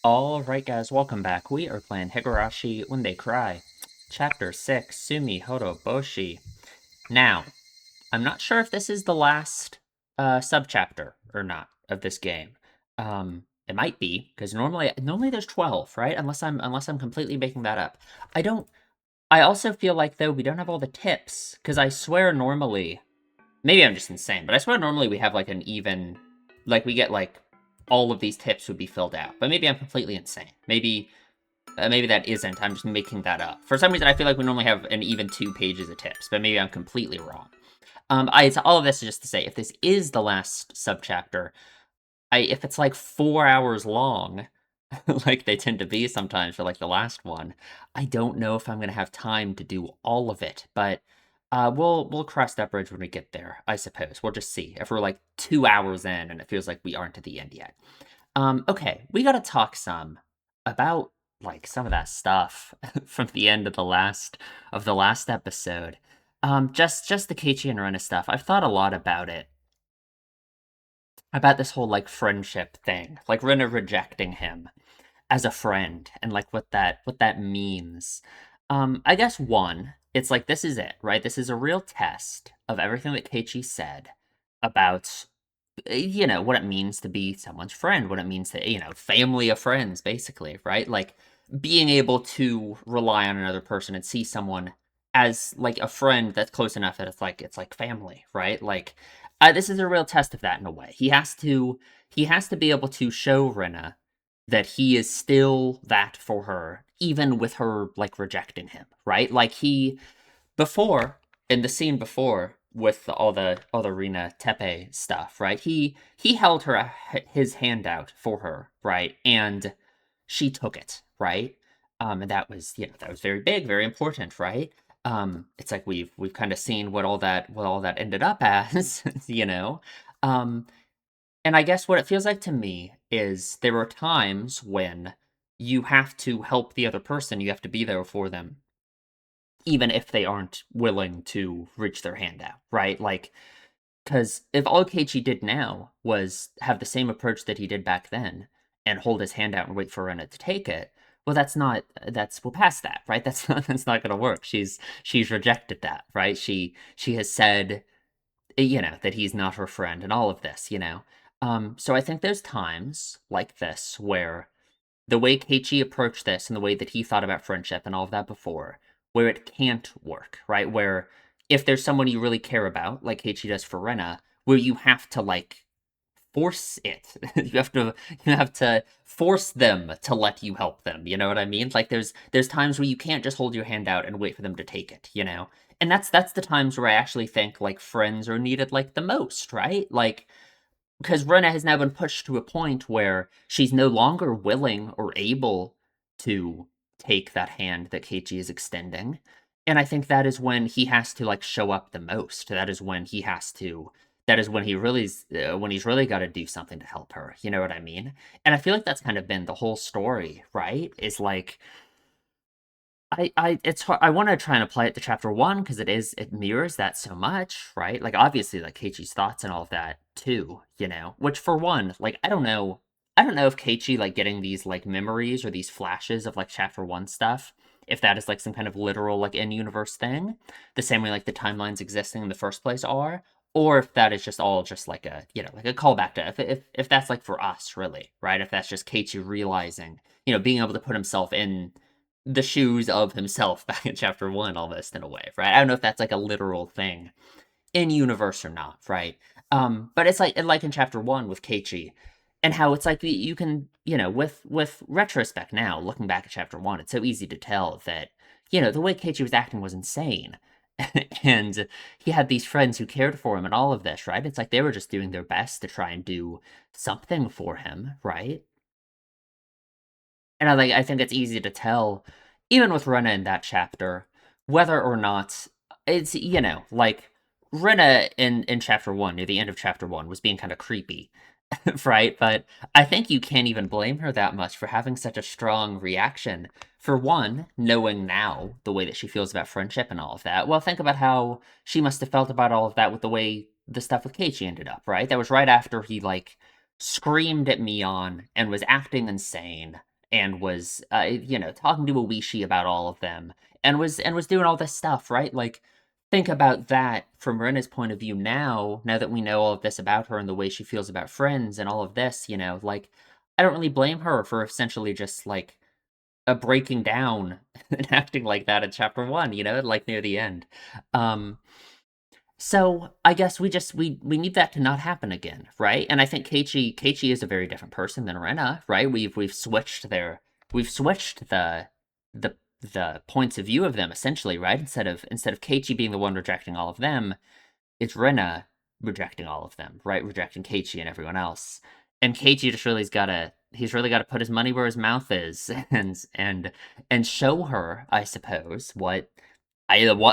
Alright guys, welcome back. We are playing Higurashi When They Cry, Chapter 6, Tsumihoroboshi. Now, I'm not sure if this is the last sub-chapter or not of this game. It might be, because normally there's 12, right? Unless I'm completely making that up. I also feel like though we don't have all the tips, because I swear normally maybe I'm just insane, but I swear normally we have like an even, like we get like all of these tips would be filled out. But maybe I'm completely insane. Maybe that isn't. I'm just making that up. For some reason, I feel like we normally have an even 2 pages of tips, but maybe I'm completely wrong. All of this is just to say, if this is the last subchapter, if it's like 4 hours long, like they tend to be sometimes for like the last one, I don't know if I'm gonna have time to do all of it, but we'll cross that bridge when we get there, I suppose. We'll just see if we're like 2 hours in and it feels like we aren't at the end yet. Okay, we gotta talk some about like some of that stuff from the end of the last episode. Just the Keiichi and Rena stuff. I've thought a lot about it, about this whole like friendship thing, like Rena rejecting him as a friend and like what that means. I guess one, it's like this is it, right? This is a real test of everything that Keiichi said about what it means to be someone's friend, what it means to, family of friends, basically, right? Like being able to rely on another person and see someone as like a friend that's close enough that it's like family, right? Like this is a real test of that in a way. He has to be able to show Rena that he is still that for her, even with her like rejecting him, right? Like he before in the scene before with all the Rina Tepe stuff, right? He held his hand out for her, right? And she took it, right? And that was very big, very important, right? It's like we've kind of seen what all that ended up as, you know. Um, and I guess what it feels like to me is there are times when you have to help the other person, you have to be there for them even if they aren't willing to reach their hand out, right? Like, because if all Keiichi did now was have the same approach that he did back then and hold his hand out and wait for Rena to take it, well, we're past that, right? That's not gonna work. She's rejected that, right? She has said, that he's not her friend and all of this. So I think there's times like this where the way Keiichi approached this and the way that he thought about friendship and all of that before, where it can't work, right? Where if there's someone you really care about, like Keiichi does for Rena, where you have to like force it. you have to force them to let you help them. You know what I mean? Like there's times where you can't just hold your hand out and wait for them to take it. And that's the times where I actually think like friends are needed like the most, right? Like because Rena has now been pushed to a point where she's no longer willing or able to take that hand that Keiichi is extending. And I think that is when he has to like show up the most. That is when when he's really got to do something to help her. You know what I mean? And I feel like that's kind of been the whole story, right? Is like it's hard. I want to try and apply it to chapter one because it mirrors that so much, right? Like obviously, like Keiichi's thoughts and all of that too, Which for one, like I don't know if Keiichi like getting these like memories or these flashes of like chapter one stuff, if that is like some kind of literal like in universe thing, the same way like the timelines existing in the first place are, or if that is just all just like a like a callback to if that's like for us really, right? If that's just Keiichi realizing, being able to put himself in the shoes of himself back in chapter one almost in a way, right? I don't know if that's like a literal thing in universe or not, right? But it's like in chapter one with Keiichi and how it's like you can, with retrospect now, looking back at chapter one, it's so easy to tell that, the way Keiichi was acting was insane. And he had these friends who cared for him and all of this, right? It's like they were just doing their best to try and do something for him, right? And I think it's easy to tell, even with Rena in that chapter, whether or not it's like Rena in chapter one, near the end of chapter one, was being kind of creepy, right? But I think you can't even blame her that much for having such a strong reaction. For one, knowing now the way that she feels about friendship and all of that. Well, think about how she must have felt about all of that with the way the stuff with Keiichi ended up, right? That was right after he like screamed at Mion and was acting insane and was, talking to Oishi about all of them, and was doing all this stuff, right? Like, think about that from Rena's point of view now that we know all of this about her and the way she feels about friends and all of this, like, I don't really blame her for essentially just, like, breaking down and acting like that in chapter 1, like, near the end. So I guess we need that to not happen again, right? And I think Keiichi is a very different person than Rena, right? We've switched the the points of view of them essentially, right? Instead of Keiichi being the one rejecting all of them, it's Rena rejecting all of them, right? Rejecting Keiichi and everyone else. And Keiichi just he's really got to put his money where his mouth is and show her, I suppose, what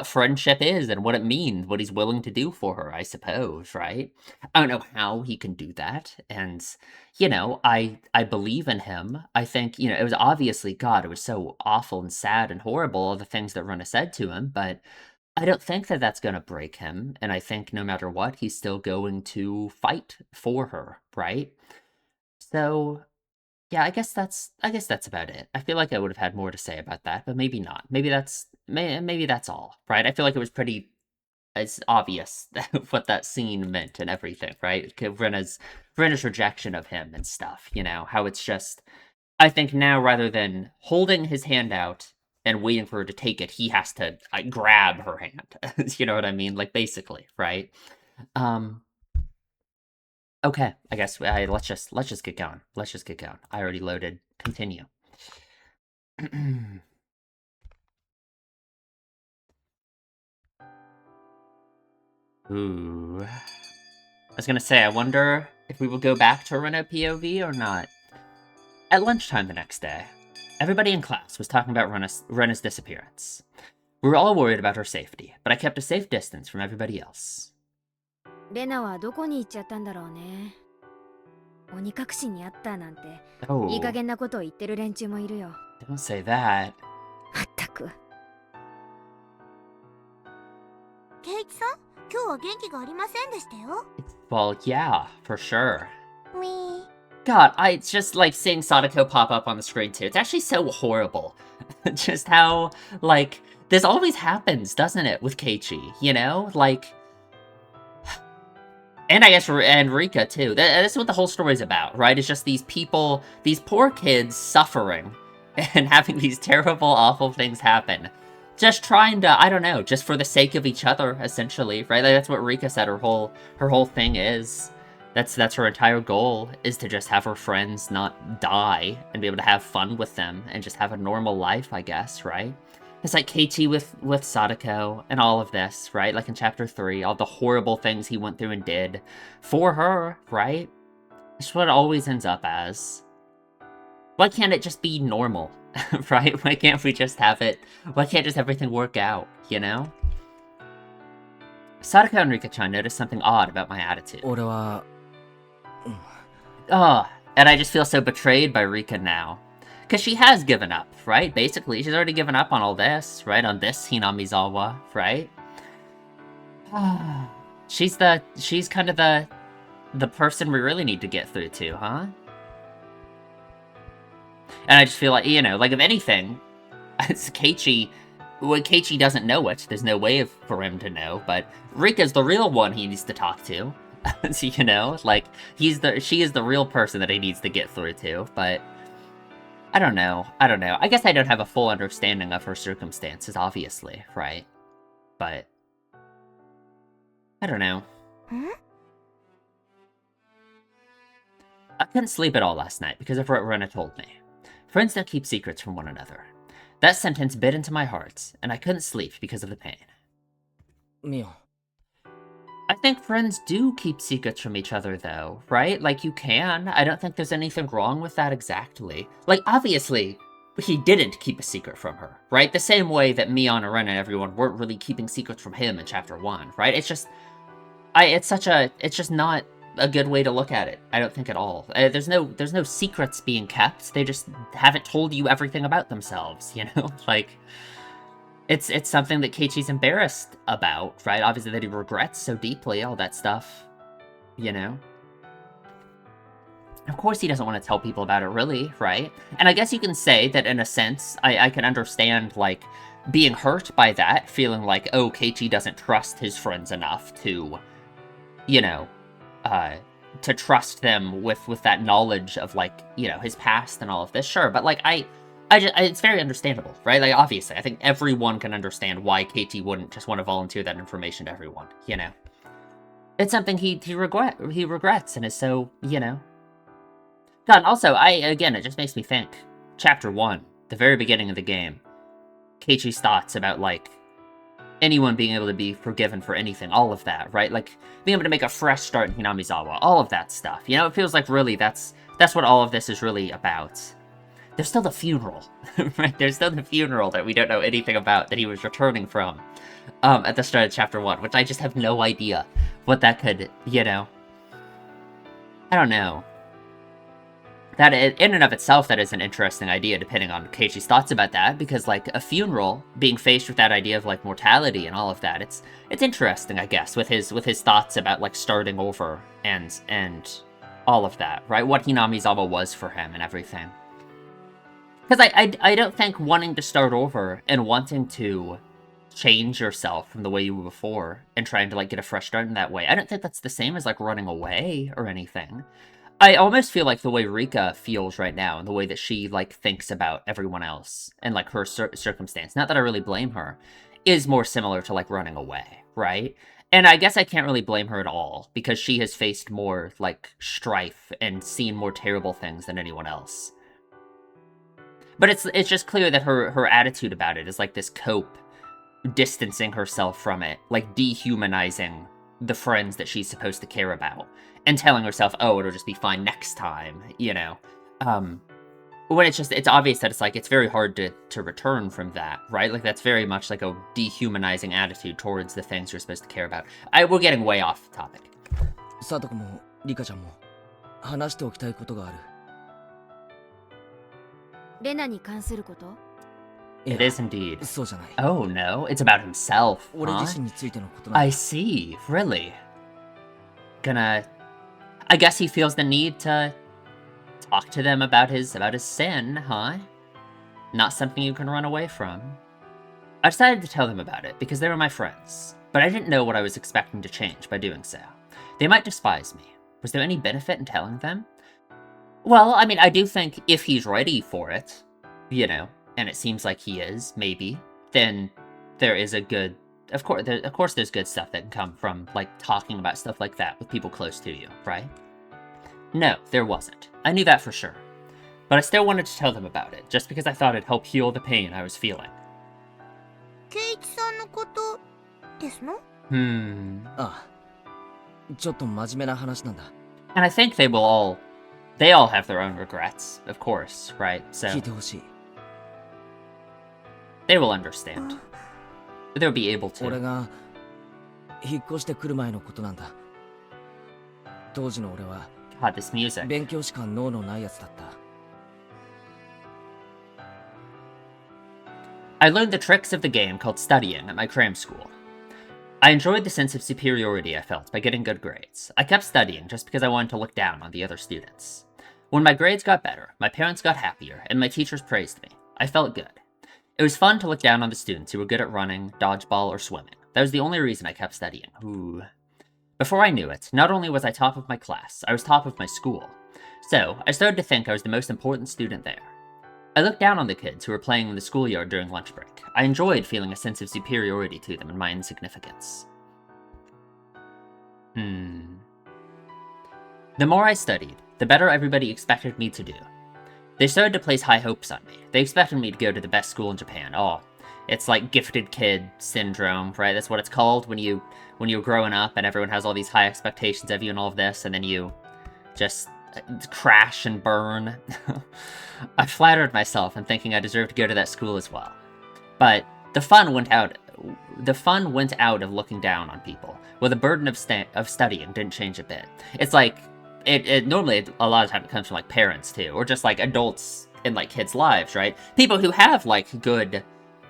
friendship is and what it means, what he's willing to do for her, I suppose, right? I don't know how he can do that. And, I believe in him. I think, it was obviously, God, it was so awful and sad and horrible, all the things that Runa said to him, but I don't think that that's going to break him. And I think no matter what, he's still going to fight for her, right? So yeah, I guess that's about it. I feel like I would have had more to say about that, but maybe not. Maybe that's all, right? I feel like it was pretty it's obvious what that scene meant and everything, right? Rena's rejection of him and stuff, how it's just I think now rather than holding his hand out and waiting for her to take it, he has to like grab her hand. You know what I mean? Like basically, right? Um Okay, I guess let's just get going. Let's just get going. I already loaded. Continue. Ooh. I was gonna say, I wonder if we will go back to Reno POV or not. At lunchtime the next day, everybody in class was talking about Rena's disappearance. We were all worried about her safety, but I kept a safe distance from everybody else. レナはどこに行っちゃったんだろうね。鬼隠しにあったなんて、Oh, いい加減なことを言ってる連中もいるよ。don't say that. まったく。ケイチさん、今日は元気がありませんでしたよ。Well, yeah, for sure. Me. God, it's just like seeing Sadako pop up on the screen too. It's actually so horrible. Just how, like, this always happens, doesn't it, with Keiichi, Like, and I guess, and Rika too. That's what the whole story's about, right? It's just these people, these poor kids suffering and having these terrible, awful things happen. Just trying to, I don't know, just for the sake of each other, essentially, right? Like, that's what Rika said her whole thing is. That's her entire goal, is to just have her friends not die and be able to have fun with them and just have a normal life, I guess, right? It's like Keiichi with Sadako and all of this, right? Like in chapter 3, all the horrible things he went through and did for her, right? That's what it always ends up as. Why can't it just be normal, right? Why can't we just have it? Why can't just everything work out, Sadako and Rika-chan noticed something odd about my attitude. 俺は Oh, and I just feel so betrayed by Rika now. Because she has given up, right? Basically, she's already given up on all this, right? On this Hinamizawa, right? She's kind of the person we really need to get through to, huh? And I just feel like, like if anything, it's Keiichi. When Keiichi doesn't know it, there's no way for him to know, but Rika's the real one he needs to talk to. Like, she is the real person that he needs to get through to, but I don't know. I guess I don't have a full understanding of her circumstances, obviously, right? But I don't know. Hmm? I couldn't sleep at all last night because of what Rena told me. Friends don't keep secrets from one another. That sentence bit into my heart, and I couldn't sleep because of the pain. ミオ I think friends do keep secrets from each other, though, right? Like, you can. I don't think there's anything wrong with that exactly. Like, obviously, he didn't keep a secret from her, right? The same way that Mion, Aren, and everyone weren't really keeping secrets from him in Chapter 1, right? It's just... it's just not a good way to look at it. I don't think at all. There's no secrets being kept. They just haven't told you everything about themselves, Like... It's something that Keiichi's embarrassed about, right? Obviously that he regrets so deeply, all that stuff, Of course he doesn't want to tell people about it, really, right? And I guess you can say that in a sense, I can understand, like, being hurt by that, feeling like, oh, Keiichi doesn't trust his friends enough to, you know, to trust them with that knowledge of, like, you know, his past and all of this. Sure, but, like, it's very understandable, right? Like, obviously, I think everyone can understand why Keiichi wouldn't just want to volunteer that information to everyone, you know? It's something he regrets and is so, you know... God, and also, again, it just makes me think. Chapter 1, the very beginning of the game. Keiichi's thoughts about, like, anyone being able to be forgiven for anything, all of that, right? Like, being able to make a fresh start in Hinamizawa, all of that stuff. You know, it feels like really that's what all of this is really about. There's still the funeral, right? There's still the funeral that we don't know anything about that he was returning from at the start of Chapter 1, which I just have no idea what that could, you know... I don't know. That, in and of itself, that is an interesting idea, depending on Keiichi's thoughts about that, because, like, a funeral, being faced with that idea of, like, mortality and all of that, it's interesting, I guess, with his thoughts about, like, starting over, and all of that, right? What Hinamizawa was for him and everything. Because I don't think wanting to start over and wanting to change yourself from the way you were before, and trying to, like, get a fresh start in that way, I don't think that's the same as, like, running away or anything. I almost feel like the way Rika feels right now, and the way that she, like, thinks about everyone else, and, like, her circumstance, not that I really blame her, is more similar to, like, running away, right? And I guess I can't really blame her at all, because she has faced more, like, strife, and seen more terrible things than anyone else. But it's just clear that her attitude about it is, like, this cope, distancing herself from it, like, dehumanizing the friends that she's supposed to care about, and telling herself, oh, it'll just be fine next time, you know? When it's obvious that it's very hard to return from that, right? Like, that's very much like a dehumanizing attitude towards the things you're supposed to care about. We're getting way off topic. サトコもリカちゃんも話しておきたいことがある。レナに関すること？ It is indeed. そうじゃない。Oh, no? It's about himself, 俺 huh? 自身についてのことなんだ。 I see. Really? I guess he feels the need to talk to them about his sin, huh? Not something you can run away from. I decided to tell them about it because they were my friends, but I didn't know what I was expecting to change by doing so. They might despise me. Was there any benefit in telling them? Well, I mean, I do think if he's ready for it, you know, and it seems like he is, maybe, then there is a good... Of course there's good stuff that can come from, like, talking about stuff like that with people close to you, right? No, there wasn't. I knew that for sure. But I still wanted to tell them about it, just because I thought it'd help heal the pain I was feeling. ケイイチさんのことですの？ああ、ちょっと真面目な話なんだ。 And I think they all have their own regrets, of course, right? So 聞いてほしい。 they will understand. They'll be able 俺 to. が引っ越してくる前のことなんだ。当時の俺は God, this music. 勉強しか脳のないやつだった。 I learned the tricks of the game called studying at my cram school. I enjoyed the sense of superiority I felt by getting good grades. I kept studying just because I wanted to look down on the other students. When my grades got better, my parents got happier, and my teachers praised me. I felt good. It was fun to look down on the students who were good at running, dodgeball, or swimming. That was the only reason I kept studying. Ooh. Before I knew it, not only was I top of my class, I was top of my school. So, I started to think I was the most important student there. I looked down on the kids who were playing in the schoolyard during lunch break. I enjoyed feeling a sense of superiority to them and my insignificance. The more I studied, the better everybody expected me to do. They started to place high hopes on me. They expected me to go to the best school in Japan. Oh, it's like gifted kid syndrome, right? That's what it's called when you're growing up and everyone has all these high expectations of you and all of this, and then you just crash and burn. I flattered myself in thinking I deserved to go to that school as well. But the fun went out of looking down on people, while the burden of studying didn't change a bit. It's like, it normally, a lot of time it comes from, like, parents, too, or just, like, adults in, like, kids' lives, right? People who have, like, good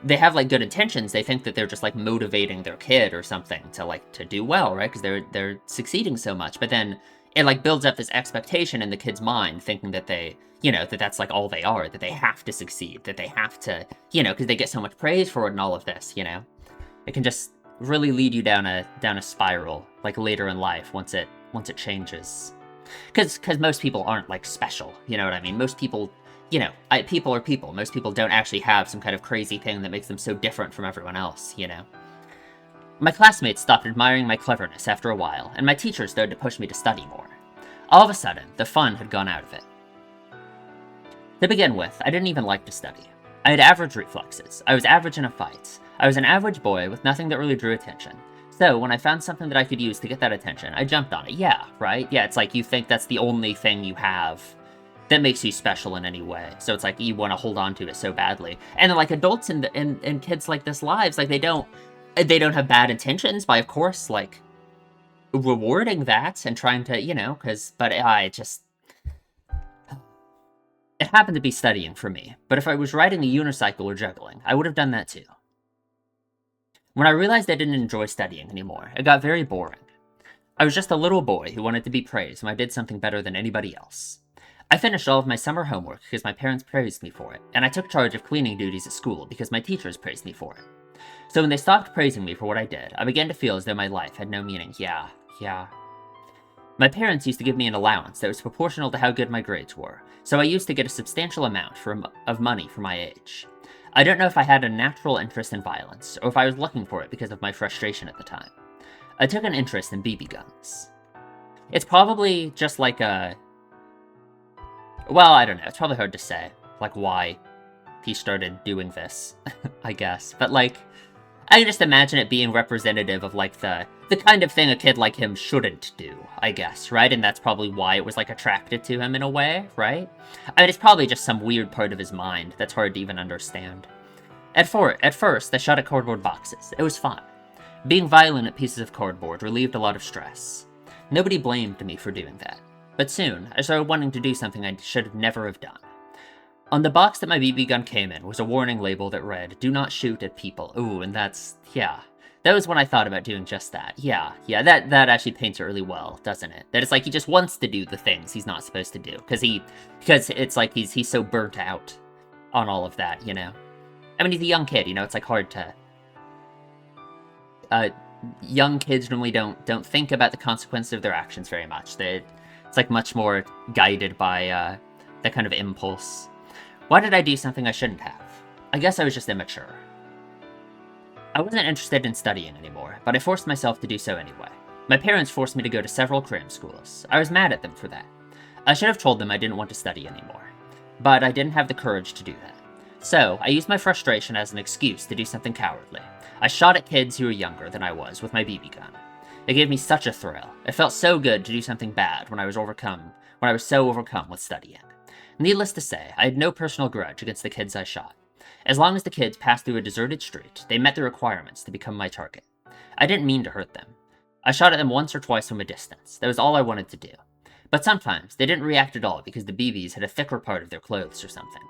intentions. They think that they're just, like, motivating their kid or something to do well, right? Because they're succeeding so much. But then it, like, builds up this expectation in the kid's mind, thinking that they, you know, that that's, like, all they are, that they have to succeed, that they have to, you know, because they get so much praise for it and all of this, you know? It can just really lead you down a spiral, like, later in life, once it changes. Because most people aren't, like, special, you know what I mean? Most people, you know, people are people. Most people don't actually have some kind of crazy thing that makes them so different from everyone else, you know? My classmates stopped admiring my cleverness after a while, and my teachers started to push me to study more. All of a sudden, the fun had gone out of it. To begin with, I didn't even like to study. I had average reflexes. I was average in a fight. I was an average boy with nothing that really drew attention. So, when I found something that I could use to get that attention, I jumped on it. Yeah, right? Yeah, it's like you think that's the only thing you have that makes you special in any way. So it's like you want to hold on to it so badly. And then, like, adults and kids like this lives, like, they don't have bad intentions by, of course, like, rewarding that and trying to, you know, but it happened to be studying for me. But if I was riding a unicycle or juggling, I would have done that too. When I realized I didn't enjoy studying anymore, it got very boring. I was just a little boy who wanted to be praised when I did something better than anybody else. I finished all of my summer homework because my parents praised me for it, and I took charge of cleaning duties at school because my teachers praised me for it. So when they stopped praising me for what I did, I began to feel as though my life had no meaning. Yeah. My parents used to give me an allowance that was proportional to how good my grades were, so I used to get a substantial amount of money for my age. I don't know if I had a natural interest in violence, or if I was looking for it because of my frustration at the time. I took an interest in BB guns. It's probably just like a... Well, I don't know, it's probably hard to say, like, why he started doing this, I guess. But, like, I can just imagine it being representative of, like, the kind of thing a kid like him shouldn't do, I guess, right? And that's probably why it was, like, attracted to him in a way, right? I mean, it's probably just some weird part of his mind that's hard to even understand. At first, I shot at cardboard boxes. It was fun. Being violent at pieces of cardboard relieved a lot of stress. Nobody blamed me for doing that. But soon, I started wanting to do something I should never have done. On the box that my BB gun came in was a warning label that read, "Do not shoot at people." Ooh, and that's, yeah. That was when I thought about doing just that. Yeah, that actually paints it really well, doesn't it? That it's like he just wants to do the things he's not supposed to do, because it's like he's so burnt out on all of that, you know? I mean, he's a young kid, you know, it's like hard to... young kids normally don't think about the consequences of their actions very much. It's like much more guided by that kind of impulse. Why did I do something I shouldn't have? I guess I was just immature. I wasn't interested in studying anymore, but I forced myself to do so anyway. My parents forced me to go to several cram schools. I was mad at them for that. I should have told them I didn't want to study anymore, but I didn't have the courage to do that. So, I used my frustration as an excuse to do something cowardly. I shot at kids who were younger than I was with my BB gun. It gave me such a thrill. It felt so good to do something bad when I was so overcome with studying. Needless to say, I had no personal grudge against the kids I shot. As long as the kids passed through a deserted street, they met the requirements to become my target. I didn't mean to hurt them. I shot at them once or twice from a distance. That was all I wanted to do. But sometimes, they didn't react at all because the BBs had a thicker part of their clothes or something.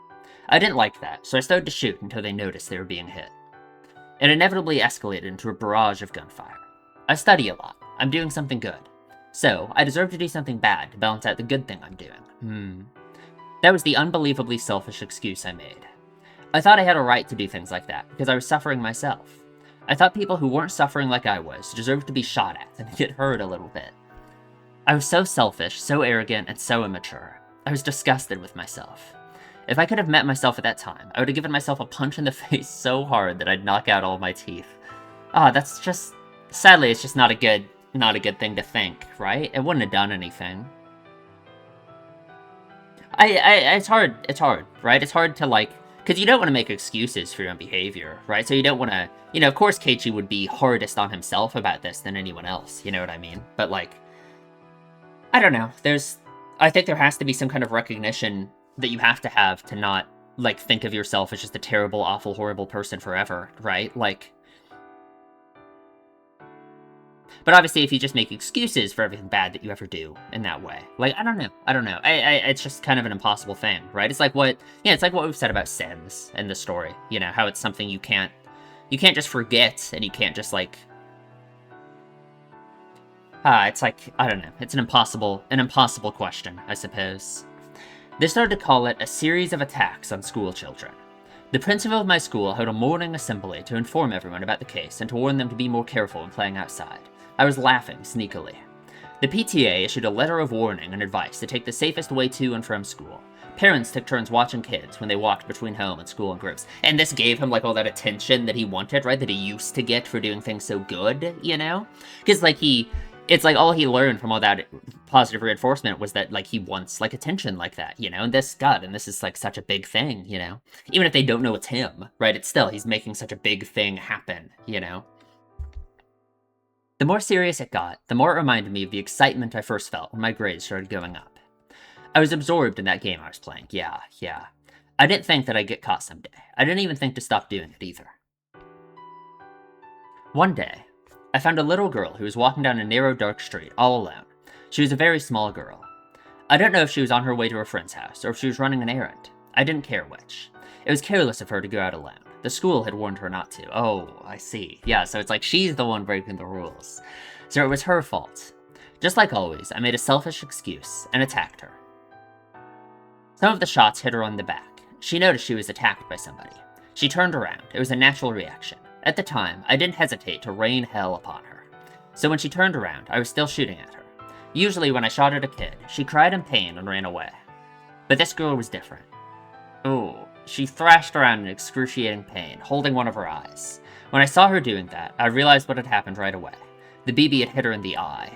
I didn't like that, so I started to shoot until they noticed they were being hit. It inevitably escalated into a barrage of gunfire. I study a lot. I'm doing something good. So, I deserve to do something bad to balance out the good thing I'm doing. That was the unbelievably selfish excuse I made. I thought I had a right to do things like that, because I was suffering myself. I thought people who weren't suffering like I was deserved to be shot at and get hurt a little bit. I was so selfish, so arrogant, and so immature. I was disgusted with myself. If I could have met myself at that time, I would have given myself a punch in the face so hard that I'd knock out all my teeth. That's just... Sadly, it's just not a good thing to think, right? It wouldn't have done anything. It's hard, right? It's hard to, like... Because you don't want to make excuses for your own behavior, right? So you don't want to... You know, of course Keiichi would be hardest on himself about this than anyone else, you know what I mean? But, like... I don't know. I think there has to be some kind of recognition that you have to not, like, think of yourself as just a terrible, awful, horrible person forever, right? Like... But obviously, if you just make excuses for everything bad that you ever do in that way, like, I don't know. It's just kind of an impossible thing, right? It's like what we've said about sins in the story, you know, how it's something you can't just forget, and you can't just, like, It's like, I don't know, it's an impossible question, I suppose. They started to call it a series of attacks on school children. The principal of my school held a morning assembly to inform everyone about the case and to warn them to be more careful when playing outside. I was laughing sneakily. The PTA issued a letter of warning and advice to take the safest way to and from school. Parents took turns watching kids when they walked between home and school in groups. And this gave him, like, all that attention that he wanted, right? That he used to get for doing things so good, you know? Because, like, it's like all he learned from all that positive reinforcement was that, like, he wants, like, attention like that, you know? And this is, like, such a big thing, you know? Even if they don't know it's him, right? It's still, he's making such a big thing happen, you know? The more serious it got, the more it reminded me of the excitement I first felt when my grades started going up. I was absorbed in that game I was playing, yeah. I didn't think that I'd get caught someday. I didn't even think to stop doing it either. One day, I found a little girl who was walking down a narrow, dark street, all alone. She was a very small girl. I don't know if she was on her way to her friend's house, or if she was running an errand. I didn't care which. It was careless of her to go out alone. The school had warned her not to. Oh, I see. Yeah, so it's like she's the one breaking the rules. So it was her fault. Just like always, I made a selfish excuse and attacked her. Some of the shots hit her on the back. She noticed she was attacked by somebody. She turned around. It was a natural reaction. At the time, I didn't hesitate to rain hell upon her. So when she turned around, I was still shooting at her. Usually when I shot at a kid, she cried in pain and ran away. But this girl was different. Ooh, she thrashed around in excruciating pain, holding one of her eyes. When I saw her doing that, I realized what had happened right away. The BB had hit her in the eye.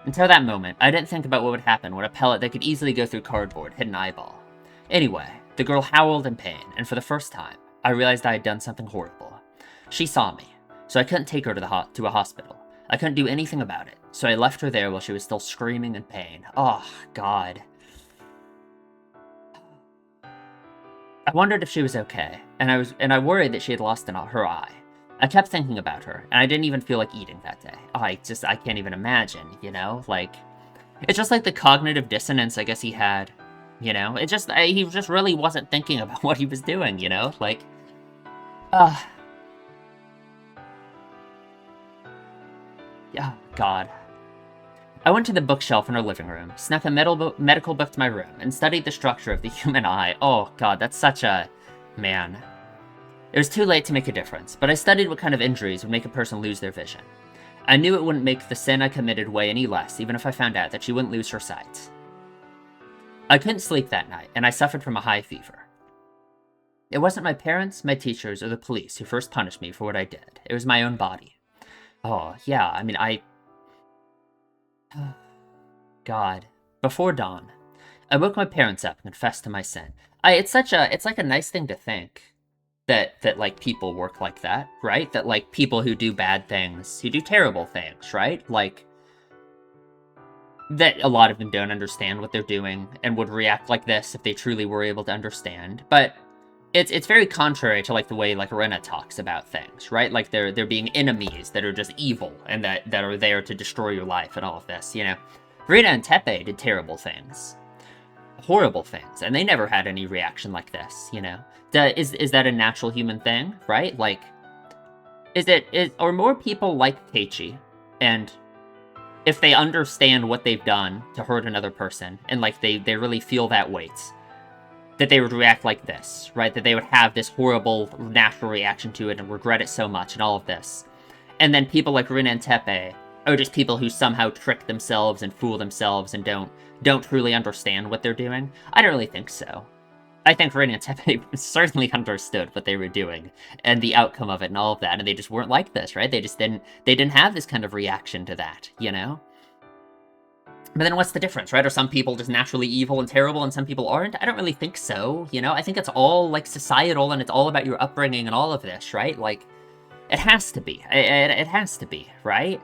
Until that moment, I didn't think about what would happen when a pellet that could easily go through cardboard hit an eyeball. Anyway, the girl howled in pain, and for the first time, I realized I had done something horrible. She saw me, so I couldn't take her to a hospital. I couldn't do anything about it, so I left her there while she was still screaming in pain. Oh, God. I wondered if she was okay, and I worried that she had lost her eye. I kept thinking about her, and I didn't even feel like eating that day. I can't even imagine, you know? Like, it's just like the cognitive dissonance I guess he had, you know? He just really wasn't thinking about what he was doing, you know? Like, yeah, God. I went to the bookshelf in her living room, snuck a medical book to my room, and studied the structure of the human eye. Oh, God, that's such a... man. It was too late to make a difference, but I studied what kind of injuries would make a person lose their vision. I knew it wouldn't make the sin I committed weigh any less, even if I found out that she wouldn't lose her sight. I couldn't sleep that night, and I suffered from a high fever. It wasn't my parents, my teachers, or the police who first punished me for what I did. It was my own body. Oh, yeah, I mean, God. Before dawn, I woke my parents up and confessed to my sin. It's like a nice thing to think. That like people work like that, right? That like people who do bad things, who do terrible things, right? Like that a lot of them don't understand what they're doing and would react like this if they truly were able to understand. But it's very contrary to like the way like Rena talks about things, right? Like they're being enemies that are just evil and that are there to destroy your life and all of this, you know. Rena and Tepe did terrible things. Horrible things, and they never had any reaction like this, you know? Is that a natural human thing, right? Like, are more people like Keiichi, and if they understand what they've done to hurt another person, and like they really feel that weight, that they would react like this, right? That they would have this horrible natural reaction to it and regret it so much and all of this. And then people like Rina and Tepe are just people who somehow trick themselves and fool themselves and don't truly understand what they're doing. I don't really think so. I think Rina and Tepe certainly understood what they were doing and the outcome of it and all of that, and they just weren't like this, right? They didn't have this kind of reaction to that, you know? But then what's the difference, right? Are some people just naturally evil and terrible and some people aren't? I don't really think so, you know? I think it's all, like, societal and it's all about your upbringing and all of this, right? Like, it has to be. It has to be, right?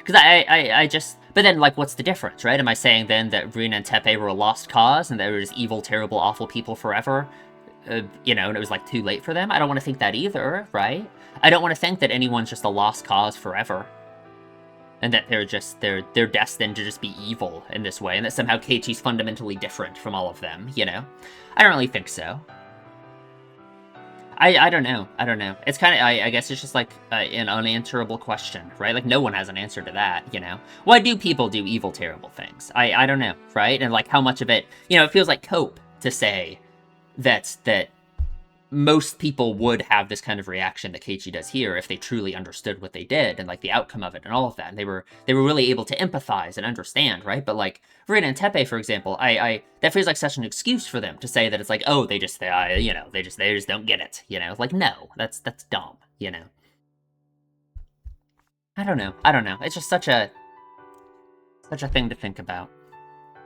Because I just... But then, like, what's the difference, right? Am I saying then that Rina and Tepe were a lost cause and they were just evil, terrible, awful people forever? You know, and it was, like, too late for them? I don't want to think that either, right? I don't want to think that anyone's just a lost cause forever. And that they're destined to just be evil in this way, and that somehow Keiichi's fundamentally different from all of them, you know? I don't really think so. I don't know. I don't know. It's kind of, I guess it's just like an unanswerable question, right? Like no one has an answer to that, you know? Why do people do evil, terrible things? I don't know, right? And like how much of it, you know, it feels like cope to say that most people would have this kind of reaction that Keiichi does here if they truly understood what they did and like the outcome of it and all of that. And they were really able to empathize and understand, right? But like Rina and Teppei, for example, I that feels like such an excuse for them to say that it's like, oh, they just don't get it, you know? Like no, that's dumb, you know. I don't know. It's just such a thing to think about.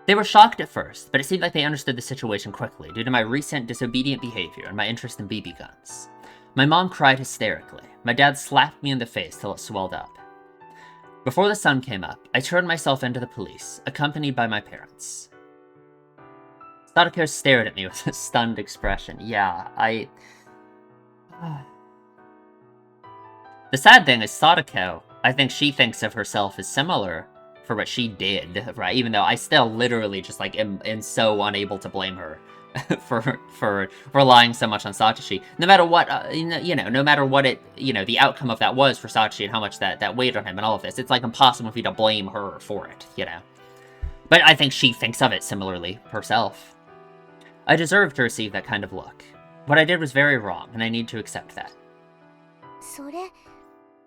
They were shocked at first, but it seemed like they understood the situation quickly due to my recent disobedient behavior and my interest in BB guns. My mom cried hysterically. My dad slapped me in the face till it swelled up. Before the sun came up, I turned myself into the police, accompanied by my parents. Sadako stared at me with a stunned expression. Yeah, The sad thing is Sadako, I think she thinks of herself as similar for what she did, right? Even though I still literally just like am so unable to blame her for relying so much on Satoshi. No matter what, no matter what it, the outcome of that was for Satoshi and how much that weighed on him and all of this, it's like impossible for you to blame her for it, you know? But I think she thinks of it similarly herself. I deserve to receive that kind of look. What I did was very wrong, and I need to accept that. それ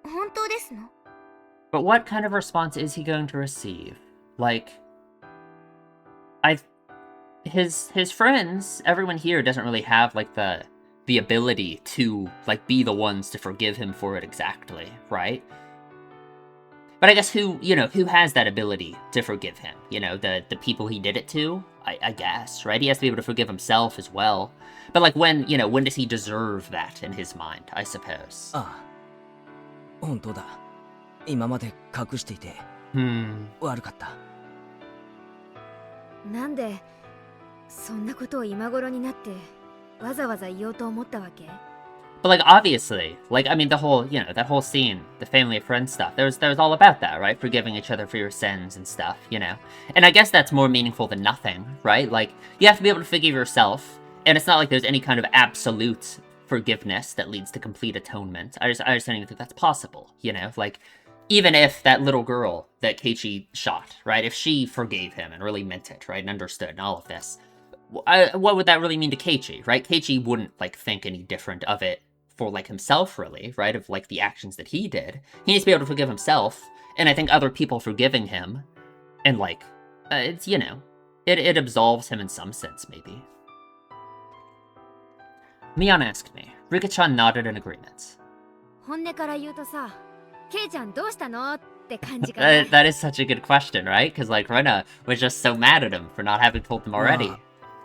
本当ですの？ But what kind of response is he going to receive? Like, his friends, everyone here doesn't really have like the ability to like be the ones to forgive him for it exactly, right? But I guess who has that ability to forgive him? You know, the people he did it to, I guess, right? He has to be able to forgive himself as well. But like when does he deserve that in his mind, I suppose? 本当だ。今まで隠していて悪かった。なんでそんなことを今頃になってわざわざ言おうと思ったわけ？ But like obviously, like I mean the whole, that whole scene, the family and friends stuff, there was all about that, right? Forgiving each other for your sins and stuff, And I guess that's more meaningful than nothing, right? Like you have to be able to forgive yourself, and it's not like there's any kind of absolute forgiveness that leads to complete atonement. I just don't even think that's possible, Like even if that little girl that Keiichi shot, right? If she forgave him and really meant it, right? And understood and all of this, what would that really mean to Keiichi, right? Keiichi wouldn't, like, think any different of it for, like, himself, really, right? Of, like, the actions that he did. He needs to be able to forgive himself, and I think other people forgiving him, and, like, it's, it absolves him in some sense, maybe. Mion asked me. Rika-chan nodded in agreement. 本音から言うとさ、ケイちゃんどうしたのって感じかな。That is such a good question, right? Because like Rena was just so mad at him for not having told him already.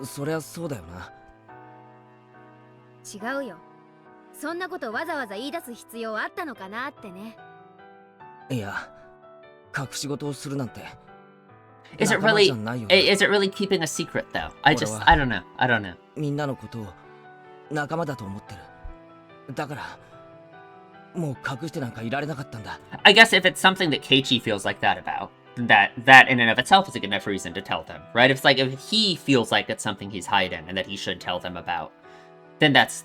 そりゃそうだよな。違うよ。そんなことわざわざ言い出す必要あったのかなってね。いや、隠し事をするなんて。Is it really keeping a secret though? I don't know. みんなのことを仲間だと思ってる。だから。もう隠してなんかいられなかったんだ。I guess if it's something that Keiichi feels like that about, that in and of itself is a good enough reason to tell them, right? If it's like if he feels like it's something he's hiding and that he should tell them about, then that's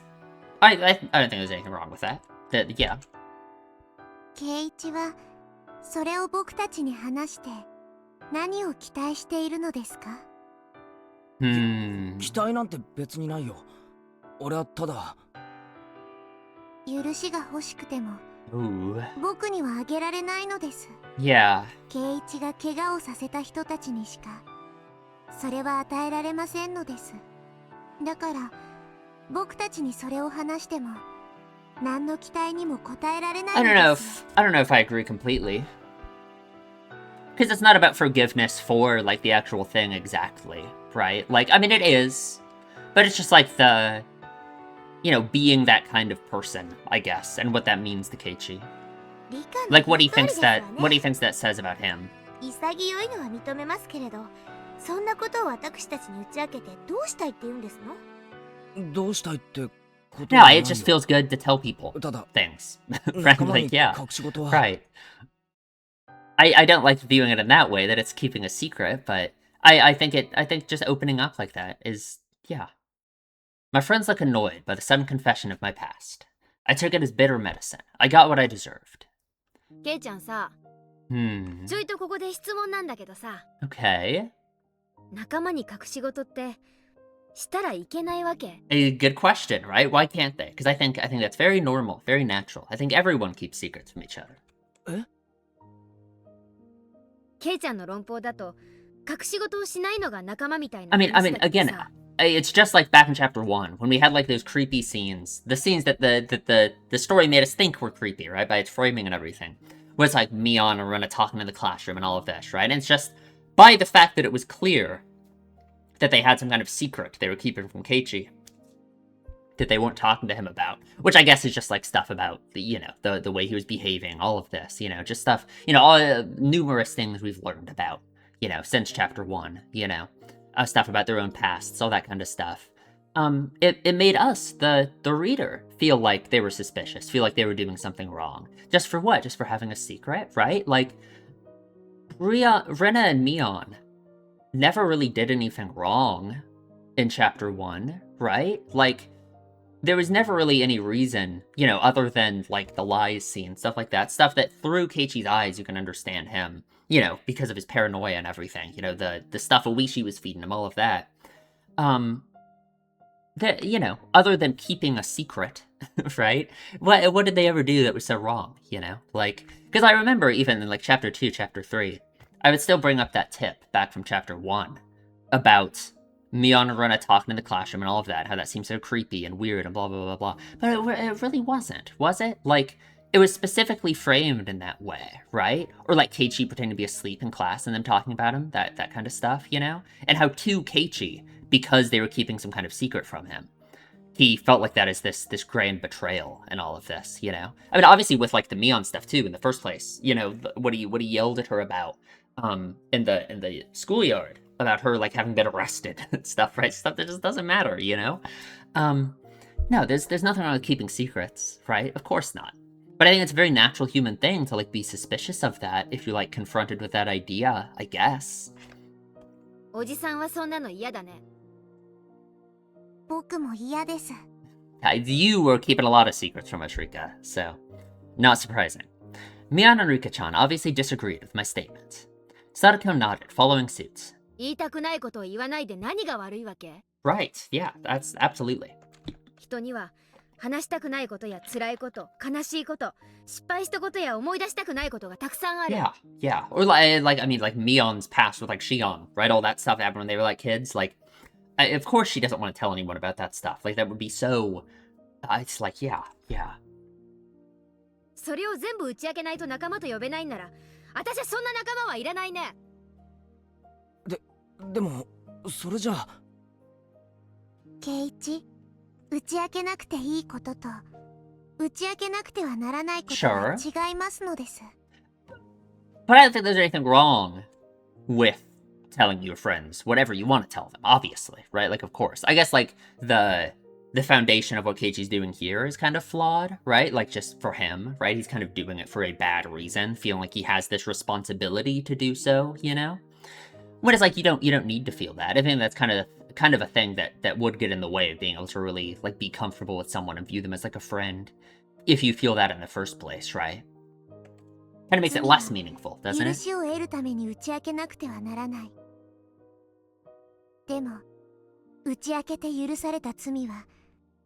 I don't think there's anything wrong with that. Yeah. ケイイチはそれを僕たちに話して何を期待しているのですか？期待なんて別にないよ。俺はただ。許しが欲しくても僕にはあげられないのです。Yeah. ケイイチが怪我をさせた人たちにしかそれは与えられませんのです。だから僕たちにそれを話しても何の期待にも応えられないのです。I don't know if I agree completely. Because it's not about forgiveness for like the actual thing exactly, right? Like I mean it is, but it's just like the being that kind of person, I guess, and what that means to Keiichi. Like what he thinks that says about him. 潔いのは認めますけれど、そんなことを私たちに打ち明けてどうしたいって言うんですの？どうしたいってこと？ Yeah, it just feels good to tell people things. Frankly, yeah. Right. I don't like viewing it in that way, that it's keeping a secret, but I think just opening up like that is, yeah. My friends look annoyed by the sudden confession of my past. I took it as bitter medicine. I got what I deserved. ケイちゃんさ、 ちょいとここで質問なんだけどさ、 Okay. 仲間に隠し事ってしたらいけないわけ？ A good question, right? Why can't they? Because I think that's very normal, very natural. I think everyone keeps secrets from each other. ケイちゃんの論法だと隠し事をしないのが仲間みたいな I mean, 話だけど again, さ。 it's just like back in chapter 1 when we had like those creepy scenes, the scenes that the story made us think were creepy, right? By its framing and everything. Where it's like Mion and Rena talking in the classroom and all of this, right? And it's just by the fact that it was clear that they had some kind of secret they were keeping from Keiichi that they weren't talking to him about, which I guess is just like stuff about the way he was behaving, all of this, just stuff, all numerous things we've learned about, since chapter 1, stuff about their own pasts, all that kind of stuff. It made us, the reader, feel like they were suspicious, feel like they were doing something wrong. Just for what? Just for having a secret, right? Like, Rena and Mion never really did anything wrong in chapter 1, right? Like, there was never really any reason, other than, like, the lies scene, stuff like that. Stuff that through Keiichi's eyes, you can understand him, because of his paranoia and everything. The stuff Oishi was feeding him, all of that. Other than keeping a secret, right? What did they ever do that was so wrong, Like, because I remember even in, like, chapter 2, chapter 3, I would still bring up that tip back from chapter 1 about Mion and Rena talking in the classroom and all of that, how that seems so creepy and weird and blah, blah, blah, blah. But it really wasn't, was it? Like, it was specifically framed in that way, right? Or like Keiichi pretending to be asleep in class and them talking about him, that kind of stuff, And how to Keiichi, because they were keeping some kind of secret from him, he felt like that as this grand betrayal and all of this, I mean, obviously with like the Mion stuff too in the first place, what he yelled at her about in the schoolyard about her like having been arrested and stuff, right? Stuff that just doesn't matter, No, there's nothing wrong with keeping secrets, right? Of course not. But I think it's a very natural human thing to like be suspicious of that if you're like confronted with that idea, I guess. おじさんはそんなの嫌だね。僕も嫌です。You were keeping a lot of secrets from us, Rika, so not surprising. Mion and Rika-chan obviously disagreed with my statements. Sadako nodded, following suit. 言いたくないことを言わないで何が悪いわけ？ Right, yeah, that's absolutely. 人には話したくないことや辛いこと、悲しいこと、失敗したことや思い出したくないことがたくさんある。Yeah. Or like Mion's past with like Shion, right? All that stuff happened when they were like kids. Like, of course she doesn't want to tell anyone about that stuff. Like, that would be so... it's like, yeah. それを全部打ち明けないと仲間と呼べないんなら、私はそんな仲間はいらないね。でもそれじゃあケイチ、打ち明けなくていいことと打ち明けなくてはならないことは違いますのです。 But I don't think there's anything wrong with telling your friends whatever you want to tell them, obviously, right? Like, of course. I guess, like, the foundation of what Keiichi's doing here is kind of flawed, right? Like, just for him, right? He's kind of doing it for a bad reason, feeling like he has this responsibility to do so, When it's like, you don't need to feel that. I think that's kind of a thing that would get in the way of being able to really, like, be comfortable with someone and view them as, like, a friend, if you feel that in the first place, right? Kind of makes it less meaningful, doesn't 許 it? しを得るために打ち明けなくてはならない。でも、打ち明けて許された罪は、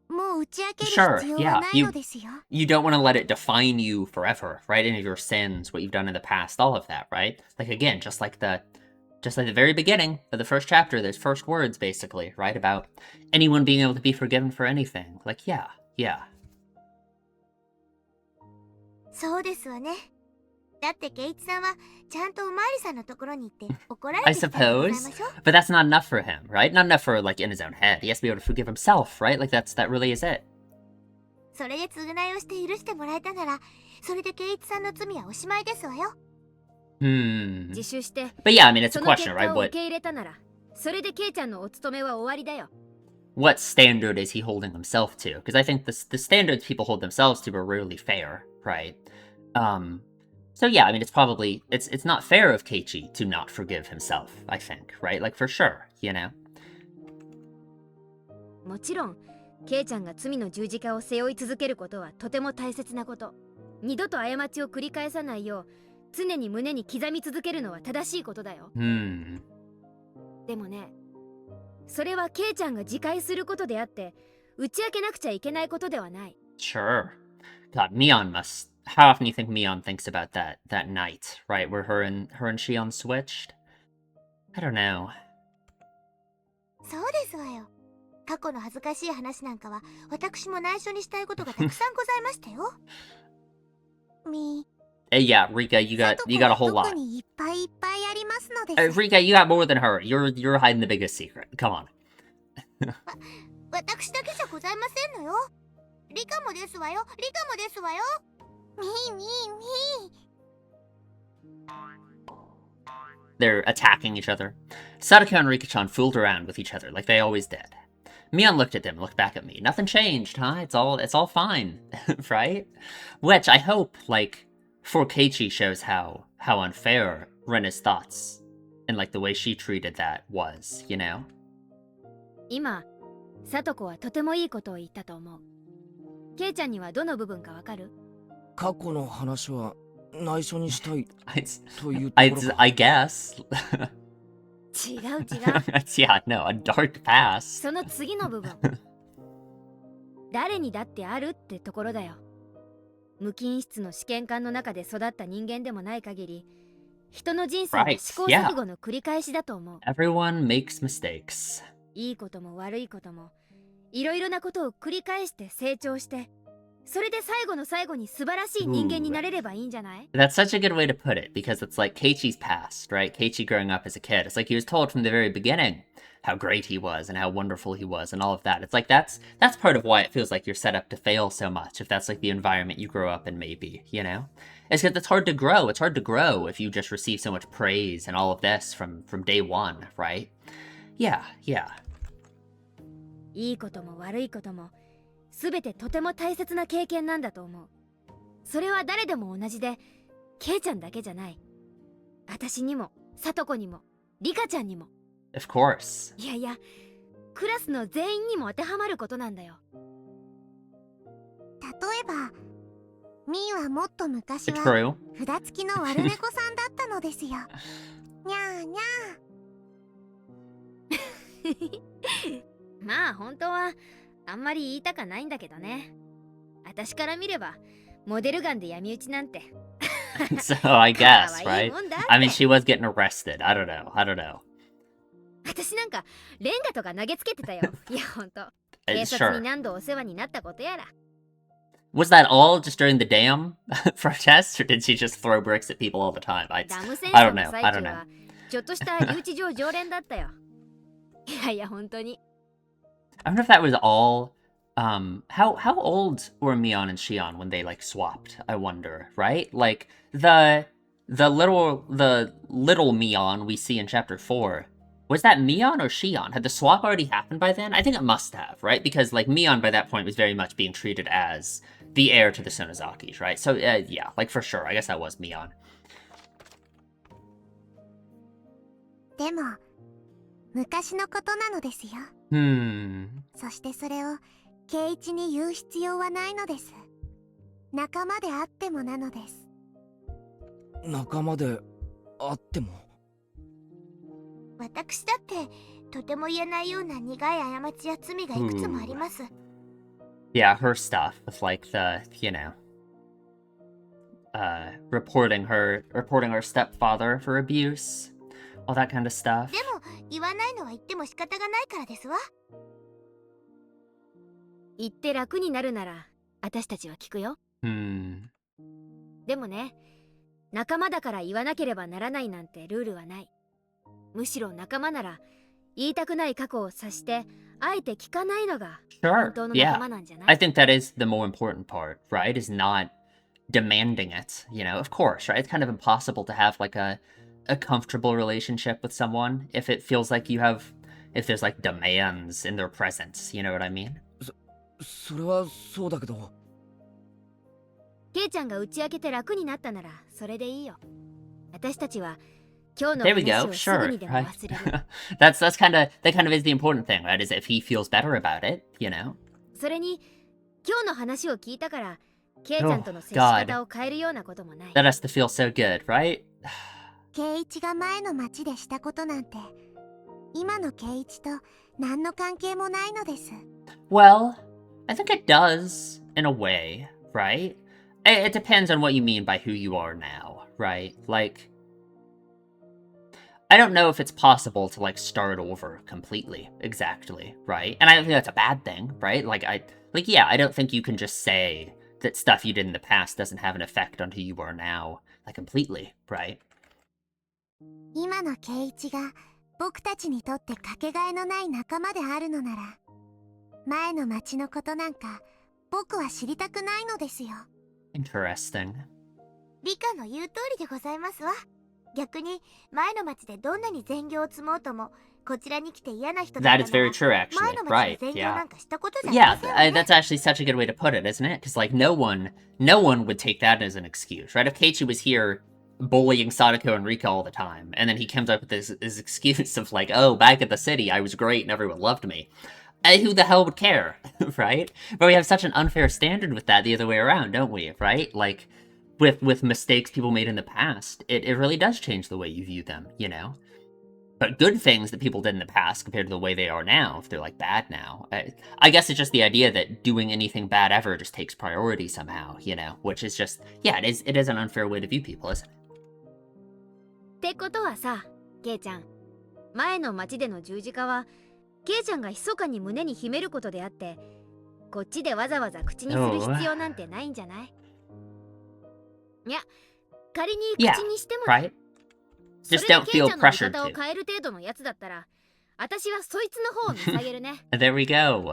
もう打ち明ける必要はないのですよ。You don't want to let it define you forever, right? Any of your sins, what you've done in the past, all of that, right? Like, again, just like the very beginning of the first chapter, there's first words, basically, right? About anyone being able to be forgiven for anything. Like, yeah. そうですわね。だってケイチさんはちゃんとおまわりさんのところに行って怒られ I てきたんでござい suppose. ましょう。 But that's not enough for him, right? Not enough for, like, in his own head. He has to be able to forgive himself, right? Like, that really is it. それで償いをして許してもらえたなら、それでケイチさんの罪はおしまいですわよ。自首して、 But yeah, I mean, it's そ a の question, 結 right? 果を受け入れたなら、それでケイちゃんのお勤めは終わりだよ。What standard is he holding himself to? Because I think the standards people hold themselves to are rarely fair, right? So yeah, I mean, it's not fair of Keiichi to not forgive himself, I think, right? Like, for sure, もちろん、ケイちゃんが罪の十字架を背負い続けることはとても大切なこと。二度と過ちを繰り返さないよう常に胸に刻み続けるのは正しいことだよ。でもね、それはケイちゃんが自戒することであって打ち明けなくちゃいけないことではない。 Sure. God, Mion must. How often do you think Mion thinks about that night, right? Where her and Shion switched? I don't know. そうですわよ。過去の恥ずかしい話なんかは私も内緒にしたいことがたくさんございましたよ。Yeah, Rika, you got a whole 特 lot. にいっぱいいっぱいありますのです。 Rika, you got more than her. You're hiding the biggest secret. Come on. 私だけじゃございませんのよ。リカもですわよ。リカもですわよ。みーみー。 They're attacking each other. Sadako and Rika-chan fooled around with each other like they always did. Mion looked at them and looked back at me. Nothing changed, huh? It's all fine, right? Which I hope, like, for Keiichi shows how unfair Rena's thoughts and like the way she treated that was, you know? 今、サトコはとてもいいことを言ったと思う。ケイちゃんにはどの部分かわかる？過去の話は内緒にしたい I というところか。 I guess. 違う違う。Yeah, no, a dark past. その次の部分。誰にだってあるってところだよ。無菌室の試験管の中で育った人間でもない限り、人の人生は試行錯誤の繰り返しだと思う。Everyone makes mistakes. いいことも悪いことも、いろいろなことを繰り返して成長して、それで最後の最後に素晴らしい人間になれればいいんじゃない？ That's such a good way to put it, because it's like Keiichi's past, right? Keiichi growing up as a kid. It's like he was told from the very beginning how great he was and how wonderful he was and all of that. It's like that's part of why it feels like you're set up to fail so much, if that's like the environment you grow up in, maybe, you know? It's because it's hard to grow. It's hard to grow if you just receive so much praise and all of this from day one, right? Yeah. いいことも悪いことも、すべてとても大切な経験なんだと思う。それは誰でも同じで、ケイちゃんだけじゃない。私にも、サトコにも、リカちゃんにも。Of course. いやいや、クラスの全員にも当てはまることなんだよ。例えば、ミーはもっと昔は True. 札付きの悪猫さんだったのですよ。にゃーにゃー。まあ本当はあんまり言いたかないんだけどね。私から見ればモデルガンで闇討ちなんて。So I guess, 可愛い right? もんだって。 I mean, she was getting arrested. I don't know. 私なんかレンガとか投げつけてたよ。いやほんと。警 Sure. 察に何度お世話になったことやら。Was that all just during the dam protests, or did she just throw bricks at people all the time? ダム戦 I 争 don't の know. 最 I 中 don't know. はちょっとした留置場常連だったよ。いやいや本当に。I wonder if that was all. How old were Mion and Shion when they like swapped? I wonder, right? Like the little Mion we see in chapter 4. Was that Mion or Shion? Had the swap already happened by then? I think it must have, right? Because like Mion by that point was very much being treated as the heir to the Sonozakis, right? So yeah, like for sure, I guess that was Mion. でも、昔のことなのですよ。そしてそれをケイイチに言う必要はないのです。仲間であってもなのです。仲間であっても。私だってとても言えないような苦い過ちや罪がいくつもあります。Yeah, her stuff with like the, you know, reporting her stepfather for abuse, all that kind of stuff. でも言わないのは言っても仕方がないからですわ。言って楽になるなら私たちは聞くよ。でもね、仲間だから言わなければならないなんてルールはない。むしろ仲間なら言いたくない過去を察してあえて聞かないのが本当の仲間なんじゃない？ I think that is the more important part, right? Is not demanding it, you know, of course, right? It's kind of impossible to have like a comfortable relationship with someone if it feels like if there's like demands in their presence, you know what I mean? それはそうだけど。ケイちゃんが打ち明けて楽になったならそれでいいよ。私たちは今日の There we 話 go, をすぐ sure, にでも right? 忘れる。that kind of is the important thing, right? Is if he feels better about it, you know? それに今日の話を聞いたから、ケイちゃんとの接し God. 方を変えるようなこともない。 That has to feel so good, right? 圭一が前の町でしたことなんて今の圭一と何の関係もないのです。 Well, I think it does, in a way, right? It depends on what you mean by who you are now, right? Like, I don't know if it's possible to, like, start over completely, exactly, right? And I don't think that's a bad thing, right? Like, yeah, I don't think you can just say that stuff you did in the past doesn't have an effect on who you are now, like, completely, right? 今の圭一が僕たちにとってかけがえのない仲間であるのなら、前の町のことなんか僕は知りたくないのですよ。 Interesting. リカの言う通りでございますわ。逆に前の町でどんなに善行を積もうとも、こちらに来て嫌な人だ That った is な very ら true, 前 actually. の町 Right, で善行 yeah. なんかしたことじゃあり Yeah, ませんよね。 that's actually such a good way to put it, isn't it? Because, like, no one would take that as an excuse, right? If Keiichi was here bullying Sadako and Rika all the time, and then he comes up with his excuse of, like, oh, back at the city, I was great and everyone loved me. Who the hell would care, right? But we have such an unfair standard with that the other way around, don't we, right? Like, with mistakes people made in the past, it really does change the way you view them, you know? But good things that people did in the past compared to the way they are now, if they're, like, bad now. I guess it's just the idea that doing anything bad ever just takes priority somehow, you know? Which is just, yeah, it is an unfair way to view people, isn't it? ってことはさ、ケイちゃん、前の町での十字架はケイちゃんが密かに胸に秘めることであって、こっちでわざわざ口にする必要なんてないんじゃない？いや、仮に口にしてもね、 Right? Just don't feel それでケイちゃんの見 pressured 方を to. 変える程度のやつだったら、私はそいつの方を見下げるね。There we go.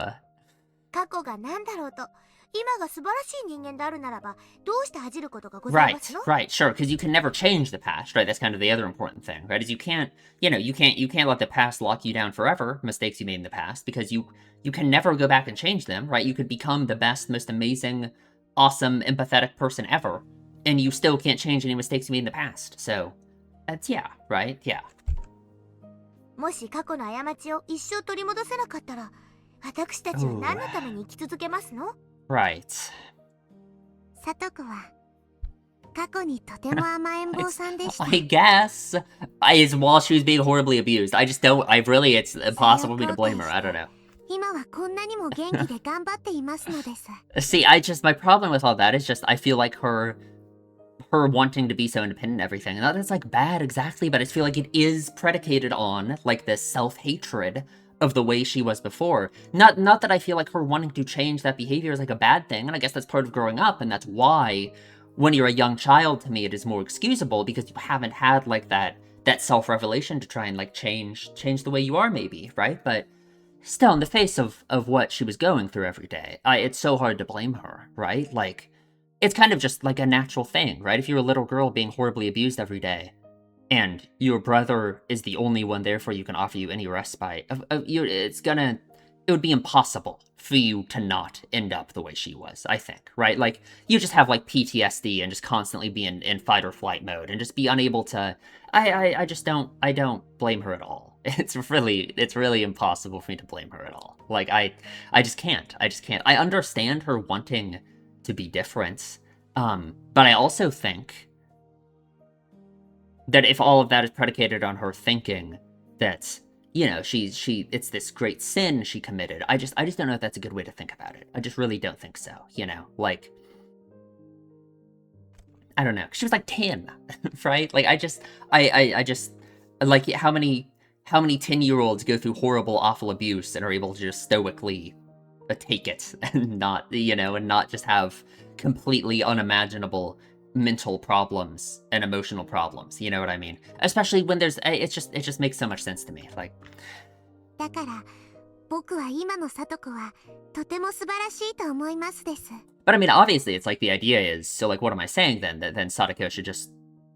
過去が何だろうと、今が素晴らしい人間であるならば、どうして恥じることがございます Right, の？ right, sure, because you can never change the past, right? That's kind of the other important thing, right? Is you can't let the past lock you down forever, mistakes you made in the past, because you can never go back and change them, right? You could become the best, most amazing, awesome, empathetic person ever, and you still can't change any mistakes you made in the past. So, that's, yeah, right? Yeah. もし過去の過ちを一生取り戻せなかったら、私たちは何のために生き続けますの？ Right. サトコは過去にとても甘えん坊さんでした。 I guess. It's while she was being horribly abused. It's impossible for me to blame her. I don't know. 今はこんなにも元気で頑張っていますのです。 See, my problem with all that is just, I feel like her wanting to be so independent and everything, and not that it's, like, bad exactly, but I feel like it is predicated on, like, this self-hatred of the way she was before. Not that I feel like her wanting to change that behavior is, like, a bad thing, and I guess that's part of growing up, and that's why, when you're a young child, to me, it is more excusable, because you haven't had, like, that self-revelation to try and, like, change the way you are, maybe, right? But still, in the face of what she was going through every day, it's so hard to blame her, right? Like, it's kind of just, like, a natural thing, right? If you're a little girl being horribly abused every day, and your brother is the only one there for you, can offer you any respite, it would be impossible for you to not end up the way she was, I think, right? Like, you just have, like, PTSD and just constantly be in fight or flight mode and just be unable to... I don't blame her at all. It's really impossible for me to blame her at all. Like, I just can't. I understand her wanting to be different, but I also think that if all of that is predicated on her thinking that, you know, it's this great sin she committed, I just don't know if that's a good way to think about it. I just really don't think so, you know? Like, I don't know. She was like 10, right? Like, I just, like, how many 10-year-olds go through horrible, awful abuse and are able to just stoically take it and not, you know, and not just have completely unimaginable mental problems and emotional problems, you know what I mean? Especially when it just makes so much sense to me, like... だから僕は今のサトコはとても素晴らしいと思いますです。 But I mean, obviously, it's like the idea is, so like, what am I saying then? That then Sadako should just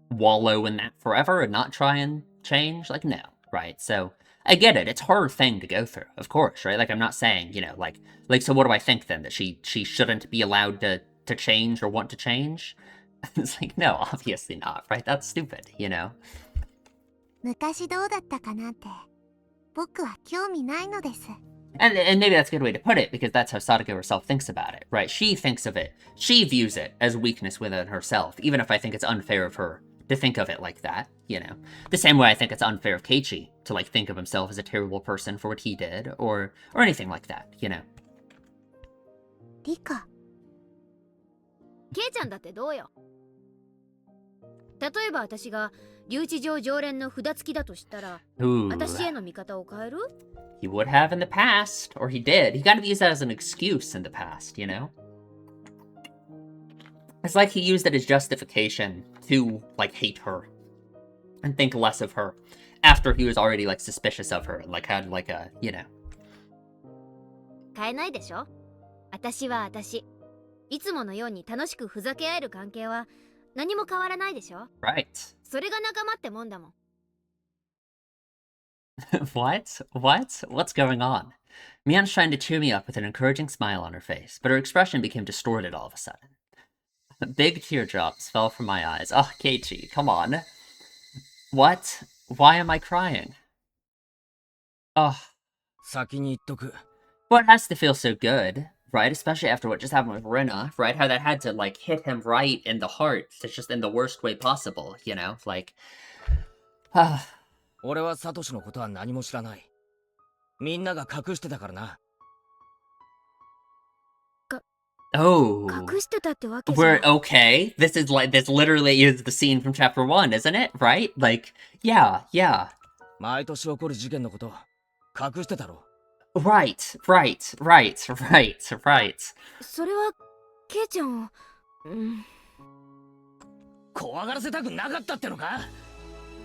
wallow in that forever and not try and change? Like, no, right? So, I get it, it's her thing to go through, of course, right? Like, I'm not saying, you know, like, so what do I think then? That she shouldn't be allowed to change or want to change? It's like, no, obviously not, right? That's stupid, you know? 昔どうだったかなんて僕は興味ないのです。And maybe that's a good way to put it, because that's how Sadako herself thinks about it, right? She thinks of it, she views it as weakness within herself, even if I think it's unfair of her to think of it like that, you know? The same way I think it's unfair of Keiichi to, like, think of himself as a terrible person for what he did, or anything like that, you know? リカ。ケイちゃんだってどうよ。例えば私が留置場常連の札付きだとしたら、 Ooh. 私への見方を変える？ He would have in the past, or he did. He kind of used that as an excuse in the past, you know? It's like he used it as justification to, like, hate her and think less of her after he was already, like, suspicious of her, like, had, like, a, you know. 変えないでしょ。私は私。いつものように楽しくふざけ合える関係は何も変わらないでしょ。 Right. それが仲間ってもんだもん。What? What? What's going on? Mion's trying to cheer me up with an encouraging smile on her face, but her expression became distorted all of a sudden. Big teardrops fell from my eyes. Oh, Keiichi, come on. What? Why am I crying? Oh. 先に言っとく。 Well, it has to feel so good, right? Especially after what just happened with Rina, right? How that had to, like, hit him right in the heart. It's just in the worst way possible, you know? Like... 俺はサトシのことは何も知らない。みんなが隠してたからな。Oh. 隠してたってわけじゃ。 We're okay. This literally is the scene from chapter 1, isn't it? Right? Like, yeah. 毎年起こる事件のこと隠してたろ。 Right. それはケイちゃんを、怖がらせたくなかったってのか。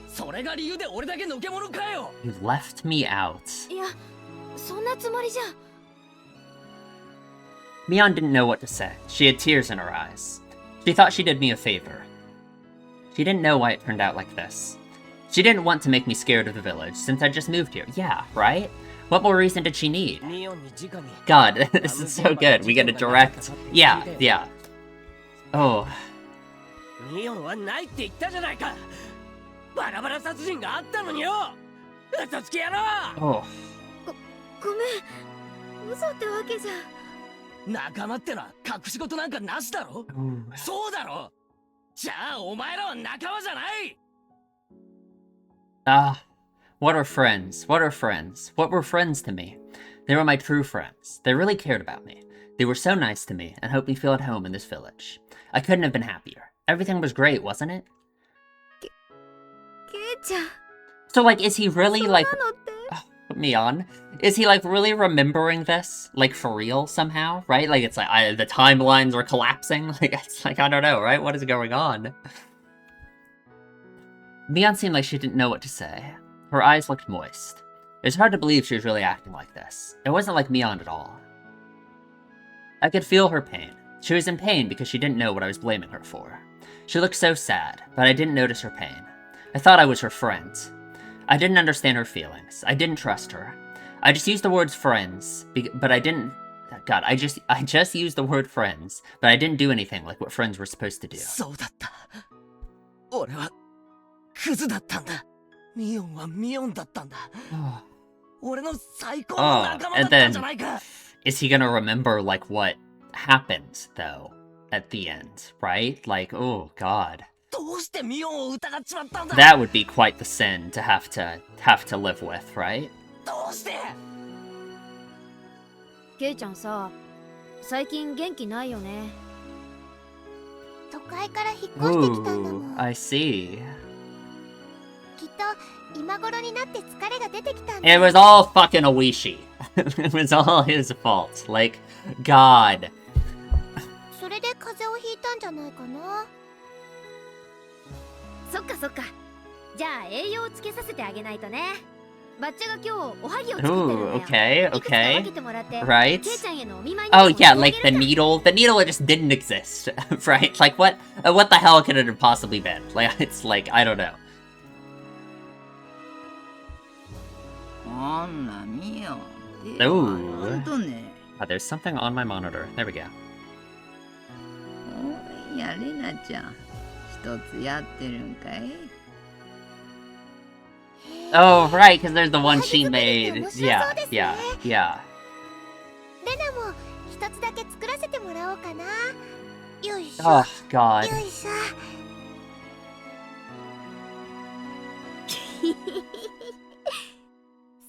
それが理由で俺だけのけ者かよ。 You left me out. いや、そんなつもりじゃ。 Mion didn't know what to say. She had tears in her eyes. She thought she did me a favor. She didn't know why it turned out like this. She didn't want to make me scared of the village, since I just moved here. Yeah, right? What more reason did she need? God, this is so good. We get a direct... Yeah. Oh. ミオンはないって言ったじゃないか。バラバラ殺人があったのによ。嘘つき野郎。 Oh. ごめん、嘘ってわけじゃ。仲間ってのは隠し事なんかなしだろ。そうだろ。じゃあお前らは仲間じゃない。 What are friends? What were friends to me? They were my true friends. They really cared about me. They were so nice to me and helped me feel at home in this village. I couldn't have been happier. Everything was great, wasn't it? ケイちゃん。 So, like, is he really, like... そうなのって。 Put me on. Is he, like, really remembering this? Like, for real, somehow? Right? Like, it's like, the timelines are collapsing? Like, it's like, I don't know, right? What is going on? Mion seemed like she didn't know what to say. Her eyes looked moist. It was hard to believe she was really acting like this. It wasn't like Mion at all. I could feel her pain. She was in pain because she didn't know what I was blaming her for. She looked so sad, but I didn't notice her pain. I thought I was her friend. I didn't understand her feelings. I didn't trust her. I just used the words friends, but I didn't... God, I just used the word friends, but I didn't do anything like what friends were supposed to do. そうだった。俺はクズだったんだ。ミオンはミオンだったんだ。俺の最高の仲間だったんじゃないか。 Is he gonna remember, like, what happened, though, at the end, right? Like, oh, God. どうしてミオンを疑っちまったんだ。 That would be quite the sin to have to live with, right? どうして。ケイちゃんさ、最近元気ないよね。都会から引っ越してきたんだもん。 I see. きっと今頃になって疲れが出てきたんだ。 It was all fucking Oishi. It was all his fault. Like, God. それで風邪をひいたんじゃないかな。そっかそっか。じゃあ栄養をつけさせてあげないとね。バッチャが今日おはぎを作ってるんだよ。 Ooh, okay. いくつか分けてもらって、 Right. ケイちゃんへのお見舞いに Oh でも yeah, してあ like げ the るか。 needle. The needle just didn't exist, right? Like what the hell could it have possibly been? Like it's like I don't know. あんなみよ。 Ooh. とね。 There's something on my monitor. There we go. おいやレナちゃん、一つやってるんかい。 Oh right, because there's the one she made. Yeah. 一つだけ作らせてもらおうかな。よいしょ。Oh, God. よいしょ。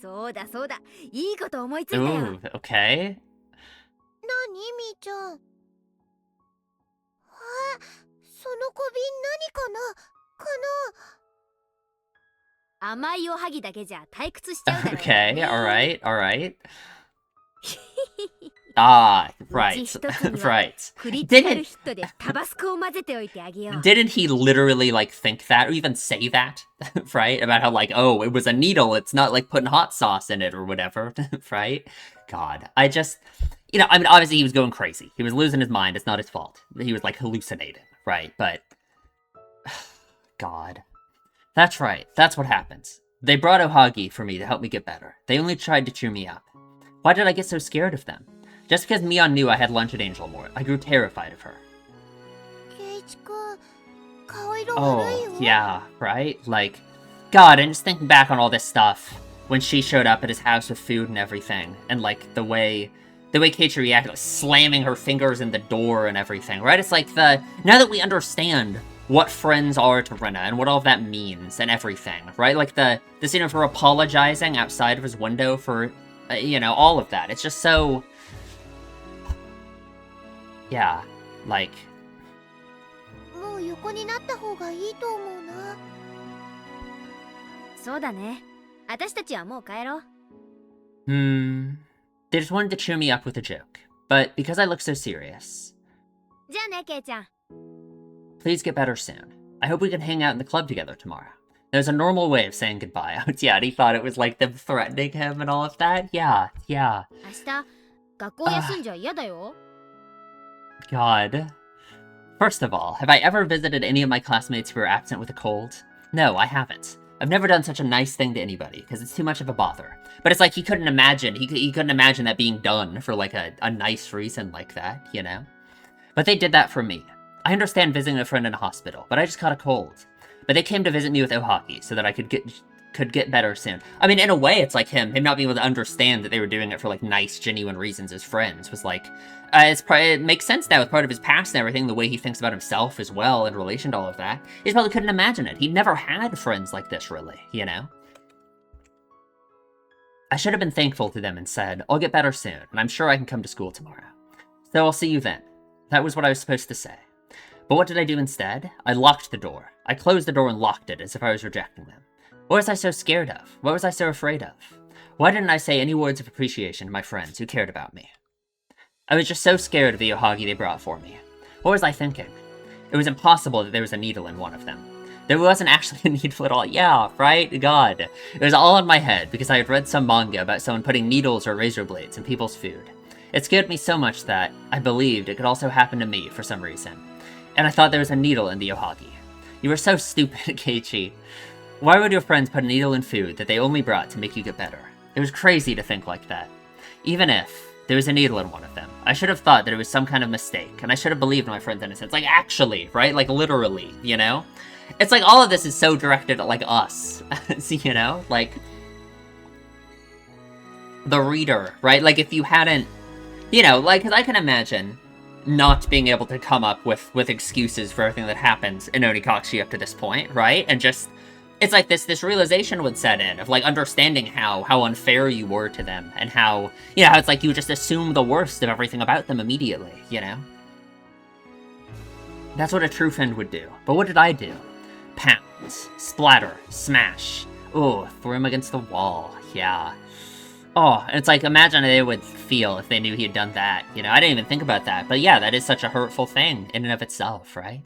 そうだそうだ、いいこと思いついたよ。 Ooh, okay. なにみーちゃん。あ、その小瓶何かな甘いおはぎだけじゃ退屈しちゃうだろうね。 Okay, alright, alright. Ah, うち right, 一つには right. クリティカルヒットでタバスコを混ぜておいてあげよう。 Didn't he literally, like, think that, or even say that, right? About how, like, oh, it was a needle, it's not, like, putting hot sauce in it, or whatever, right? God, I just... You know, I mean, obviously he was going crazy. He was losing his mind, it's not his fault. He was, like, hallucinating, right? But... God. That's right, that's what happens. They brought Ohagi for me to help me get better. They only tried to cheer me up. Why did I get so scared of them? Just because Mion knew I had lunch at Angel Mort, I grew terrified of her. ケイチくん、顔色悪いよ。 Oh, yeah, right? Like, God, and just thinking back on all this stuff, when she showed up at his house with food and everything, and like, the way Keiichi reacted, like, slamming her fingers in the door and everything, right? It's like now that we understand what friends are to Rena, and what all of that means, and everything, right? Like, the scene of her apologizing outside of his window for, you know, all of that. It's just so... Yeah, like... もう横になった方がいいと思うな。そうだね。私たちはもう帰ろう。 They just wanted to cheer me up with a joke, but because I look so serious... じゃあね、ケイちゃん。 Please get better soon. I hope we can hang out in the club together tomorrow. There's a normal way of saying goodbye. Yeah, and he thought it was like them threatening him and all of that. Yeah. 明日、学校休んじゃ嫌だよ。 God. First of all, have I ever visited any of my classmates who were absent with a cold? No, I haven't. I've never done such a nice thing to anybody, because it's too much of a bother. But it's like he couldn't imagine, he couldn't imagine that being done for like a nice reason like that, you know? But they did that for me. I understand visiting a friend in a hospital, but I just caught a cold. But they came to visit me with Ohaki so that I could get better soon. I mean, in a way, it's like him not being able to understand that they were doing it for like nice, genuine reasons as friends was like, it makes sense now with part of his past and everything, the way he thinks about himself as well in relation to all of that. He probably couldn't imagine it. He'd never had friends like this, really, you know? I should have been thankful to them and said, I'll get better soon, and I'm sure I can come to school tomorrow. So I'll see you then. That was what I was supposed to say. But what did I do instead? I locked the door. I closed the door and locked it as if I was rejecting them. What was I so scared of? What was I so afraid of? Why didn't I say any words of appreciation to my friends who cared about me? I was just so scared of the Ohagi they brought for me. What was I thinking? It was impossible that there was a needle in one of them. There wasn't actually a needle at all. Yeah, right? God. It was all in my head because I had read some manga about someone putting needles or razor blades in people's food. It scared me so much that I believed it could also happen to me for some reason. And I thought there was a needle in the Ohagi. You were so stupid, Keiichi. Why would your friends put a needle in food that they only brought to make you get better? It was crazy to think like that. Even if there was a needle in one of them, I should have thought that it was some kind of mistake, and I should have believed my friend's innocence. Like, actually, right? Like, literally, you know? It's like all of this is so directed at, like, us. You know? Like, the reader, right? Like, if you hadn't, you know, like, because I can imagine not being able to come up with excuses for everything that happens in Onikakushi up to this point, right? And just, it's like this realization would set in of, like, understanding how unfair you were to them, and how, you know, how it's like you just assume the worst of everything about them immediately, you know? That's what a true friend would do. But what did I do? Pounds. Splatter. Smash. Oh, throw him against the wall. Yeah. Oh, and it's like, imagine how they would feel if they knew he had done that. You know, I didn't even think about that. But yeah, that is such a hurtful thing in and of itself, right?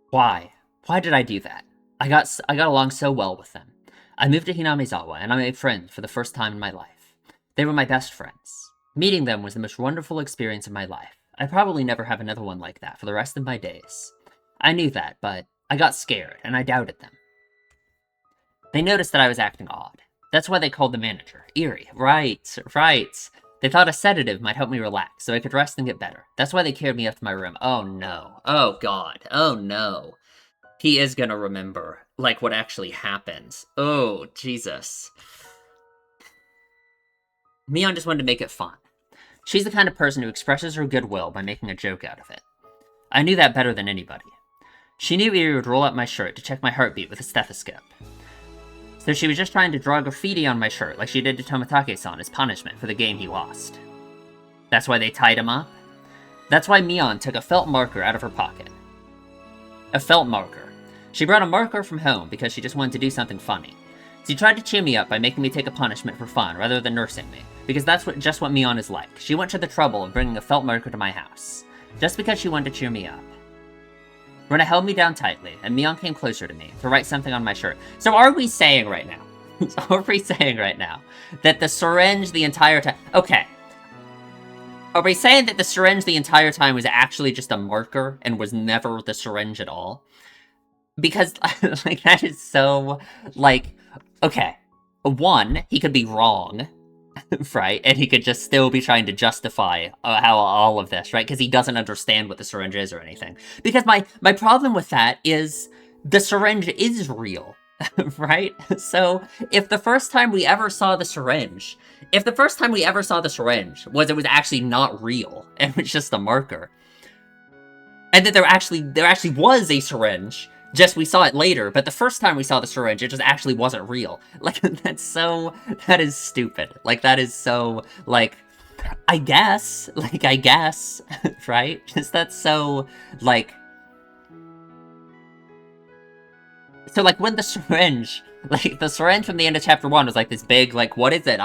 Why? Why did I do that? I got along so well with them. I moved to Hinamezawa, and I made friends for the first time in my life. They were my best friends. Meeting them was the most wonderful experience of my life. I'd probably never have another one like that for the rest of my days. I knew that, but I got scared, and I doubted them. They noticed that I was acting odd. That's why they called the manager. Eerie. Right. They thought a sedative might help me relax, so I could rest and get better. That's why they carried me up to my room. Oh no. Oh god. Oh no. He is gonna remember, like, what actually happens. Oh, Jesus. Mion just wanted to make it fun. She's the kind of person who expresses her goodwill by making a joke out of it. I knew that better than anybody. She knew Iri would roll up my shirt to check my heartbeat with a stethoscope. So she was just trying to draw graffiti on my shirt like she did to Tomitake-san as punishment for the game he lost. That's why they tied him up. That's why Mion took a felt marker out of her pocket. A felt marker. She brought a marker from home because she just wanted to do something funny. She tried to cheer me up by making me take a punishment for fun rather than nursing me, because that's just what Mion is like. She went to the trouble of bringing a felt marker to my house, just because she wanted to cheer me up. Rena held me down tightly, and Mion came closer to me to write something on my shirt. So are we saying right now, that the syringe the entire time... Okay. Are we saying that the syringe the entire time was actually just a marker and was never the syringe at all? Because, like, that is so, like... Okay. One, he could be wrong, right? And he could just still be trying to justify how all of this, right? Because he doesn't understand what the syringe is or anything. Because my problem with that is the syringe is real, right? So if the first time we ever saw the syringe, was it was actually not real, and it was just a marker, and that there actually was a syringe, just we saw it later, but the first time we saw the syringe, it just actually wasn't real. Like, that is stupid. Like, that is so, like, I guess, right? Just that's so, like... So, like, when the syringe from the end of chapter 1 was, like, this big, like, what is it?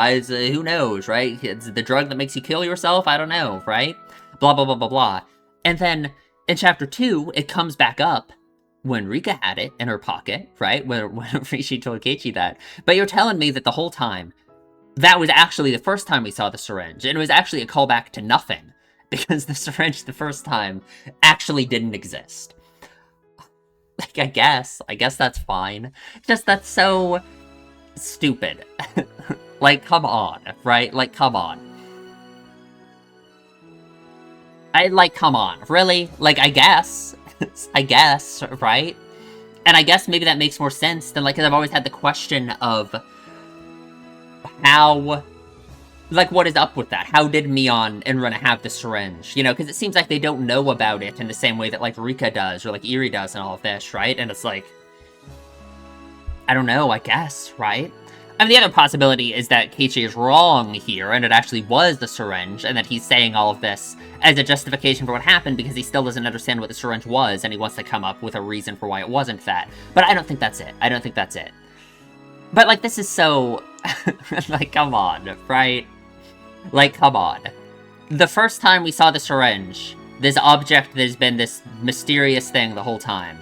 Who knows, right? It's the drug that makes you kill yourself? I don't know, right? Blah, blah, blah, blah, blah. And then, in chapter 2, it comes back up when Rika had it in her pocket, right? When she told Keiichi that. But you're telling me that the whole time, that was actually the first time we saw the syringe, and it was actually a callback to nothing, because the syringe the first time actually didn't exist. Like, I guess that's fine. Just, that's so stupid. Like, come on, right? Like, come on. Come on, really? Like, I guess, right? And I guess maybe that makes more sense than, like, because I've always had the question of how, like, what is up with that? How did Mion and Rena have the syringe? You know, because it seems like they don't know about it in the same way that, like, Rika does, or, like, Iri does and all of this, right? And it's like, I don't know, I guess, right? I mean, the other possibility is that Keiichi is wrong here, and it actually was the syringe, and that he's saying all of this as a justification for what happened because he still doesn't understand what the syringe was, and he wants to come up with a reason for why it wasn't that. But I don't think that's it. But, like, this is so... like, come on, right? Like, come on. The first time we saw the syringe, this object that has been this mysterious thing the whole time,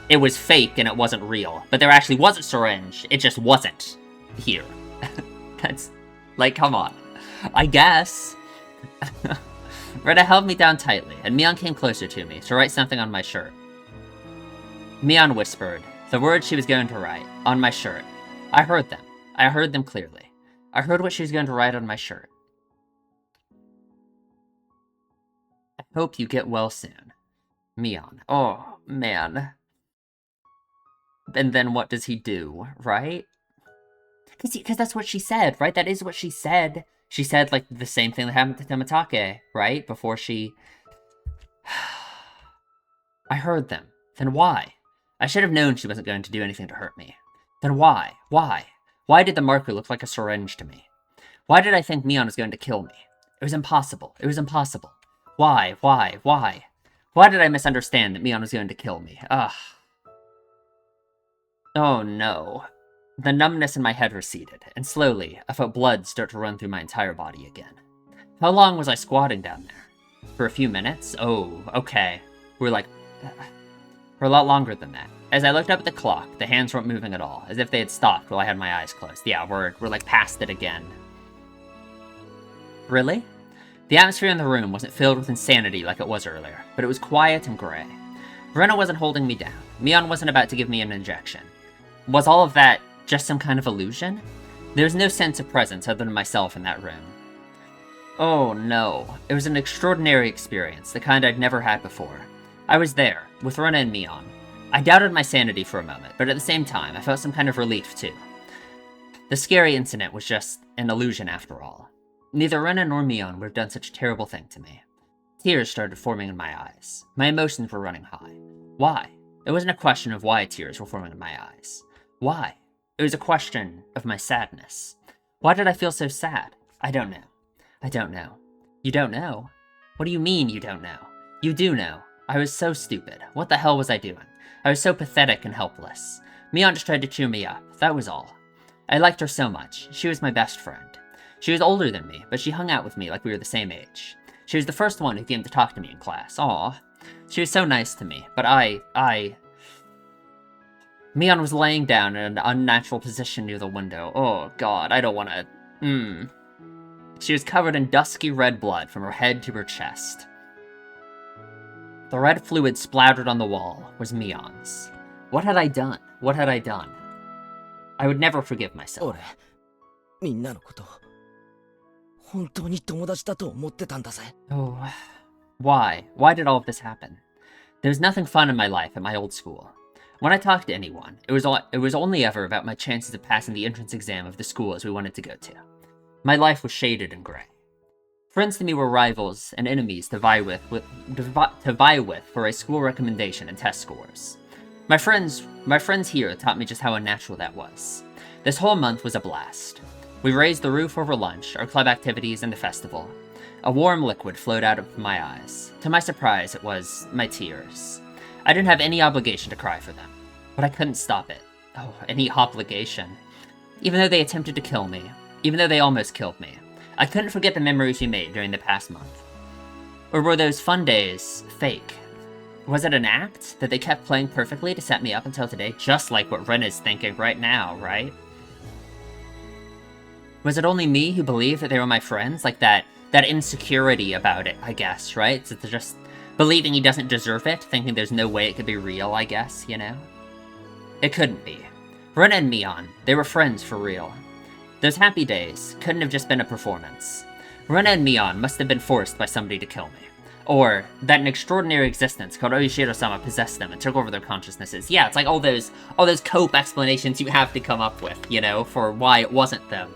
it was fake and it wasn't real. But there actually was a syringe, it just wasn't here. That's... like, come on. I guess. Rena held me down tightly, and Mion came closer to me to write something on my shirt. Mion whispered, the words she was going to write, on my shirt. I heard them. I heard them clearly. I heard what she was going to write on my shirt. I hope you get well soon. Mion. Oh, man. And then what does he do, right? Because that's what she said, right? That is what she said. She said, like, the same thing that happened to Tomitake, right? Before she... I heard them. Then why? I should have known she wasn't going to do anything to hurt me. Then why? Why? Why did the marker look like a syringe to me? Why did I think Mion was going to kill me? It was impossible. It was impossible. Why? Why? Why? Why did I misunderstand that Mion was going to kill me? Ugh. Oh no. The numbness in my head receded, and slowly, I felt blood start to run through my entire body again. How long was I squatting down there? For a few minutes? Oh, okay. For a lot longer than that. As I looked up at the clock, the hands weren't moving at all, as if they had stopped while I had my eyes closed. Yeah, we're like past it again. Really? The atmosphere in the room wasn't filled with insanity like it was earlier, but it was quiet and gray. Rena wasn't holding me down. Mion wasn't about to give me an injection. Was all of that just some kind of illusion? There was no sense of presence other than myself in that room. Oh no, it was an extraordinary experience, the kind I'd never had before. I was there, with Rena and Mion. I doubted my sanity for a moment, but at the same time, I felt some kind of relief too. The scary incident was just an illusion after all. Neither Rena nor Mion would have done such a terrible thing to me. Tears started forming in my eyes. My emotions were running high. Why? It wasn't a question of why tears were forming in my eyes. Why? It was a question of my sadness. Why did I feel so sad? I don't know. I don't know. You don't know? What do you mean you don't know? You do know. I was so stupid. What the hell was I doing? I was so pathetic and helpless. Mion just tried to cheer me up. That was all. I liked her so much. She was my best friend. She was older than me, but she hung out with me like we were the same age. She was the first one who came to talk to me in class. Aw. She was so nice to me, but Mion was laying down in an unnatural position near the window. Oh god, I don't wanna... She was covered in dusky red blood from her head to her chest. The red fluid splattered on the wall was Mion's. What had I done? What had I done? I would never forgive myself. みんなのこと、本当に友達だと思ってたんだぜ。Oh, why? Why did all of this happen? There was nothing fun in my life at my old school. When I talked to anyone, it was only ever about my chances of passing the entrance exam of the schools we wanted to go to. My life was shaded and gray. Friends to me were rivals and enemies to vie with for a school recommendation and test scores. My friends here taught me just how unnatural that was. This whole month was a blast. We raised the roof over lunch, our club activities, and the festival. A warm liquid flowed out of my eyes. To my surprise, it was my tears. I didn't have any obligation to cry for them, but I couldn't stop it. Oh, any obligation. Even though they attempted to kill me, even though they almost killed me, I couldn't forget the memories we made during the past month. Or were those fun days fake? Was it an act that they kept playing perfectly to set me up until today, just like what Ren is thinking right now, right? Was it only me who believed that they were my friends? Like that insecurity about it, I guess, right? So they're just believing he doesn't deserve it, thinking there's no way it could be real, I guess, you know? It couldn't be. Ren and Mion, they were friends for real. Those happy days couldn't have just been a performance. Ren and Mion must have been forced by somebody to kill me. Or that an extraordinary existence called Oishiro-sama possessed them and took over their consciousnesses. Yeah, it's like all those cope explanations you have to come up with, you know, for why it wasn't them.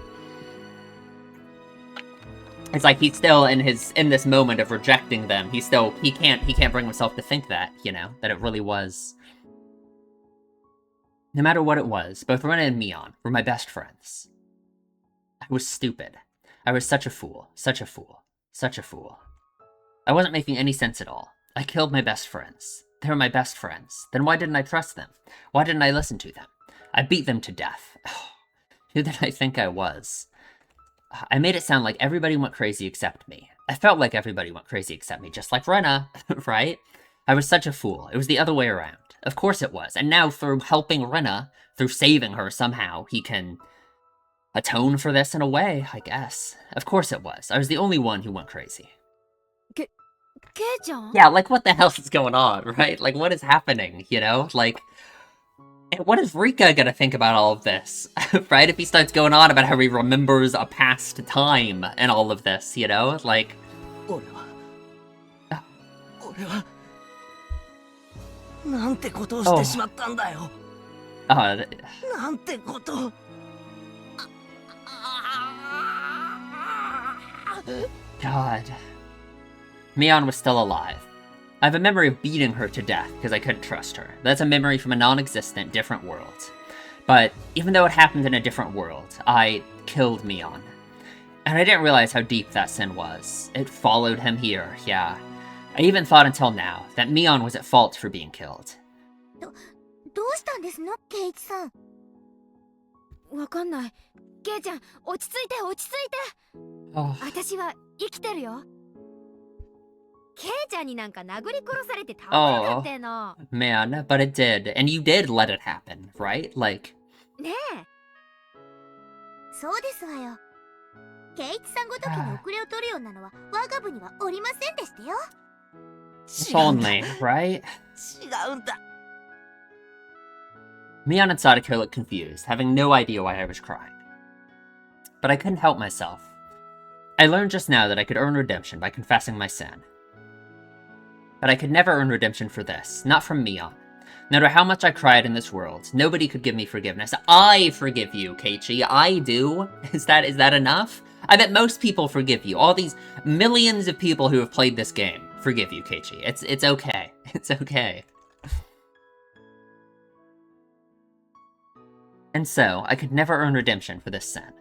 It's like he's still in this moment of rejecting them. He can't bring himself to think that, you know, that it really was. No matter what it was, both Rena and Mion were my best friends. I was stupid. I was such a fool. Such a fool. Such a fool. I wasn't making any sense at all. I killed my best friends. They were my best friends. Then why didn't I trust them? Why didn't I listen to them? I beat them to death. Who did I think I was? I made it sound like everybody went crazy except me. I felt like everybody went crazy except me, just like Rena, right? I was such a fool. It was the other way around. Of course it was. And now through helping Rena, through saving her somehow, he can atone for this in a way, I guess. Of course it was. I was the only one who went crazy. Yeah, like what the hell is going on, right? Like what is happening, you know? Like, what is Rika gonna think about all of this, right? If he starts going on about how he remembers a past time and all of this, you know? Like... 俺はなんてことをしてしまったんだよ。なんてこと。God. Mion was still alive. I have a memory of beating her to death because I couldn't trust her. That's a memory from a non-existent, different world. But even though it happened in a different world, I killed Mion. And I didn't realize how deep that sin was. It followed him here, yeah. I even thought until now that Mion was at fault for being killed. どうしたんですの、ケイイチさん。わかんない。ケイちゃん、落ち着いて落ち着いて。私は生きてるよ。ケイちゃんになんか殴り殺されて倒れなかったの。Man, but it did. And you did let it happen, right? Like... ねえ。そうですわよ。ケイイチさんごときに遅れを取るようなのは我が部にはおりませんでしたよ。If only, right? 違うんだ。Mion and Sadako looked confused, having no idea why I was crying. But I couldn't help myself. I learned just now that I could earn redemption by confessing my sin. But I could never earn redemption for this, not from Mion. No matter how much I cried in this world, nobody could give me forgiveness. I forgive you, Keiichi. I do. Is that enough? I bet most people forgive you. All these millions of people who have played this game forgive you, Keiichi. It's okay. It's okay. And so, I could never earn redemption for this sin.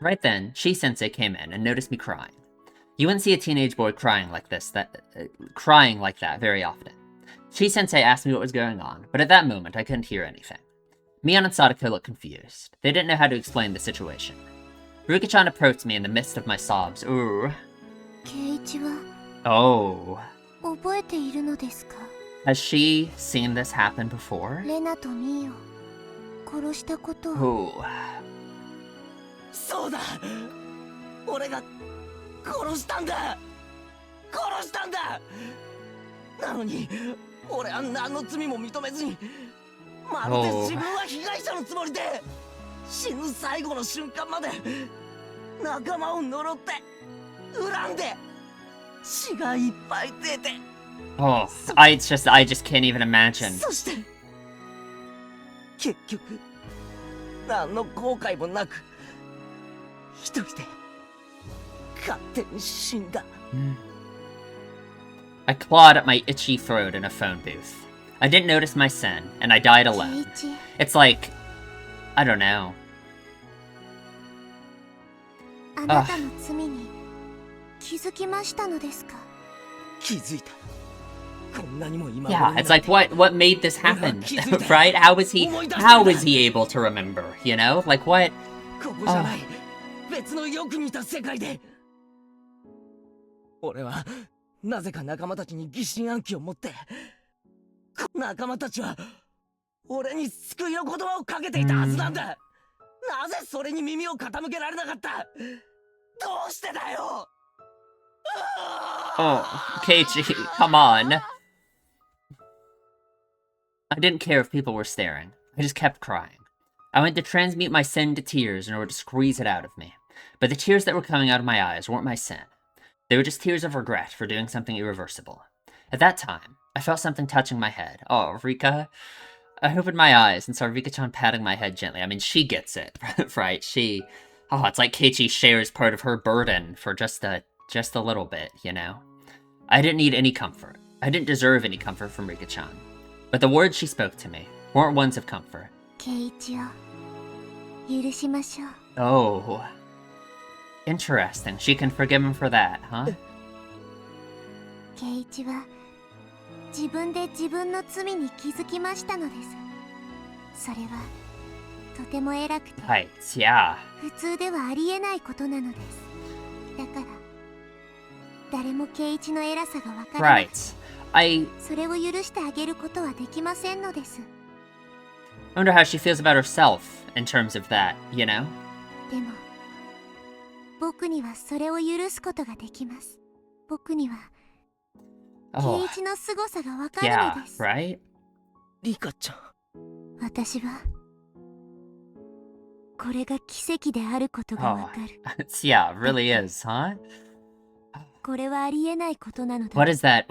Right then, Shi-sensei came in and noticed me crying. You wouldn't see a teenage boy crying like that very often. Shi-sensei asked me what was going on, but at that moment, I couldn't hear anything. Mion and Sadako looked confused. They didn't know how to explain the situation. Rika-chan approached me in the midst of my sobs. Ooh. Oh. Has she seen this happen before? Ooh. そうだ俺が殺したんだ殺したんだなのに俺は何の罪も認めずにまるで自分は被害者のつもりで死ぬ最後の瞬間まで仲間を呪って恨んで血がいっぱい出て Oh, I just can't even imagine. そして結局何の後悔もなく一人で勝手に死んだ。I clawed at my itchy throat in a phone booth. I didn't notice my sin, and I died alone. It's like, I don't know. あなたの罪に気づきましたのですか？気づいた。こんなにも今 Yeah, it's like what made this happen, right? How was he able to remember, you know? Like what? ここじゃない。別のよく似た世界で。俺はなぜか仲間たちに疑心暗鬼を持って、仲間たちは俺に救いの言葉をかけていたはずなんだ。なぜそれに耳を傾けられなかった？どうしてだよ。Oh, Keiichi, come on. I didn't care if people were staring. I just kept crying. I went to transmute my sin to tears in order to squeeze it out of me. But the tears that were coming out of my eyes weren't my sin. They were just tears of regret for doing something irreversible. At that time, I felt something touching my head. Oh, Rika. I opened my eyes and saw Rika-chan patting my head gently. I mean, she gets it, right? Oh, it's like Keiichi shares part of her burden for just a little bit, you know? I didn't need any comfort. I didn't deserve any comfort from Rika-chan. But the words she spoke to me weren't ones of comfort. Oh. Interesting. She can forgive him for that, huh? ケイイチは自分で自分の罪に気づきましたのです。それはとても偉くて、はい、yeah. 普通ではありえないことなのです。だから誰もケイイチの偉さがわからない。Right. それを許してあげることはできませんのです。I wonder how she feels about herself in terms of that, you know? でも僕にはそれを許すことができます。僕にはケイイチの凄さがわかるのです。Yeah, right? リカちゃん。私はこれが奇跡であることがわかる。Yeah, it really is, huh? これはありえないことなのだ。What does that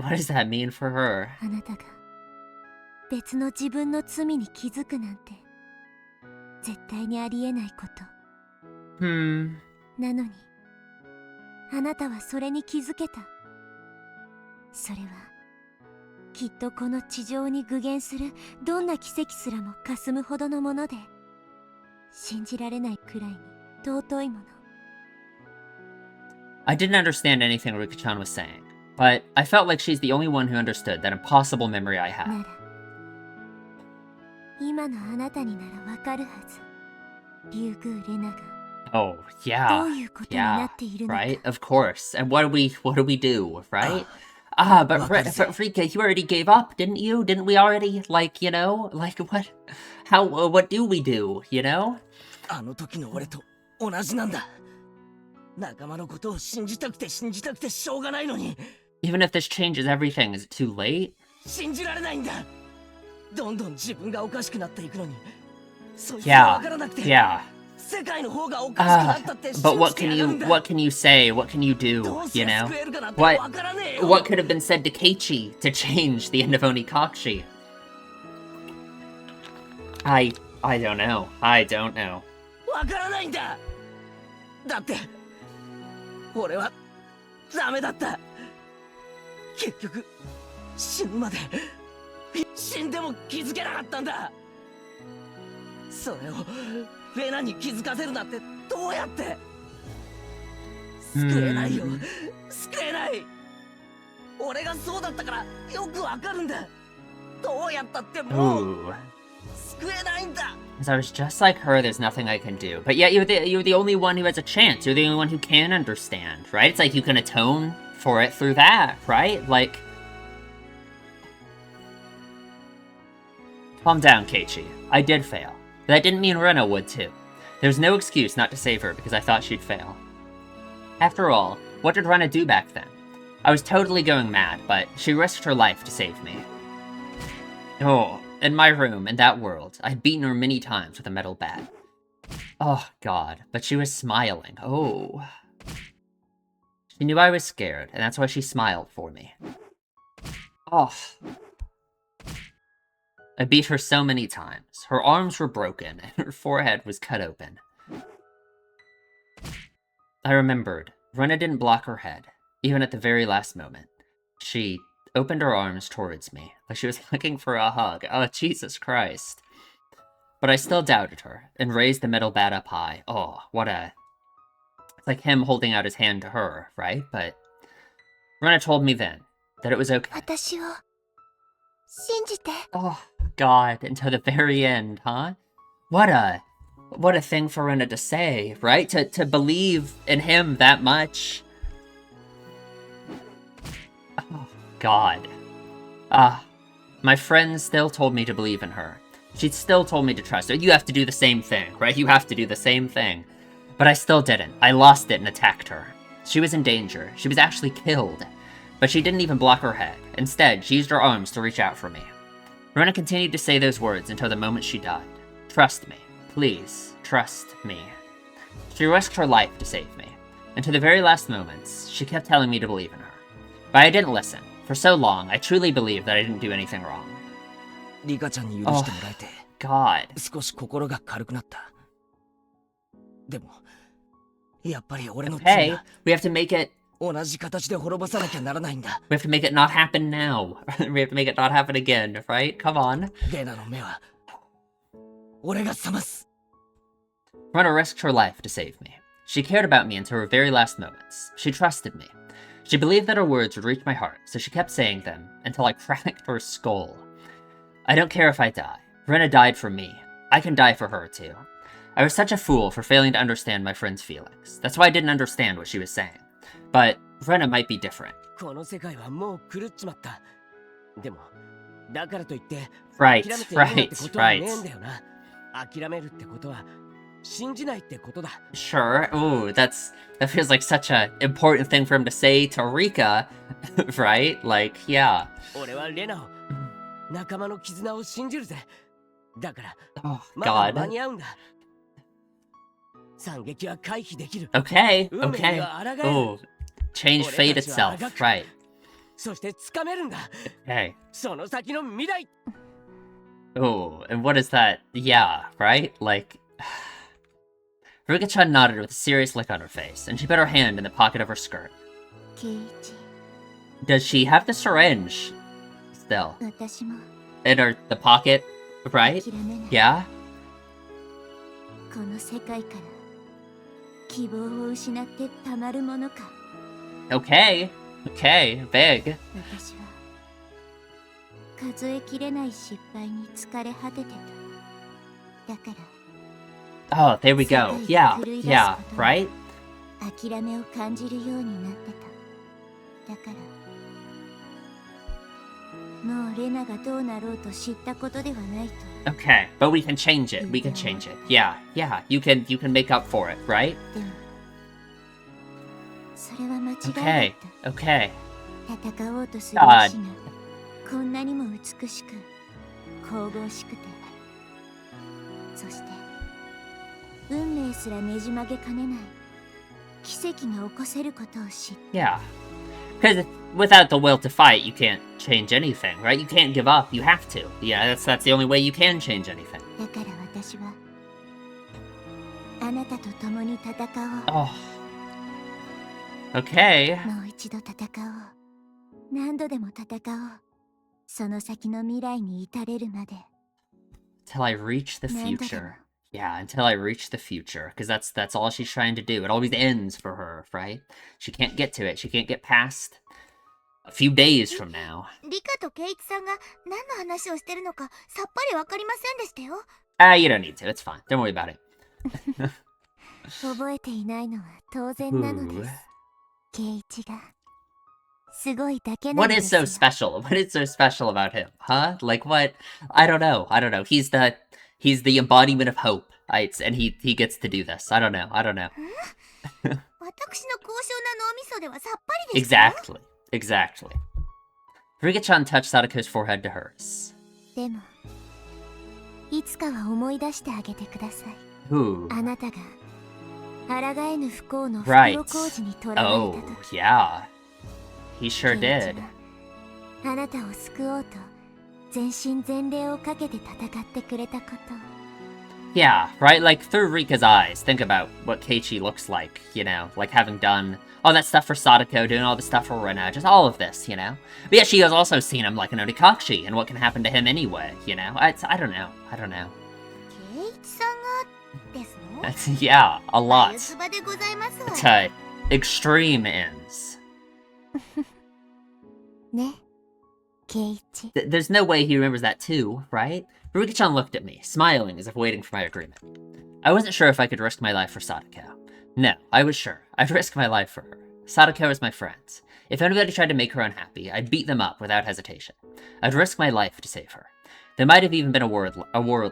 mean for her? あなたが別の自分の罪に気づくなんて絶対にありえないこと。なのにあなたはそれに気づけた。それはきっとこの地上に具現するどんな奇跡すらも霞むほどのもので、信じられないくらいに尊いもの。I didn't understand anything Rika-chan was saying, but I felt like she's the only one who understood that impossible memory I had. なら今のあなたにならわかるはず。リュウグウレナが Oh, yeah. どういうことになっているのか。Right? Of course. And what do we do, right? But Rika, you already gave up, didn't you? Didn't we already, like, you know? Like, what do we do, you know? あの時の俺と同じなんだ。仲間のことを信じたくてしょうがないのに。Even if this changes everything, is it too late? 信じられないんだ。どんどん自分がおかしくなっていくのに。そいつがわからなくて。Yeah. 世界の方がおかしくなったって信じてやるんだ。But what can you say? What can you do? You know? What could have been said to Keiichi to change the end of Onikakushi? I don't know. わからないんだ。だって俺はダメだった。結局死ぬまで死んでも気づけなかったんだ。それをレナに気づかせるなんてどうやって。救えないよ、救えない。俺がそうだったからよくわかるんだ。どうやったってもう救えないんだ。Because I was just like her, there's nothing I can do. But yet you're the only one who has a chance. You're the only one who can understand, right? It's like you can atone for it through that, right? Like... Calm down, Keiichi. I did fail. But that didn't mean Rena would too. There's no excuse not to save her because I thought she'd fail. After all, what did Rena do back then? I was totally going mad, but she risked her life to save me. Oh, in my room, in that world, I'd beaten her many times with a metal bat. Oh, God, but she was smiling. Oh. She knew I was scared, and that's why she smiled for me. Oh. I beat her so many times. Her arms were broken, and her forehead was cut open. I remembered. Rena didn't block her head, even at the very last moment. She opened her arms towards me, like she was looking for a hug. Oh, Jesus Christ. But I still doubted her, and raised the metal bat up high. Oh, what a... It's like him holding out his hand to her, right? But Rena told me then that it was okay. Oh, God, until the very end, huh? What a thing for Rena to say, right? To believe in him that much. Oh, God. My friends still told me to believe in her. She still told me to trust her. You have to do the same thing, right? You have to do the same thing. But I still didn't. I lost it and attacked her. She was in danger. She was actually killed. But she didn't even block her head. Instead, she used her arms to reach out for me. Rena continued to say those words until the moment she died. Trust me. Please, trust me. She risked her life to save me. And to the very last moments, she kept telling me to believe in her. But I didn't listen. For so long, I truly believed that I didn't do anything wrong. Oh, God. Okay, we have to make it... We have to make it not happen now. We have to make it not happen again, right? Come on. Rena risked her life to save me. She cared about me until her very last moments. She trusted me. She believed that her words would reach my heart, so she kept saying them until I cracked her skull. I don't care if I die. Rena died for me. I can die for her too. I was such a fool for failing to understand my friend's feelings. That's why I didn't understand what she was saying. But Rena might be different. Right. Sure. Ooh, that feels like such an important thing for him to say to Rika, right? Like, yeah. Oh, God. Okay. Oh, change fate itself, right. Okay. Oh, and what is that? Yeah, right? Like... Rika-chan nodded with a serious look on her face, and she put her hand in the pocket of her skirt. Does she have the syringe still? In the pocket, right? Yeah? Okay, big. Oh, there we go. Yeah, right? Okay, but we can change it. Yeah, you can make up for it, right? Okay. God. Yeah. Because without the will to fight, you can't change anything, right? You can't give up, you have to. Yeah, that's the only way you can change anything. Oh. Okay. もう一度戦おう。何度でも戦おう。その先の未来に至れるまで。 Till I reach the future. Yeah, until I reach the future. Because that's all she's trying to do. It always ends for her, right? She can't get to it. She can't get past a few days from now. リカとケイチさんが何の話をしてるのかさっぱりわかりませんでしたよ。You don't need to. It's fine. Don't worry about it. 覚えていないのは当然なのです。ケイチがすごいだけなん What で is すよ。 so special? What is so special about him? Huh? Like what? I don't know. He's the embodiment of hope. And he gets to do this. I don't know. 私の高尚な脳みそではさっぱりでしたよ。 Exactly. Rika-chan touched Sadako's forehead to hers. でもいつかは思い出してあげてください。 Ooh. あなたが抗えぬ不幸の Right. 袋小路に囚われた Oh, 時、 yeah. He sure ケイチ did. はあなたを救おうと全身全霊をかけて戦ってくれたこと。 Yeah, right? Like, through Rika's eyes, think about what Keiichi looks like, you know? Like, having done all that stuff for Sadako, doing all the stuff for Rena, just all of this, you know? But yeah, she has also seen him like an Onikakushi, and what can happen to him anyway, you know? I don't know. ケイチさんがですの？ Yeah, a 眉 lot. 唾でございますわ。 To extreme ends. ね、ケイチ。 There's no way he remembers that too, right? Rika-chan looked at me, smiling as if waiting for my agreement. I wasn't sure if I could risk my life for Sadako. No, I was sure. I'd risk my life for her. Sadako is my friend. If anybody tried to make her unhappy, I'd beat them up without hesitation. I'd risk my life to save her. There might have even been a world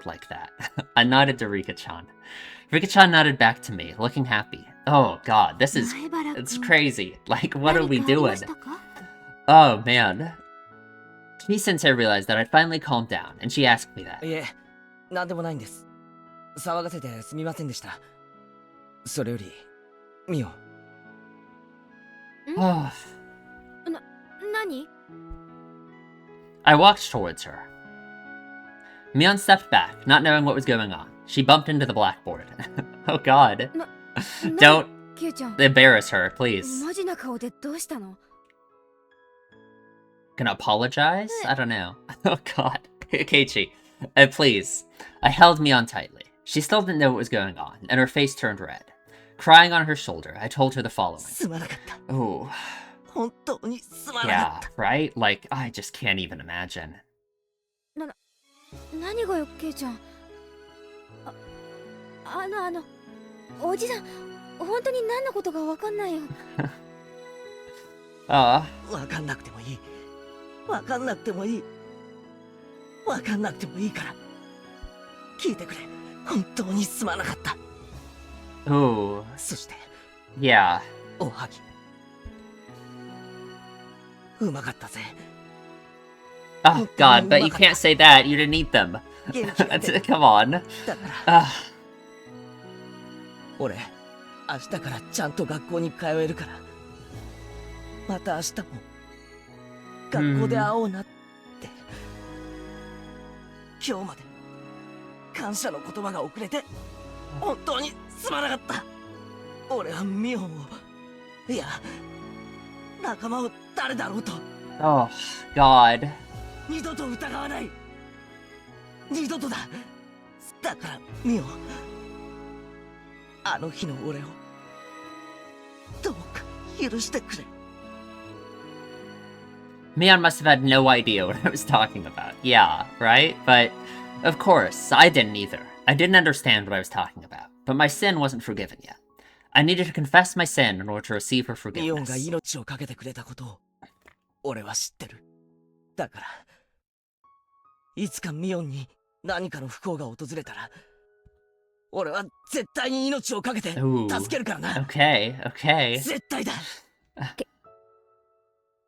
like that. I nodded to Rika-chan. Rika-chan nodded back to me, looking happy. Oh god, it's crazy. Like, what are we doing? Oh man. Sensei realized that I'd finally calmed down, and she asked me that. いえ、なんでもないんです。騒がせてすみませんでした。それより、ミオ。何？ I walked towards her. Mion stepped back, not knowing what was going on. She bumped into the blackboard. Oh god. Don't ケイちゃん。 embarrass her, please. マジな顔でどうしたの？ Gonna apologize? I don't know. Oh god. Keiichi, please. I held Mion tightly. She still didn't know what was going on, and her face turned red. Crying on her shoulder, I told her the following. すまなかった。 Oh, 本当にすまな yeah, かった。 right? Like, I just can't even imagine. 何がよ、ケイちゃん。おじさん、本当に何のことかわかんないよ。わかんなくてもいい。わかんなくてもいい。わかんなくてもいいから。聞いてくれ。本当にすまなかった。 Oh, そして、 yeah. おはぎ。うまかったぜ。 Oh god, but you can't say that. You didn't eat them. 元気が出 Come on. だから、 Ah, 俺、明日からちゃんと学校に通えるから。また明日も、学校で会おうなって。今日まで、感謝の言葉が遅れて、本当にすまなかった。俺はミオンを、いや、仲間を誰だろうと、 oh, god. 二度と疑わない。二度とだ。だからミオン、あの日の俺をどうか許してくれ。 Mion must have had no idea what I was talking about. Yeah, right? But, of course, I didn't either. I didn't understand what I was talking about. But my sin wasn't forgiven yet. I needed to confess my sin in order to receive her ミオンが forgiveness. 命を懸けてくれたことを俺は知ってる。だからいつかミオンに何かの不幸が訪れたら俺は絶対に命を懸けて Ooh. 助けるからな。 Okay, okay. 絶対だ。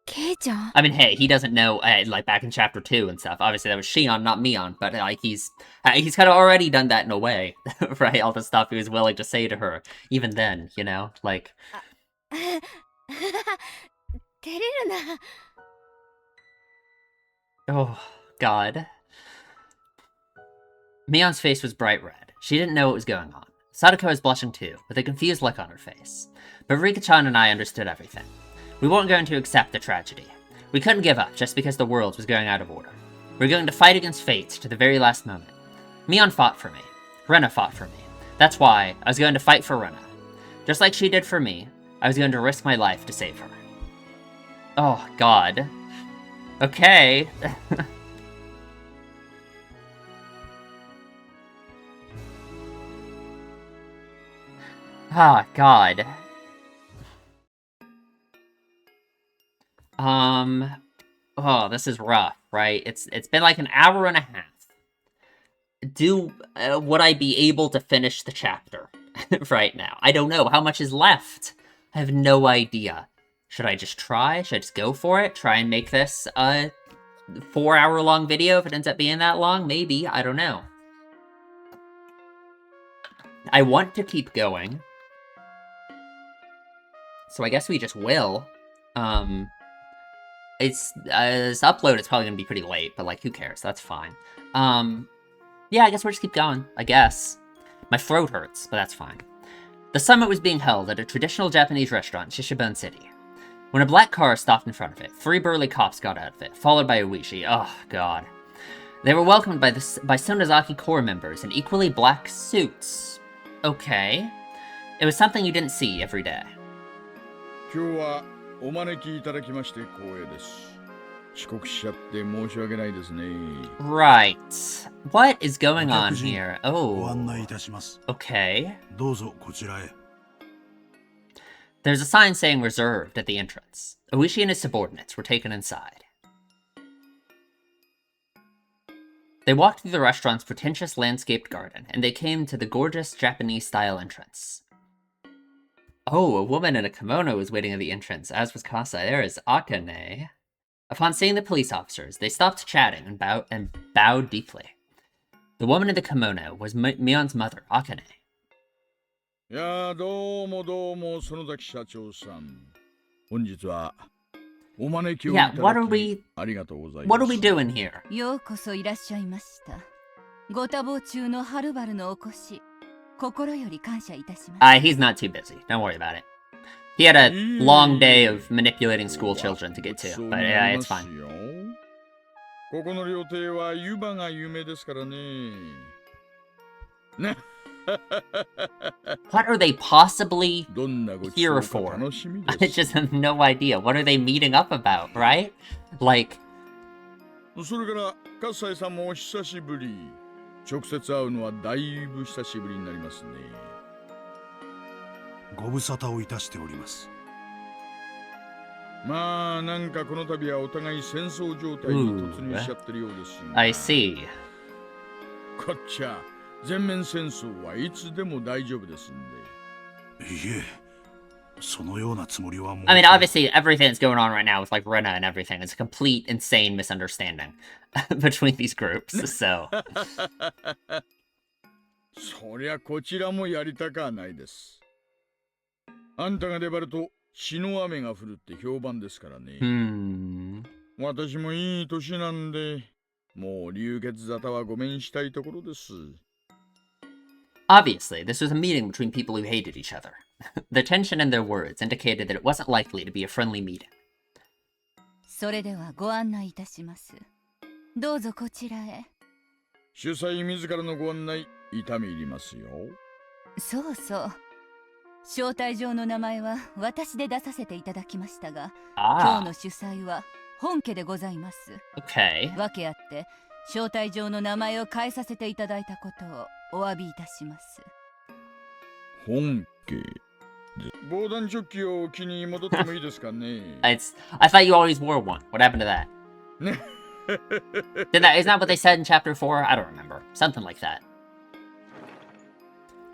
ケイちゃん。 I mean, hey, he doesn't know, like, back in chapter 2 and stuff. Obviously, that was Shion, not Mion, but, like, he's kind of already done that in a way, right? All the stuff he was willing to say to her, even then, you know? Like, 照れるな。 oh, God. Mion's face was bright red. She didn't know what was going on. Sadako was blushing too, with a confused look on her face. But Rika-chan and I understood everything. We weren't going to accept the tragedy. We couldn't give up just because the world was going out of order. We were going to fight against fate to the very last moment. Mion fought for me. Rena fought for me. That's why I was going to fight for Rena. Just like she did for me, I was going to risk my life to save her. Oh, God. Okay. Ah, God. Oh, this is rough, right? It's been like an hour and a half. Would I be able to finish the chapter right now? I don't know. How much is left? I have no idea. Should I just try? Should I just go for it? Try and make this a 4-hour-long video if it ends up being that long? Maybe. I don't know. I want to keep going. So I guess we just will. This upload is probably gonna be pretty late, but like, who cares? That's fine. Yeah, I guess we'll just keep going, I guess. My throat hurts, but that's fine. The summit was being held at a traditional Japanese restaurant in Shishiban City. When a black car stopped in front of it, 3 burly cops got out of it, followed by Oishi. Oh, God. They were welcomed by Sonozaki Corps members in equally black suits. Okay. It was something you didn't see every day. Right. What is going on here? Oh. Okay. There's a sign saying reserved at the entrance. Oishi and his subordinates were taken inside. They walked through the restaurant's pretentious landscaped garden, and they came to the gorgeous Japanese-style entrance. Oh, a woman in a kimono was waiting at the entrance, as was Kasai. There is Akane. Upon seeing the police officers, they stopped chatting and bowed deeply. The woman in the kimono was Mion's mother, Akane. Yeah, what are we doing here? He's not too busy. Don't worry about it. He had a long day of manipulating school children to get to, but yeah, it's fine. What are they possibly here for? I just have no idea. What are they meeting up about, right? Like... I see. I mean, obviously, everything that's going on right now with, like, Rena and everything is a complete, insane misunderstanding between these groups, so... Obviously, this was a meeting between people who hated each other. The tension in their words indicated that it wasn't likely to be a friendly meeting. Okay. I thought you always wore one. What happened to that? Isn't that what they said in chapter 4? I don't remember. Something like that.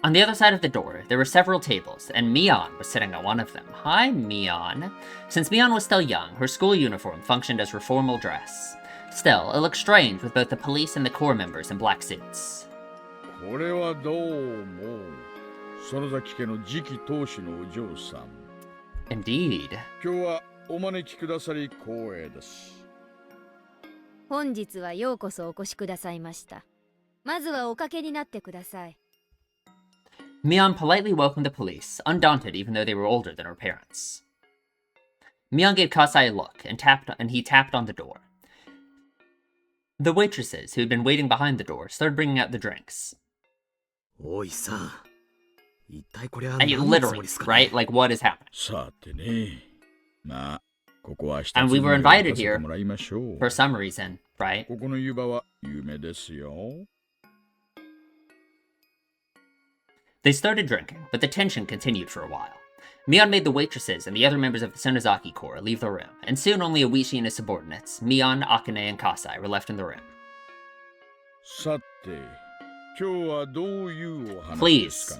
On the other side of the door, there were several tables, and Mion was sitting at one of them. Hi, Mion. Since Mion was still young, her school uniform functioned as her formal dress. Still, it looked strange with both the police and the Corps members in black suits. Indeed. 本日はようこそお越しくださいました。まずはおかけになってください。Mion politely welcomed the police, undaunted even though they were older than her parents. Mion gave Kasai a look, and he tapped on the door. The waitresses, who had been waiting behind the door, started bringing out the drinks. Literally, right? Like, what is happening? And we were invited here for some reason, right? They started drinking, but the tension continued for a while. Mion made the waitresses and the other members of the Sonozaki Corps leave the room, and soon only Oishi and his subordinates, Mion, Akane, and Kasai, were left in the room. Please.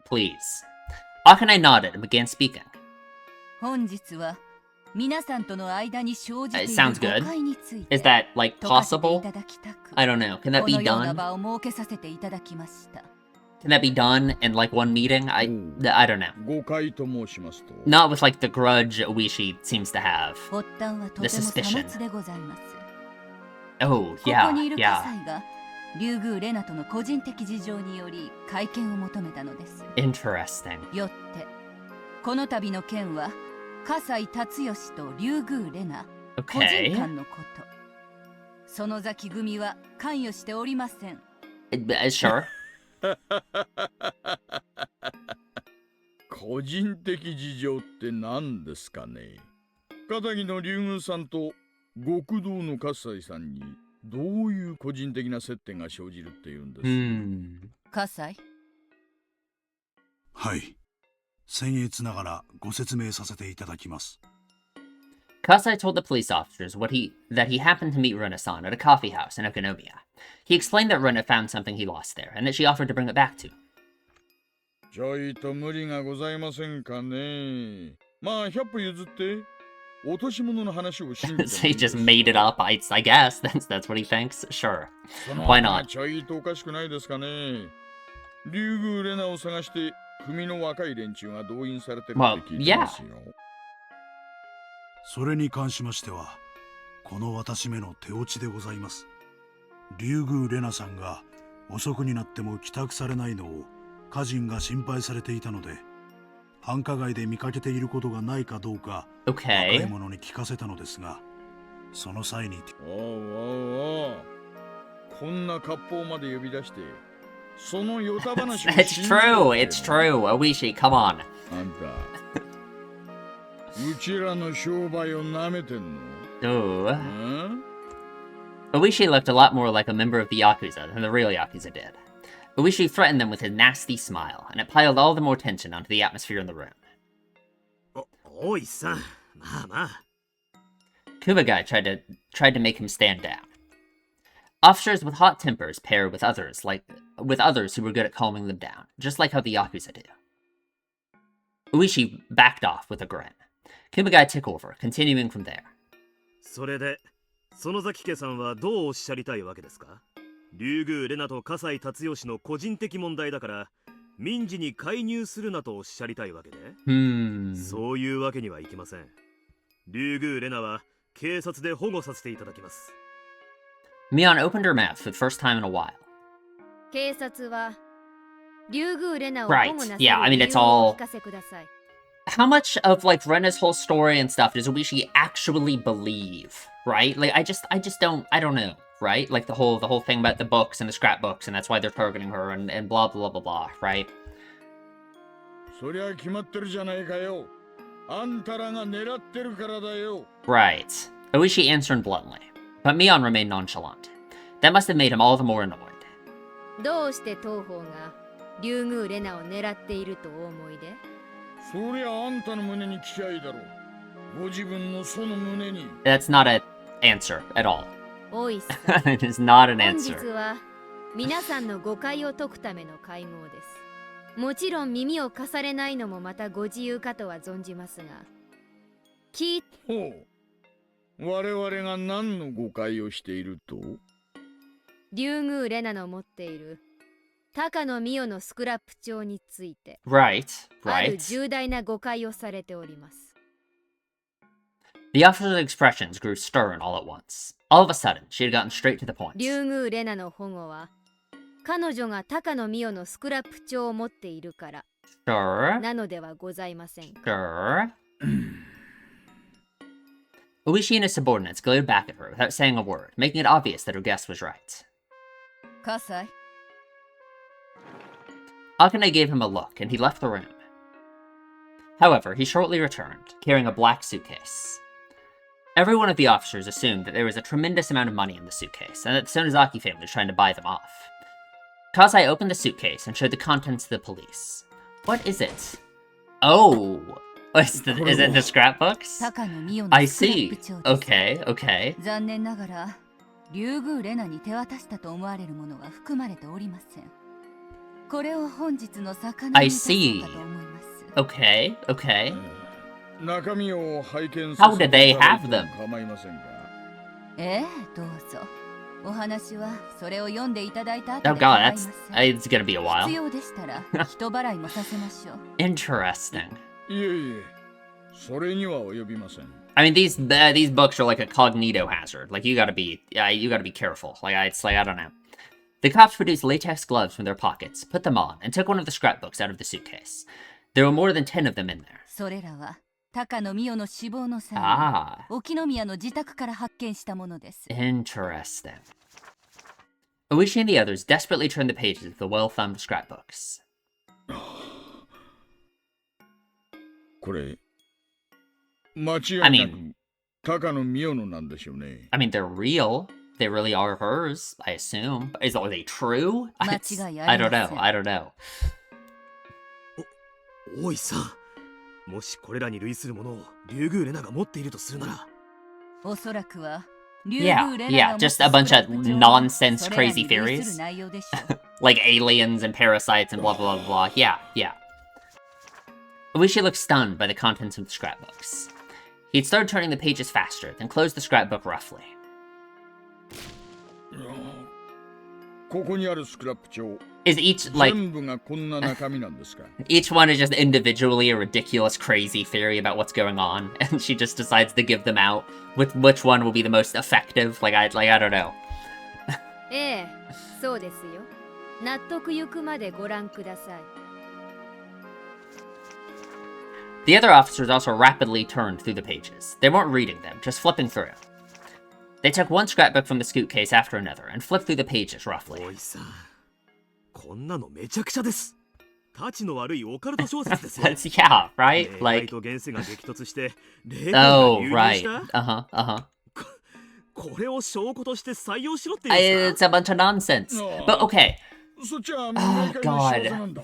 Please. Akane nodded and began speaking. It sounds good. Is that, like, possible? I don't know. Can that be done? Can that be done in, like, one meeting? I don't know. Not with, like, the grudge Oishi seems to have. The suspicion. Oh, yeah. Interesting. Okay. Sure. 個人的事情って何ですかね。片木の竜宮さんと極道の葛西さんにどういう個人的な接点が生じるっていうんです。葛西。はい。僭越ながらご説明させていただきます。Kasai told the police officers that he happened to meet Runa-san at a coffee house in Okonomiya. He explained that Runa found something he lost there, and that she offered to bring it back to him. ちょいと無理がございませんかね。まあ、100歩譲って、落とし物の話を信じてもいいです。He just made it up, I guess. That's what he thinks. Sure. Why not? ちょいとおかしくないですかね。竜宮レナを探して、組の若い連中が動員されてるって聞いてますよ。それに関しましては、この私めの手落ちでございます。竜宮レナさんが遅くになっても帰宅されないのを家人が心配されていたので、繁華街で見かけていることがないかどうか、若い者に聞かせたのですが、その際に。おうこんな割烹まで呼び出して、そのヨタ話をIt's true, it's true. Oishi, come on. あんた。うちらの商売を舐めてんの? Oishi looked a lot more like a member of the Yakuza than the real Yakuza did. Oishi threatened them with his nasty smile, and it piled all the more tension onto the atmosphere in the room. Kumagai tried to make him stand down. Officers with hot tempers pair with others who were good at calming them down, just like how the Yakuza do. Oishi backed off with a grin. Kumagai took over, continuing from there. それで、園崎家さんはどうおっしゃりたいわけですか？竜宮レナと葛西達義の個人的問題だから、民事に介入するなとおっしゃりたいわけで？そういうわけにはいきません。竜宮レナは警察で保護させていただきます。Mion opened her mouth for the first time in a while. 警察は竜宮レナを保護なさる理由を聞かせください。How much of, like, Rena's whole story and stuff does Oishi actually believe, right? Like, I just don't know, right? Like, the whole thing about the books and the scrapbooks, and that's why they're targeting her, and blah, blah, blah, blah, right? そりゃ決まってるじゃないかよ。あんたらが狙ってるからだよ。Right. Oishi answered bluntly, but Mion remained nonchalant. That must have made him all the more annoyed. どうして東方が竜宮レナを狙っているとお思いで？そりゃあんたの胸に聞きゃいいだろう。ご自分のその胸に。That's not an answer at all. おいさん。It is not an answer. 本日は皆さんの誤解を解くための会合です。もちろん耳を貸されないのもまたご自由かとは存じますが。ほう。我々が何の誤解をしていると？竜宮レナの持っている高野美代のスクラップ帳について、right. ある重大な誤解をされております。The officer's expressions grew stern all at once. All of a sudden, she had gotten straight to the point. 竜宮レナの保護は彼女が高野美代のスクラップ帳を持っているから Sure. なのではございませんか Sure. Uishi and his subordinates glared back at her without saying a word, making it obvious that her guess was right. 葛西 Akane gave him a look, and he left the room. However, he shortly returned, carrying a black suitcase. Every one of the officers assumed that there was a tremendous amount of money in the suitcase, and that the Sonozaki family was trying to buy them off. Kazai opened the suitcase and showed the contents to the police. What is it? Oh! Is it the scrapbooks? 高野美代 I のスクラップ see. 帳です Okay, okay. 残念ながら竜宮レナに手渡したと思われるものは含まれておりません。これを本日の魚 I に出そうか see. と思います。 Okay, okay. 中身を拝見 How させ did て they いただい have て them? も構いませんか。ええ、どうぞ。お話はそれを読んでいただいた後 Oh で god, 構いま that's... せん。 It's gonna be a 必 while. 要でしたら人払いもさせましょう。Interesting. いえいえ、それには及びません。I mean, these books are like a cognito hazard. Like, you gotta be careful. I don't know. The cops produced latex gloves from their pockets, put them on, and took one of the scrapbooks out of the suitcase. There were more than 10 of them in there. それらは高野美代の死亡の際に Ah, 沖宮の自宅から発見したものです。 interesting. Oishi and the others desperately turned the pages of the well-thumbed scrapbooks. これ、間違い I な mean- く高野美代のなんでしょうね。I mean, they're real. They really are hers, I assume. Are they true? I don't know. I don't know. おいさん、もしこれらに類するものを竜宮レナが持っているとするなら、おそらくは竜 Yeah, 宮レナ yeah, が持つ just a bunch of スクラップ帳 nonsense それらに crazy 類する theories. 内容でしょう。 Like aliens and parasites and blah, blah, blah, blah. Yeah, yeah. Oishi looked stunned by the contents of the scrapbooks. He'd started turning the pages faster, then closed the scrapbook roughly. ここにあるスクラップ帳、 Is each, like, 全部がこんな中身なんですか。 each one is just individually a ridiculous, crazy theory about what's going on, and she just decides to give them out with which one will be the most effective. I don't know. ええ、そうですよ。納得ゆくまでご覧ください。 The other officers also rapidly turned through the pages. They weren't reading them, just flipping through. They took one scrapbook from the suitcase after another and flipped through the pages roughly. おいさん、こんなのめちゃくちゃです。たちの悪いオカルト小説ですよ。 That's, yeah, right? 霊界 Like, と現世が激突して霊界が oh, 流入 right. した。 Uh-huh. これを証拠として採用しろって言うんです It's か。 a bunch of nonsense. But okay. そっちは未来界の仕業なんだ。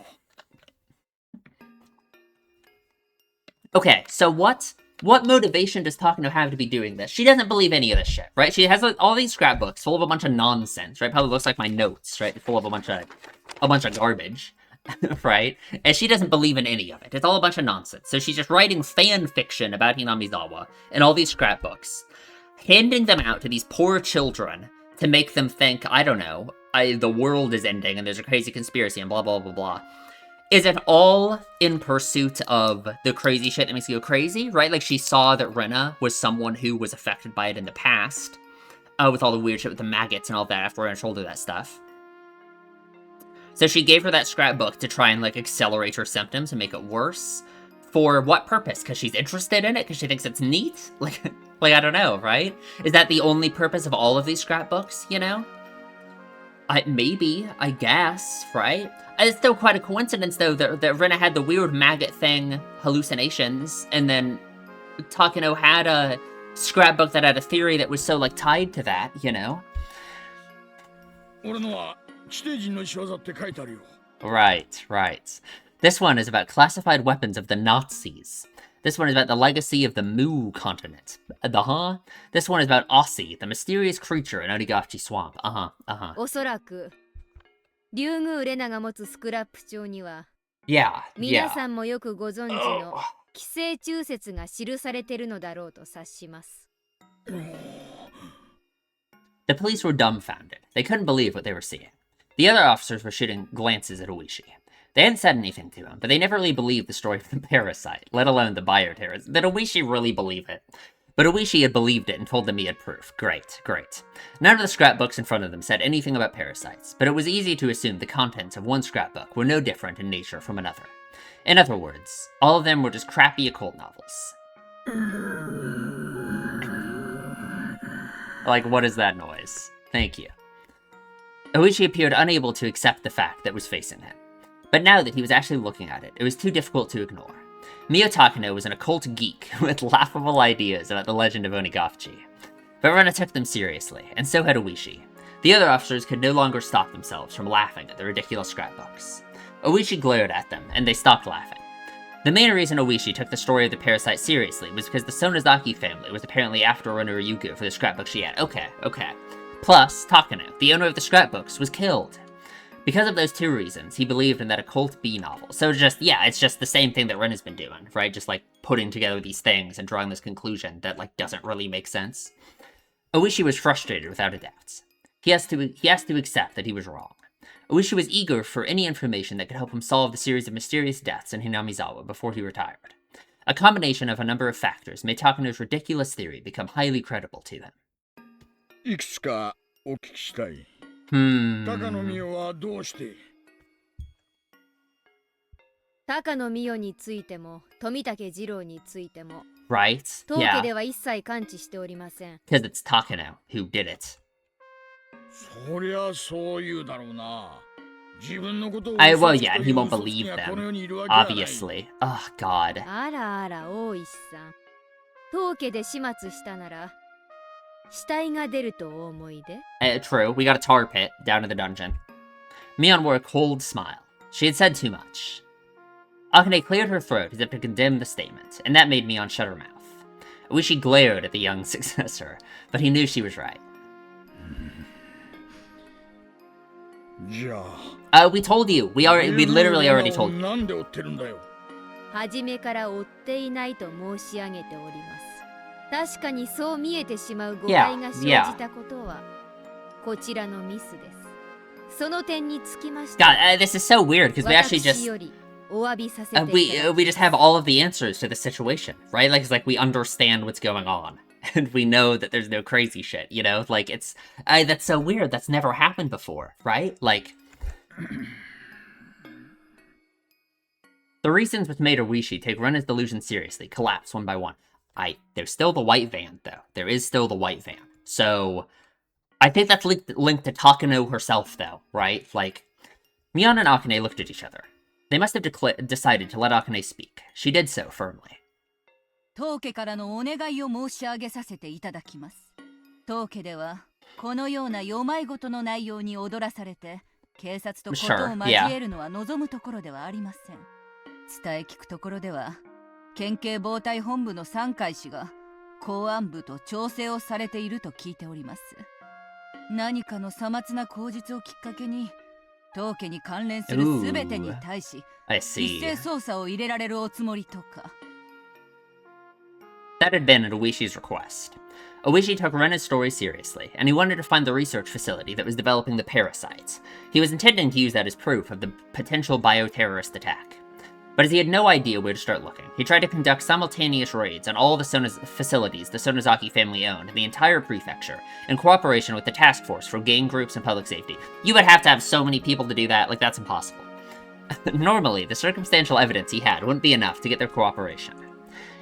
Okay, so what motivation does Takano have to be doing this? She doesn't believe any of this shit, right? She has like, all these scrapbooks full of a bunch of nonsense, right? Probably looks like my notes, right? Full of a bunch of garbage, right? And she doesn't believe in any of it. It's all a bunch of nonsense. So she's just writing fan fiction about Hinamizawa and all these scrapbooks, handing them out to these poor children to make them think, I don't know, the world is ending and there's a crazy conspiracy and blah, blah, blah, blah. Is it all in pursuit of the crazy shit that makes you go crazy, right? Like, she saw that Rena was someone who was affected by it in the past, with all the weird shit with the maggots and all that after Rena told her that stuff. So she gave her that scrapbook to try and, like, accelerate her symptoms and make it worse. For what purpose? Because she's interested in it? Because she thinks it's neat? Like, I don't know, right? Is that the only purpose of all of these scrapbooks, you know? Maybe, I guess, right? It's still quite a coincidence, though, that Rena had the weird maggot thing hallucinations, and then Takano had a scrapbook that had a theory that was so, like, tied to that, you know? 俺のは地底人の仕業って書いてあるよ。 Right. This one is about classified weapons of the Nazis. This one is about the legacy of the Mu continent. This one is about Aussie, the mysterious creature in Onigachi Swamp. おそらく竜宮レナが持つスクラップ帳には Yeah. 皆さんもよくご存知の寄生虫説が記されているのだろうと察します。 The police were dumbfounded. They couldn't believe what they were seeing. The other officers were shooting glances at Oishi. They hadn't said anything to him, but they never really believed the story of the parasite, let alone the bioterrorists. Did Oishi really believe it? But Oishi had believed it and told them he had proof. Great, great. None of the scrapbooks in front of them said anything about parasites, but it was easy to assume the contents of one scrapbook were no different in nature from another. In other words, all of them were just crappy occult novels. Like, what is that noise? Thank you. Oishi appeared unable to accept the fact that was facing him. But now that he was actually looking at it, it was too difficult to ignore. Mio Takano was an occult geek with laughable ideas about the legend of Onigashiki. But Rena took them seriously, and so had Oishi. The other officers could no longer stop themselves from laughing at the ridiculous scrapbooks. Oishi glared at them, and they stopped laughing. The main reason Oishi took the story of the parasite seriously was because the Sonozaki family was apparently after Rena Ryugu for the scrapbook she had. Okay. Plus, Takano, the owner of the scrapbooks, was killed. Because of those two reasons, he believed in that occult bee novel. So it's just the same thing that Ren has been doing, right? Just, like, putting together these things and drawing this conclusion that, like, doesn't really make sense. Oishi was frustrated without a doubt. He has to accept that he was wrong. Oishi was eager for any information that could help him solve the series of mysterious deaths in Hinamizawa before he retired. A combination of a number of factors made Takano's ridiculous theory become highly credible to them. いくつかお聞きしたい。高野美代はどうして？高野美代についても富武二郎についても Right? 当家では一切関知しておりません。Because it's Takano who did it. そりゃそう言うだろうな。自分のことを Well, yeah, he won't believe them. Obviously. Oh, God. あらあら大石さん。当家で始末したなら死体が出るとお思いで True, we got a tar pit down in the dungeon. Mion wore a cold smile. She had said too much. Akane cleared her throat as if to condemn the statement, and that made Mion shut her mouth. Oishi glared at the young successor, but he knew she was right. We told you. We literally already told you. 初めから追っていないと申し上げております。確かにそう見えてしまう誤解が生じたことはこちらのミスです。その点につきまして God, this is so weird because we actually just we just have all of the answers to the situation, right? Like it's like we understand what's going on and we know that there's no crazy shit, you know? Like it's that's so weird. That's never happened before, right? Like the reasons which made Oishi take Rena's delusion seriously collapse one by one. There's still the white van, though. There is still the white van. So, I think that's linked to Takano herself, though, right? Like, Mion and Akane looked at each other. They must have decided to let Akane speak. She did so firmly. 当家からのお願いを申し上げさせていただきます。当家では、このような世まいごとの内容に踊らされて、警察とことを交えるのは望むところではありません。伝え聞くところでは、県警防対本部の三海氏が公安部と調整をされていると聞いております。何かのさまつな口実をきっかけに当家に関連するすべてに対し一斉捜査を入れられるおつもりとか。That had been at Oishi's request. Oishi took Rena's story seriously, and he wanted to find the research facility that was developing the parasites. He was intending to use that as proof of the potential bioterrorist attack. But as he had no idea where to start looking, he tried to conduct simultaneous raids on all the facilities the Sonozaki family owned in the entire prefecture, in cooperation with the task force for gang groups and public safety. You would have to have so many people to do that, like that's impossible. Normally, the circumstantial evidence he had wouldn't be enough to get their cooperation.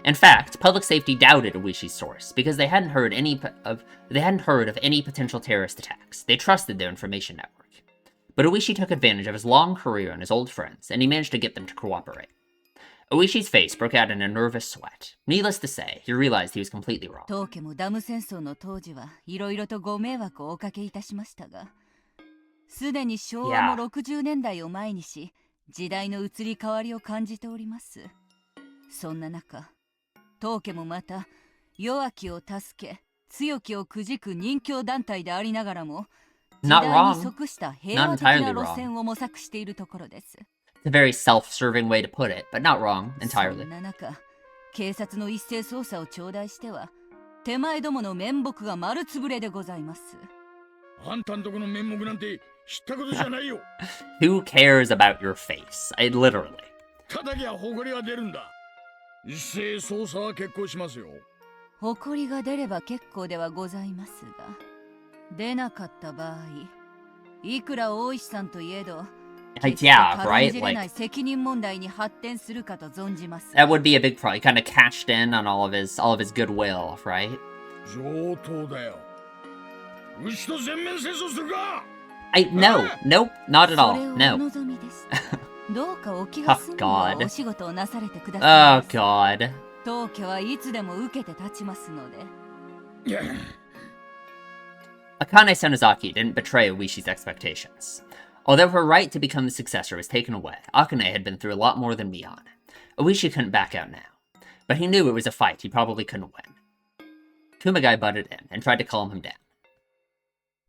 In fact, public safety doubted Oishi's source because they hadn't heard of any potential terrorist attacks. They trusted their information network. But Oishi took advantage of his long career and his old friends, and he managed to get them to cooperate. Oishi's face broke out in a nervous sweat. Needless to say, he realized he was completely wrong. 当家もダム戦争の当時はいろいろとご迷惑をおかけいたしましたが、すでに昭和も60年代を前にし、時代の移り変わりを感じております。そんな中、当家もまた弱きを助け、強きをくじく任教団体でありながらも、Not wrong. 時代に即した平和的な路線を模索しているところです。It's a very self-serving way to put it, but not wrong entirely. そんな中、警察の一斉捜査を頂戴しては、手前どもの面目が丸つぶれでございます。あんたんとこの面目なんて知ったことじゃないよ。Who cares about your face? Literally. 叩きゃ誇りが出るんだ。一斉捜査は決行しますよ。誇りが出れば結構ではございますが、出なかった場合、いくら大石さんといえど、Yeah, right? Like, 責任問題に発展するかと存じます。 that would be a big problem. He kind of cashed in on all of his goodwill, right? 上等だよ。牛と全面戦争するか。 No, nope, not at all. それをお No. 望みです。どうかお気が済むよう God. お仕事をなされてください Oh ませ。 God. 当家はいつでも受けて立ちますので。Akane Sonozaki didn't betray Oishi's expectations. Although her right to become the successor was taken away, Akane had been through a lot more than Mion. Oishi couldn't back out now, but he knew it was a fight he probably couldn't win. Kumagai butted in and tried to calm him down.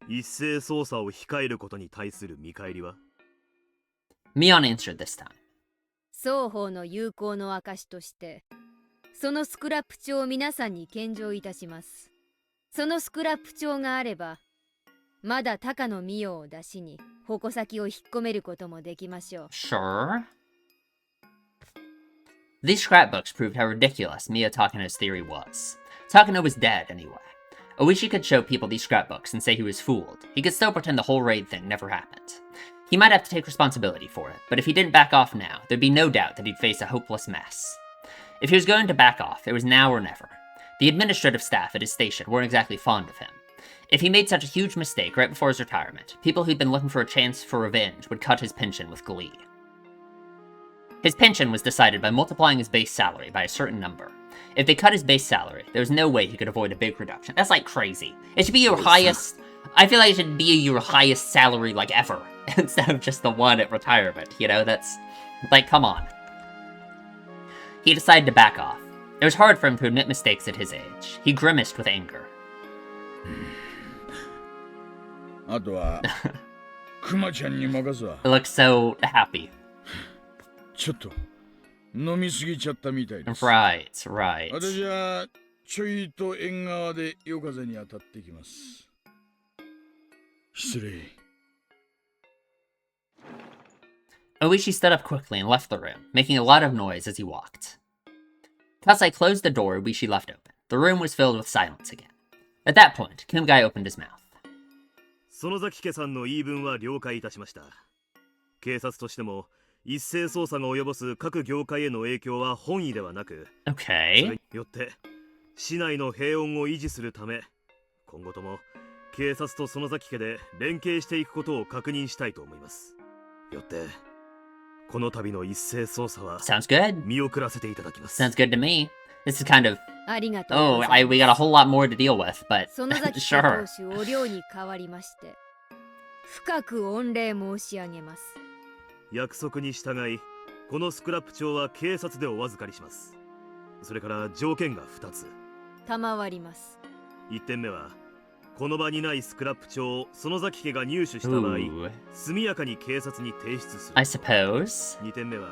一斉捜査を控えることに対する見返りは？ Mion answered this time. 双方の友好の証として、そのスクラップ帳を皆さんに献上いたします。そのスクラップ帳があれば、まだ高野美代を出しに矛先を引っ込めることもできましょう。Sure. These scrapbooks proved how ridiculous Miyo Takano's theory was. Takano was dead anyway. Oishi could show people these scrapbooks and say he was fooled. He could still pretend the whole raid thing never happened. He might have to take responsibility for it, but if he didn't back off now, there'd be no doubt that he'd face a hopeless mess. If he was going to back off, it was now or never. The administrative staff at his station weren't exactly fond of him. If he made such a huge mistake right before his retirement, people who'd been looking for a chance for revenge would cut his pension with glee. His pension was decided by multiplying his base salary by a certain number. If they cut his base salary, there was no way he could avoid a big reduction. That's like crazy. It should be your highest... I feel like it should be your highest salary, like, ever. Instead of just the one at retirement, you know? That's... like, come on. He decided to back off. It was hard for him to admit mistakes at his age. He grimaced with anger. あとはクマちゃんに任すわ。 He looked so happy. ちょっと飲みすぎちゃったみたいです。 Right, right. 私はちょいと縁側で夜風に当たってきます。失礼。Oishi stood up quickly and left the room, making a lot of noise as he walked. Kasai closed the door Oishi left open. The room was filled with silence again. At that point, Kumagai opened his mouth. 園崎家さんの言い分は了解いたしました。警察としても一斉捜査が及ぼす各業界への影響は本意ではなく、それ Okay. によって市内の平穏を維持するため、今後とも警察と園崎家で連携していくことを確認したいと思います。よってこの度の一斉捜査は Sounds good. 見送らせていただきます。 Sounds good to me. This is kind of... ありがとう Oh, ござい we ま got a す。 whole lot more to deal with, but 園崎家 sure. 当主お領に代わりまして、深く御礼申し上げます。約束に従い、このスクラップ帳は警察でお預かりします。それから条件が2つ。賜ります。1点目は、この場にないスクラップ帳を園崎家が入手した場合、 Ooh. 速やかに警察に提出する。 I suppose. 2点目は、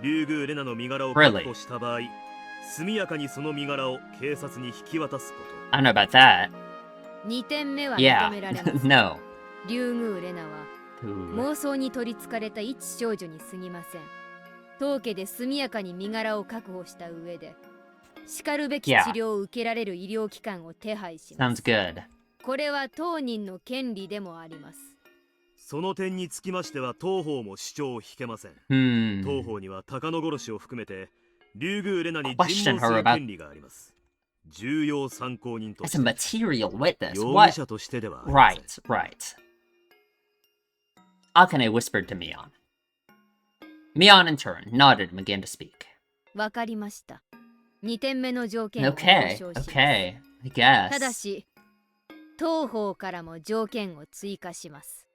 竜宮レナの身柄を確保した場合、速やかにその身柄を警察に引き渡すこと。 I don't know about that. 2点目は Yeah. 認められます。No. 竜宮レナは Ooh. 妄想に取りつかれた一少女に過ぎません。当家で速やかに身柄を確保した上で、しかるべき治療を受けられる医療機関を手配しま Sounds す。 good. これは当人の権利でもあります。その点につきましては当方も主張を引けません。 Hmm. 当方には高野殺しを含めて竜宮レナに Question 尋問す her る about- 権利があります。重要参考人と As し a て material witness. 容疑 What? 者としてではありません。 Right, right. Akane whispered to Mion. Mion, in turn, nodded and began to speak. わかりました。2点目の条件を交 Okay, 渉します。 okay. I guess. ただし、当方からも条件を追加します。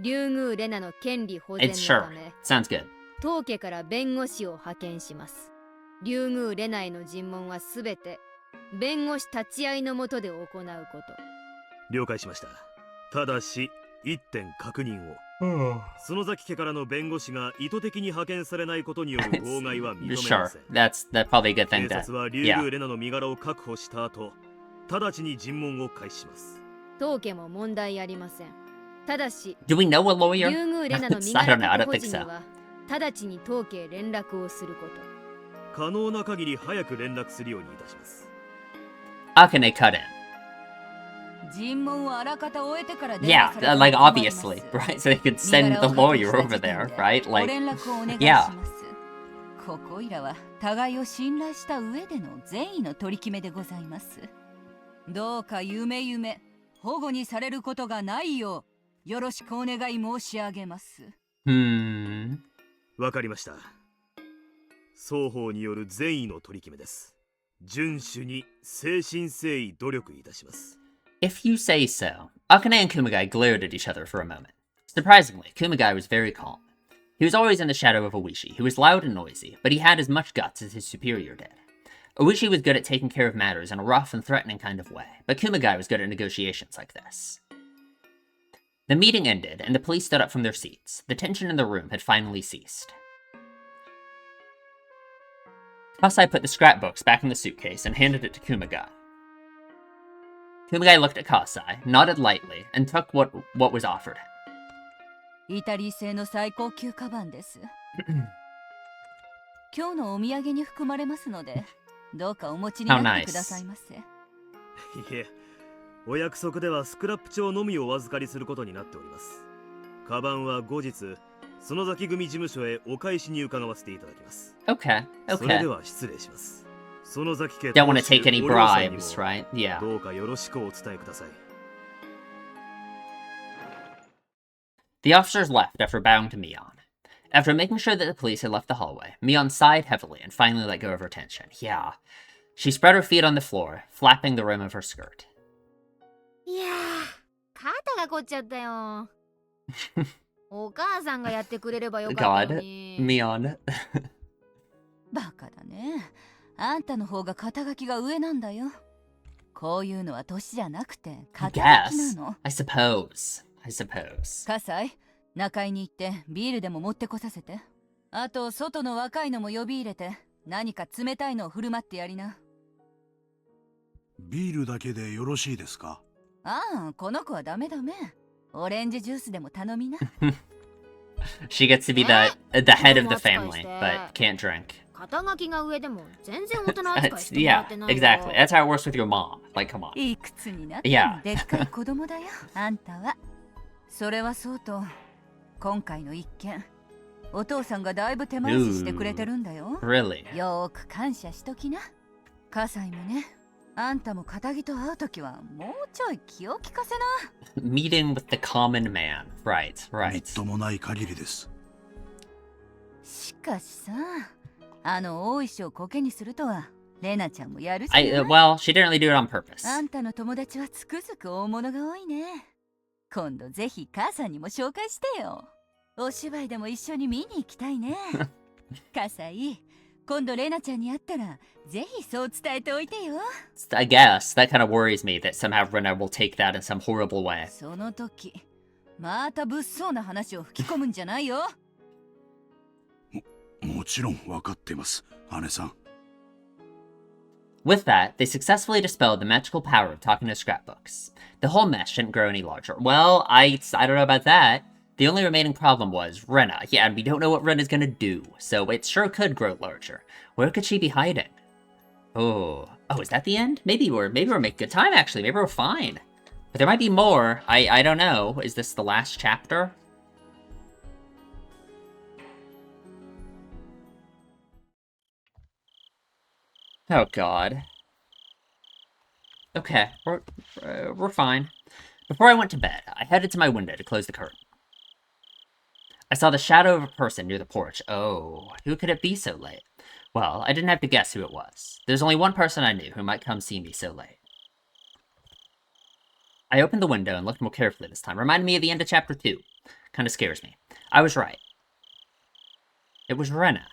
竜宮レナの権利保全 It's の sure. ため、 Sounds good. 当家から弁護士を派遣します。竜宮レナへの尋問はすべて弁護士立ち会いのもとで行うこと。了解しました。ただし一点確認を。園崎家からの弁護士が意図的に派遣されないことによる妨害は認めま Sure. せん。 That's probably a good 警 thing to... 察は竜宮レナの身柄を確保した後、直ちに尋問を開始します。当家も問題ありません。ただし、 Do we know a lawyer? 竜宮レナの身 I don't know. 柄 I 確 don't 保 think 時に so. は直ちに当家へ連絡をすること。可能な限り早く連絡するようにいたします。Akane cut in. Yeah, like obviously, right? So they could send the lawyer over there, right? Like, yeah. ここいらは互いを信頼した上での善意の取り決めでございます。どうか夢保護にされることがないようよろしくお願い申し上げます。わかりました。双方による善意の取り決めです。遵守に誠心誠意努力いたします。If you say so. Akane and Kumagai glared at each other for a moment. Surprisingly, Kumagai was very calm. He was always in the shadow of Oishi, who was loud and noisy, but he had as much guts as his superior did. Oishi was good at taking care of matters in a rough and threatening kind of way, but Kumagai was good at negotiations like this. The meeting ended, and the police stood up from their seats. The tension in the room had finally ceased. Kasai put the scrapbooks back in the suitcase and handed it to Kumagai. Kumagai looked at Kasai, nodded lightly, and took what was offered him. イタリー製の最高級カバンです。今日のお土産に含まれますので、どうかお持ちになってくださいませ。いえ、お約束ではスクラップ帳のみをお預かりすることになっております。カバンは後日、園崎組事務所へお返しに伺わせていただきます。Okay, okay. それでは失礼します。園崎家 Don't want to take any bribes, right? Yeah. どうかよろしくお伝えください。The officers left after bowing to Mion. After making sure that the police had left the hallway, Mion sighed heavily and finally let go of her tension. Yeah. She spread her feet on the floor, flapping the rim of her skirt. いやー、肩が凝っちゃったよ。お母さんがやってくれればよかったのに。God, Mion. バカだね。あんたの方が肩書きが上なんだよ。こういうのは年じゃなくて肩書きなの。I suppose. 葛西、中井に行ってビールでも持ってこさせて。あと外の若いのも呼び入れて何か冷たいのを振る舞ってやりな。ビールだけでよろしいですか？ああ、この子はダメ。オレンジジュースでも頼みな。She gets to be the head of the family, but can't drink. 肩書きが上でも全然大人扱いしてもらってないよ。Yeah, exactly. That's how it works with your mom. Like, come on. いくつになってもでっかい子供だよ。あんたは。それはそうと、今回の一件、お父さんがだいぶ手回ししてくれてるんだよ。Really? よーく感謝しときな。葛西もね、あんたも片木と会うときはもうちょい気を利かせな。Meeting with the common man. Right. みっともない限りです。しかしさ、大石をコケにするとは、レナちゃんもやるじゃない。Well, she didn't really do it on purpose. あんたの友達はつくづく大物が多いね。今度ぜひ母さんにも紹介してよ。お芝居でも一緒に見に行きたいね。葛西、今度レナちゃんに会ったらぜひそう伝えておいてよ。I guess that kind of worries me that somehow Rena will take that in some horrible way. その時、また物騒な話を吹き込むんじゃないよ。もちろん分かってます、姉さん。With that, they successfully dispelled the magical power of talking to scrapbooks. The whole mess shouldn't grow any larger. Well, I don't know about that. The only remaining problem was Rena. Yeah, and we don't know what Rena's gonna do, so it sure could grow larger. Where could she be hiding? Oh, is that the end? Maybe we're making good time, actually. Maybe we're fine. But there might be more. I don't know. Is this the last chapter? Oh god. Okay, we're fine. Before I went to bed, I headed to my window to close the curtain. I saw the shadow of a person near the porch. Oh, who could it be so late? Well, I didn't have to guess who it was. There's only one person I knew who might come see me so late. I opened the window and looked more carefully this time. Reminded me of the end of chapter 2. Kind of scares me. I was right. It was Rena.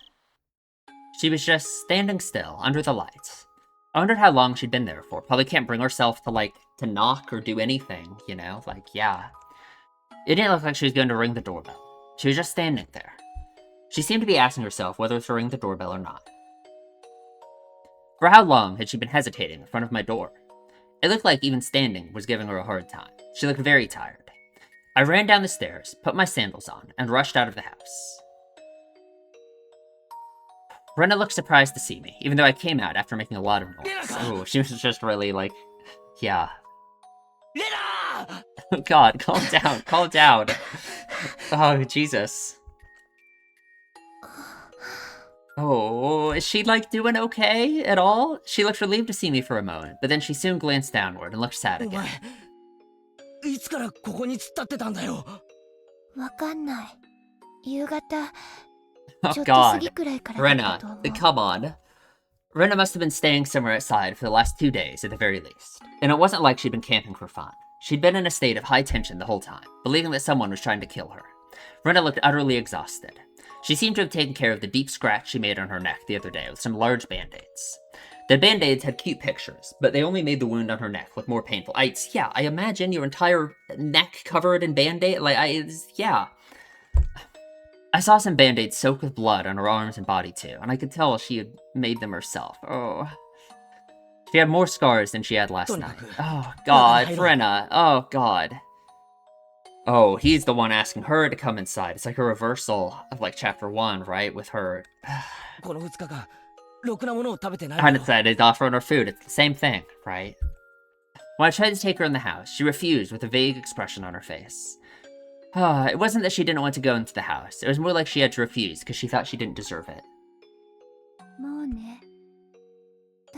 She was just standing still under the lights. I wondered how long she'd been there for. Probably can't bring herself to knock or do anything, you know? Like, yeah. It didn't look like she was going to ring the doorbell. She was just standing there. She seemed to be asking herself whether to ring the doorbell or not. For how long had she been hesitating in front of my door? It looked like even standing was giving her a hard time. She looked very tired. I ran down the stairs, put my sandals on, and rushed out of the house. Rena looked surprised to see me, even though I came out after making a lot of noise. Oh, she was just really like, yeah. Oh god, calm down, calm down. Oh, Jesus. Oh, is she, like, doing okay at all? She looked relieved to see me for a moment, but then she soon glanced downward and looked sad again. いつからここに突っ立ってたんだよ。わかんない。夕方、 Oh ちょっと過ぎ god. くらいからだったと Rena, 思う。 come on. Rena must have been staying somewhere outside for the last 2 days at the very least. And it wasn't like she'd been camping for fun. She'd been in a state of high tension the whole time, believing that someone was trying to kill her. Rena looked utterly exhausted. She seemed to have taken care of the deep scratch she made on her neck the other day with some large band-aids. The band-aids had cute pictures, but they only made the wound on her neck look more painful. I imagine your entire neck covered in band-aid. Yeah. I saw some band-aids soaked with blood on her arms and body too, and I could tell she had made them herself. Oh. She had more scars than she had last night. Oh, God, Rena. Oh, God. Oh, he's the one asking her to come inside. It's like a reversal of, like, chapter 1, right? With her... Undecided to offer her food. It's the same thing, right? When I tried to take her in the house, she refused with a vague expression on her face. It wasn't that she didn't want to go into the house. It was more like she had to refuse because she thought she didn't deserve it. もうね。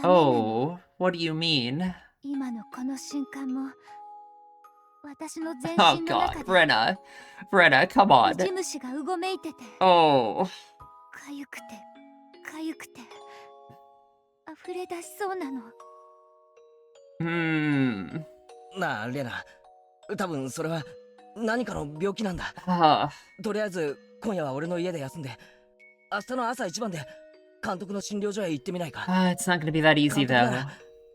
Oh, what do you mean? 今のこの瞬間も、私の全 Oh 身の god, 中で Rena, come on. ウジ虫がうごめいてて、 Oh. かゆくて、かゆくて、溢れ出しそうなの。なあ、レナ。多分それは何かの病気なんだ。とりあえず今夜は俺の家で休んで、明日の朝一番で監督の診療所へ行ってみないか。It's not gonna be that easy though.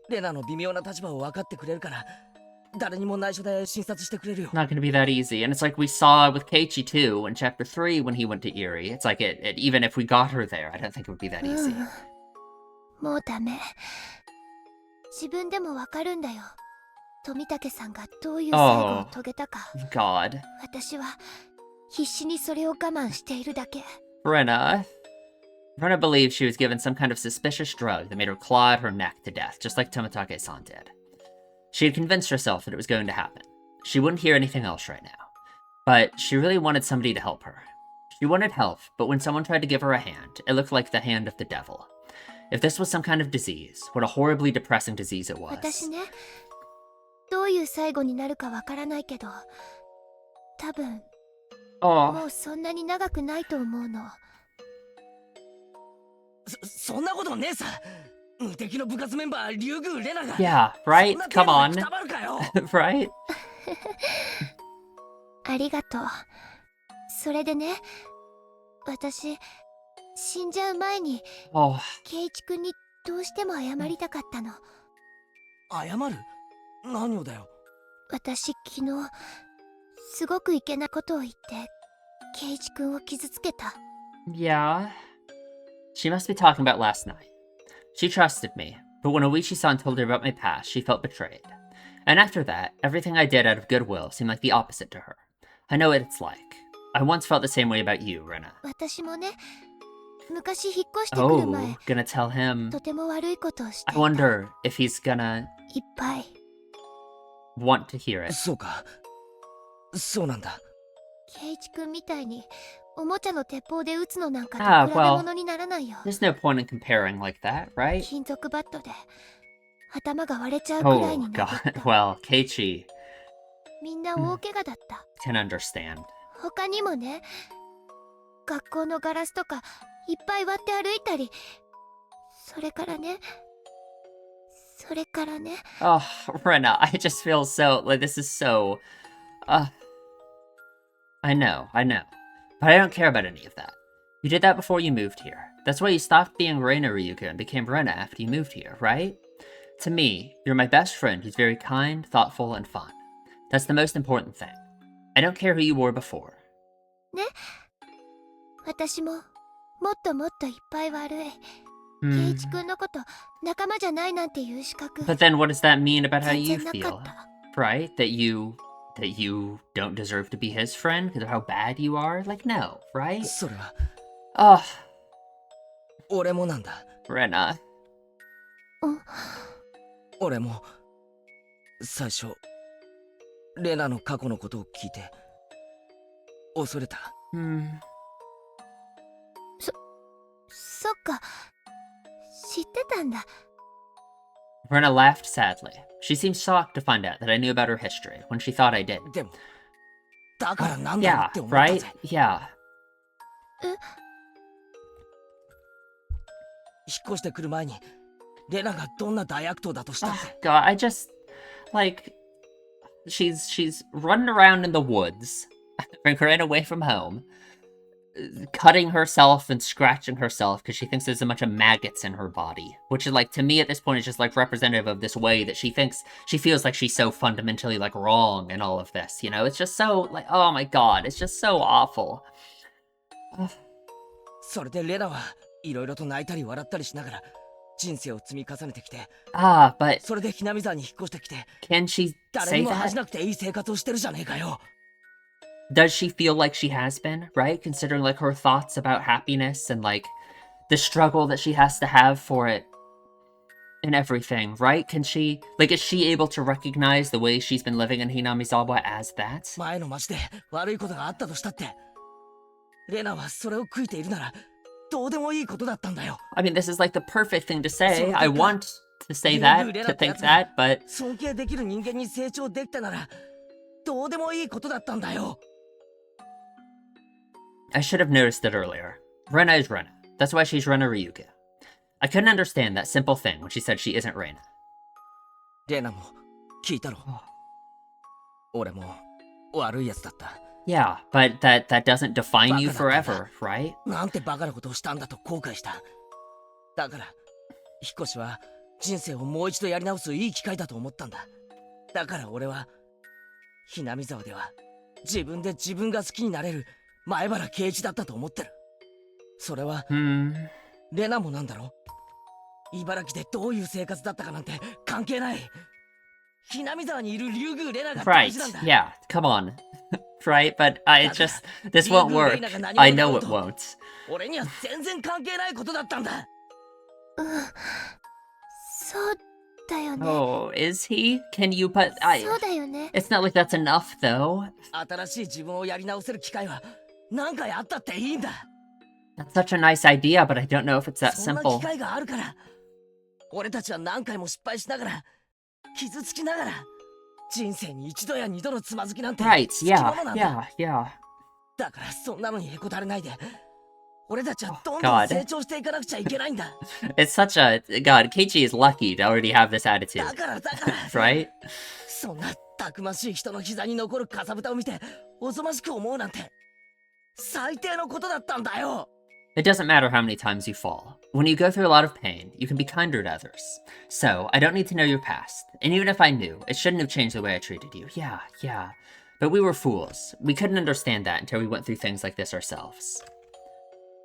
レナの微妙な立場を分かってくれるから、誰にも内緒で診察してくれるよ。 Not gonna be that easy. And it's like we saw with Keiichi too in chapter 3 when he went to Erie. It's like even if we got her there, I don't think it would be that easy. もうダメ。自分でもわかるんだよ。富武さんがどういう最後を遂げたか。God. 私は必死にそれを我慢しているだけ。Rena believed she was given some kind of suspicious drug that made her claw at her neck to death, just like Tomitake-san did. She had convinced herself that it was going to happen. She wouldn't hear anything else right now. But she really wanted somebody to help her. She wanted help, but when someone tried to give her a hand, it looked like the hand of the devil. If this was some kind of disease, what a horribly depressing disease it was. 私ね、どういう最後になるかわからないけど、多分、もうそんなに長くないと思うの。そんなことねえさ。無敵の部活メンバー、竜宮レナが。Yeah, right? Come on. Right? ありがとう。それでね、私、死んじゃう前に、圭一君にどうしても謝りたかったの。謝る？何をだよ。私、昨日、すごくいけないことを言って、圭一君を傷つけた。Yeah. She must be talking about last night. She trusted me, but when Oishi-san told her about my past, she felt betrayed. And after that, everything I did out of goodwill seemed like the opposite to her. I know what it's like. I once felt the same way about you, Rena. 私もね、昔引っ越してくる前、 gonna tell him. とても悪いことをしてい I た。 wonder if he's gonna いっぱい。 want to hear it. そうか。そうなんだ。圭一君みたいに、おもちゃの鉄砲で撃つのなんかと比べ物にならないよ。There's no point in comparing like that, right? 金属バットで頭が割れちゃうくらいになった。 God. Well, Keiichi みんな大怪我だった。 can understand. 他にもね、学校のガラスとかいっぱい割って歩いたり、それからね。 Oh, Rena, I just feel so, like, this is so, I know, but I don't care about any of that. You did that before you moved here. That's why you stopped being Reina Ryuka and became Rena after you moved here, right? To me, you're my best friend who's very kind, thoughtful, and fun. That's the most important thing. I don't care who you were before. ね、私ももっともっといっぱい悪い。圭一君のこと仲間じゃないなんていう資格。 But then what does that mean about how 全 you 然なか feel? った。 Right? That you don't deserve to be his friend because of how bad you are? Like, no, right? それは。俺もなんだ。Rena. 俺も最初レナの過去のことを聞いて恐れた。そっか。知ってたんだ。Rena laughed sadly. She seemed shocked to find out that I knew about her history when she thought I did. でもだからなんだろう Yeah, って思った right? ぜ。 Yeah. 引っ越してくる前にレナがどんな大悪党だとしたって。 God, I just like she's running around in the woods, ran away from home, cutting herself and scratching herself because she thinks there's a bunch of maggots in her body, which is like, to me at this point is just like representative of this way that she feels like she's so fundamentally like wrong in all of this, you know? It's just so like, oh my god, it's just so awful. それでレナはいろいろと泣いたり笑ったりしながら人生を積み重ねてきて、 but それでひなみ沢に引っ越してきて can she 誰 say にも恥じ that? なくていい生活をしてるじゃねえかよ。 Does she feel like she has been, right? Considering like her thoughts about happiness and like the struggle that she has to have for it and everything, right? Can she, like, is she able to recognize the way she's been living in Hinamizawa as that? 前の町で悪いことがあったとしたってレナはそれを悔いているならどうでもいいことだったんだよ。 I mean, this is like the perfect thing to say. So, I want to say that, to think that, but 尊敬できる人間に成長できたならどうでもいいことだったんだよ。 I should have noticed it earlier. Rena is Rena. That's why she's Rena Ryuga. I couldn't understand that simple thing when she said she isn't Rena. レナも聞いたろ。俺も悪いやつだった。 Yeah, but that doesn't define you forever, right? なんてバカなことをしたんだと後悔した。だから引っ越しは人生をもう一度やり直すいい機会だと思ったんだ。だから俺はひなみ沢では自分で自分が好きになれる前原圭一だったと思ってる。それはレナもなんだろ。茨城でどういう生活だったかなんて関係ない。ひなみ沢にいる竜宮レナが大 Right, 事なんだ。 yeah, come on. Right, but this won't work. I know it won't. 俺には全然関係ないことだったんだ。そうだよね。 Oh, is he? Can you put... そうだよね。 It's not like that's enough, though. 新しい自分をやり直せる機会は何回あったっていいんだ。 That's such a nice idea, but I don't know if it's that そんな simple. 機会があるから俺たちは何回も失敗しながら傷つきながら人生に一度や二度のつまずきなんて Right, つきものなんだ。 yeah. だからそんなのにへこたれないで俺たちはどん Oh, ど God. ん成長していかなくちゃいけないんだ。 It's such a... God, Keiichi is lucky to already have this attitude. だから Right? そんなたくましい人の膝に残るかさぶたを見ておぞましく思うなんて最低のことだったんだよ。 It doesn't matter how many times you fall. When you go through a lot of pain, you can be kinder to others. So, I don't need to know your past. And even if I knew, it shouldn't have changed the way I treated you. Yeah. But we were fools. We couldn't understand that until we went through things like this ourselves.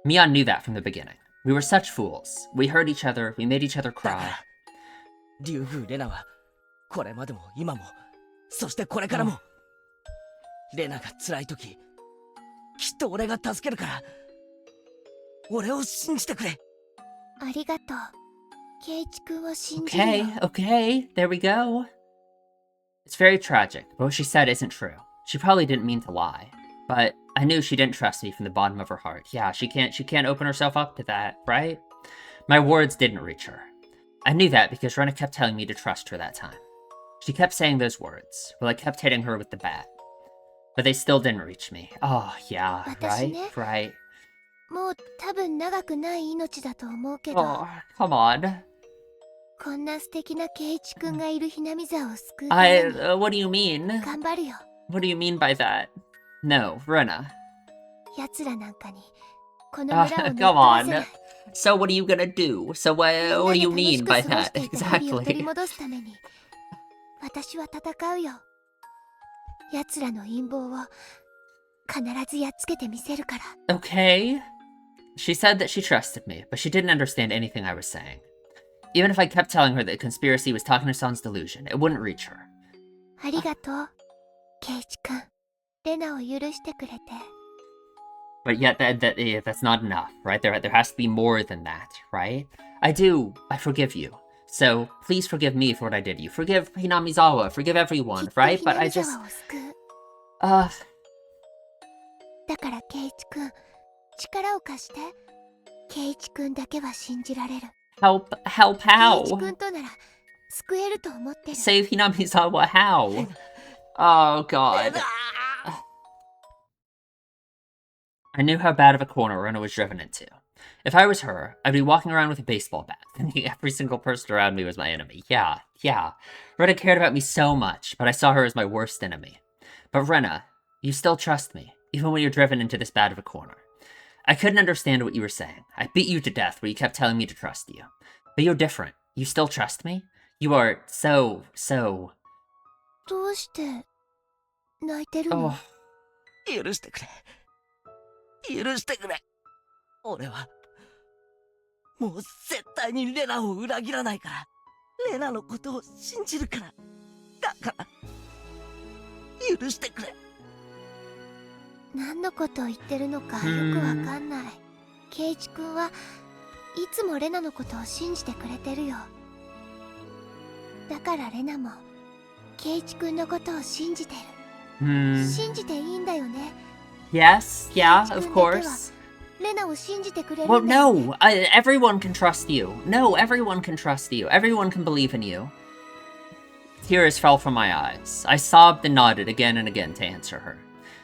Mion knew that from the beginning. We were such fools. We hurt each other, we made each other だか cry. ら竜宮レナはこれまでも今もそしてこれからもレナが辛い時きっと俺が助けるから俺を信じてくれ。ありがとう。圭一くんを信じるよ。 Okay, there we go. It's very tragic, but what she said isn't true. She probably didn't mean to lie. But I knew she didn't trust me from the bottom of her heart. Yeah, she can't open herself up to that, right? My words didn't reach her. I knew that because Rena kept telling me to trust her that time. She kept saying those words, while I kept hitting her with the bat. But they still didn't reach me. Oh, yeah, right. もう多分長くない命だと思うけど、 Oh, come on. こんな素敵な圭一くんがいるひなみ沢を救うために What do you mean? 頑張るよ。 What do you mean by that? No, Rena. 奴らなんかにこの村を乗っ Come 取らせない。 on. So what are you gonna do? So what do you mean by that? みんなで楽しく過ごしていた日々を取り Exactly. 戻すために私は戦うよ。奴らの陰謀を必ずやっつけてみせるから。 Okay. She said that she trusted me, but she didn't understand anything I was saying. Even if I kept telling her that conspiracy was Takano-san's delusion, it wouldn't reach her. ありがとう、圭一くん。レナを許してくれて。But yet, that's not enough, right? There has to be more than that, right? I forgive you. So, please forgive me for what I did to you. Forgive Hinamizawa, forgive everyone, right? But I just... だから圭一くん、力を貸して。圭一くんだけは信じられる。Help how? 圭一くんとなら救えると思ってる。Save Hinamizawa how? Oh god. I knew how bad of a corner Rena was driven into. If I was her, I'd be walking around with a baseball bat, thinking every single person around me was my enemy. Yeah. Rena cared about me so much, but I saw her as my worst enemy. But Rena, you still trust me, even when you're driven into this bad of a corner. I couldn't understand what you were saying. I beat you to death where you kept telling me to trust you. But you're different. You still trust me? You are so... どうして泣いてるの？ 許してくれ。許してくれ。俺はもう絶対にレナを裏切らないから。レナのことを信じるから。だから許してくれ。何のことを言ってるのかよくわかんない。圭一くんはいつもレナのことを信じてくれてるよ。だからレナも圭一くんのことを信じてる。信じていいんだよね。Yes, yeah, of course. レナを信じてくれる Well, んだよ。no, everyone can trust you. No, everyone can trust you. Everyone can believe in you. Tears fell from my eyes. I sobbed and nodded again and again to answer her.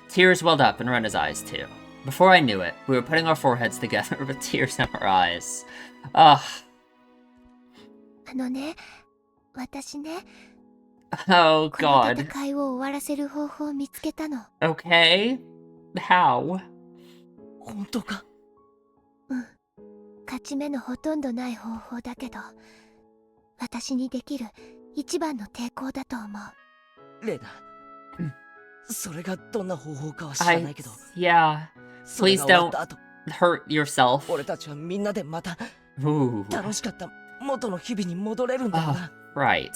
Tears welled up in Rena's eyes, too. Before I knew it, we were putting our foreheads together with tears in our eyes. Ugh. あのね、私ね。Oh, この God. 戦いを終わらせる方法を見つけたの。Okay. How? 本当か？うん。勝ち目のほとんどない方法だけど、私にできる一番の抵抗だと思う。レナ。それがどんな方法かは知らないけど。Yeah. Please don't hurt yourself. 俺たちはみんなでまた楽しかった元の日々に戻れるんだよな。Right.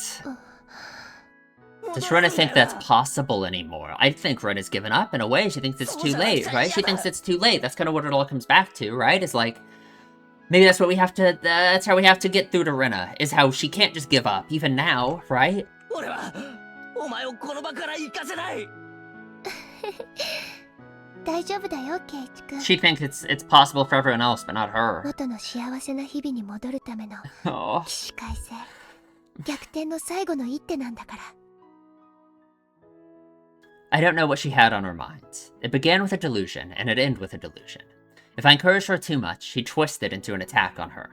Does Rena think that's possible anymore? I think Rena's given up in a way. She thinks it's too late, right? She thinks it's too late. That's kind of what it all comes back to, right? Is like, maybe that's what we have to, that's how we have to get through to Rena, is how she can't just give up, even now, right? 俺はお前をこの場から行かせない。大丈夫だよ、圭一くん。She thinks it's possible for everyone else, but not her. 元の幸せな日々に戻るための起死回生、逆転の最後の一手なんだから。I don't know what she had on her mind. It began with a delusion, and it ended with a delusion. If I encouraged her too much, she'd twist it into an attack on her.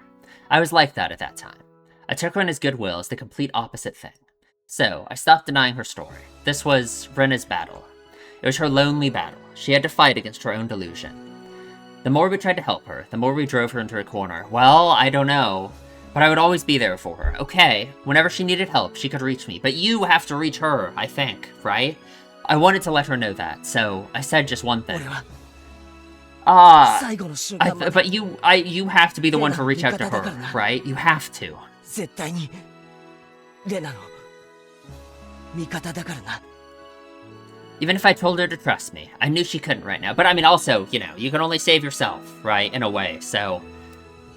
I was like that at that time. I took Rena's goodwill as the complete opposite thing. So, I stopped denying her story. This was Rena's battle. It was her lonely battle. She had to fight against her own delusion. The more we tried to help her, the more we drove her into a corner. Well, I don't know. But I would always be there for her. Okay, whenever she needed help, she could reach me. But you have to reach her, I think, right? I wanted to let her know that, so I said just one thing. But you have to be the one to reach out to her, right? You have to. 絶対にレナの味方だからな。 Even if I told her to trust me, I knew she couldn't right now. But I mean, also, you know, you can only save yourself, right? In a way, so...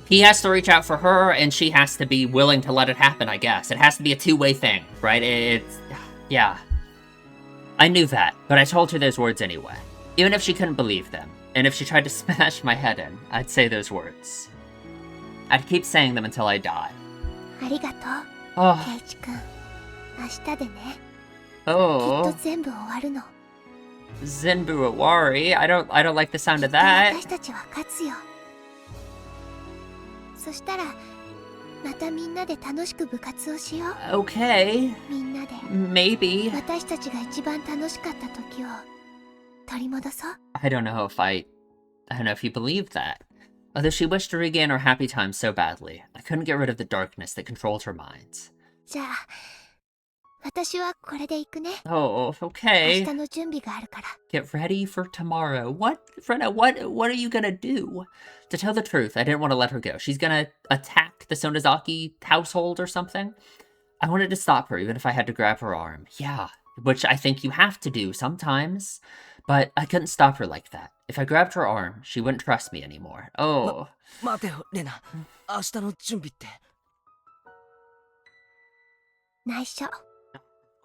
He has to reach out for her, and she has to be willing to let it happen, I guess. It has to be a two-way thing, right? It's... yeah. I knew that, but I told her those words anyway. Even if she couldn't believe them, and if she tried to smash my head in, I'd say those words. I'd keep saying them until I die. ありがとう、圭一くん。明日でね。Oh. きっと全部終わるの。 Zenbu Awari? I don't like the sound of that. 私たちは勝つよ。そしたらまたみんなで楽しく部活をしよう。Okay. みんなで。Maybe. 私たちが一番楽しかった時を取り戻そう。I don't know if you believe that. Although she wished to regain her happy times so badly, I couldn't get rid of the darkness that controlled her mind. じゃあ、私はこれで行くね。 Oh, okay. 明日の準備があるから。 Get ready for tomorrow. What? Freda, what are you gonna do? To tell the truth, I didn't want to let her go. She's gonna attack the Sonozaki household or something. I wanted to stop her, even if I had to grab her arm. Yeah, which I think you have to do sometimes. But I couldn't stop her like that. If I grabbed her arm, she wouldn't trust me anymore. Oh. 待てよ、レナ。明日の準備って。内緒。Of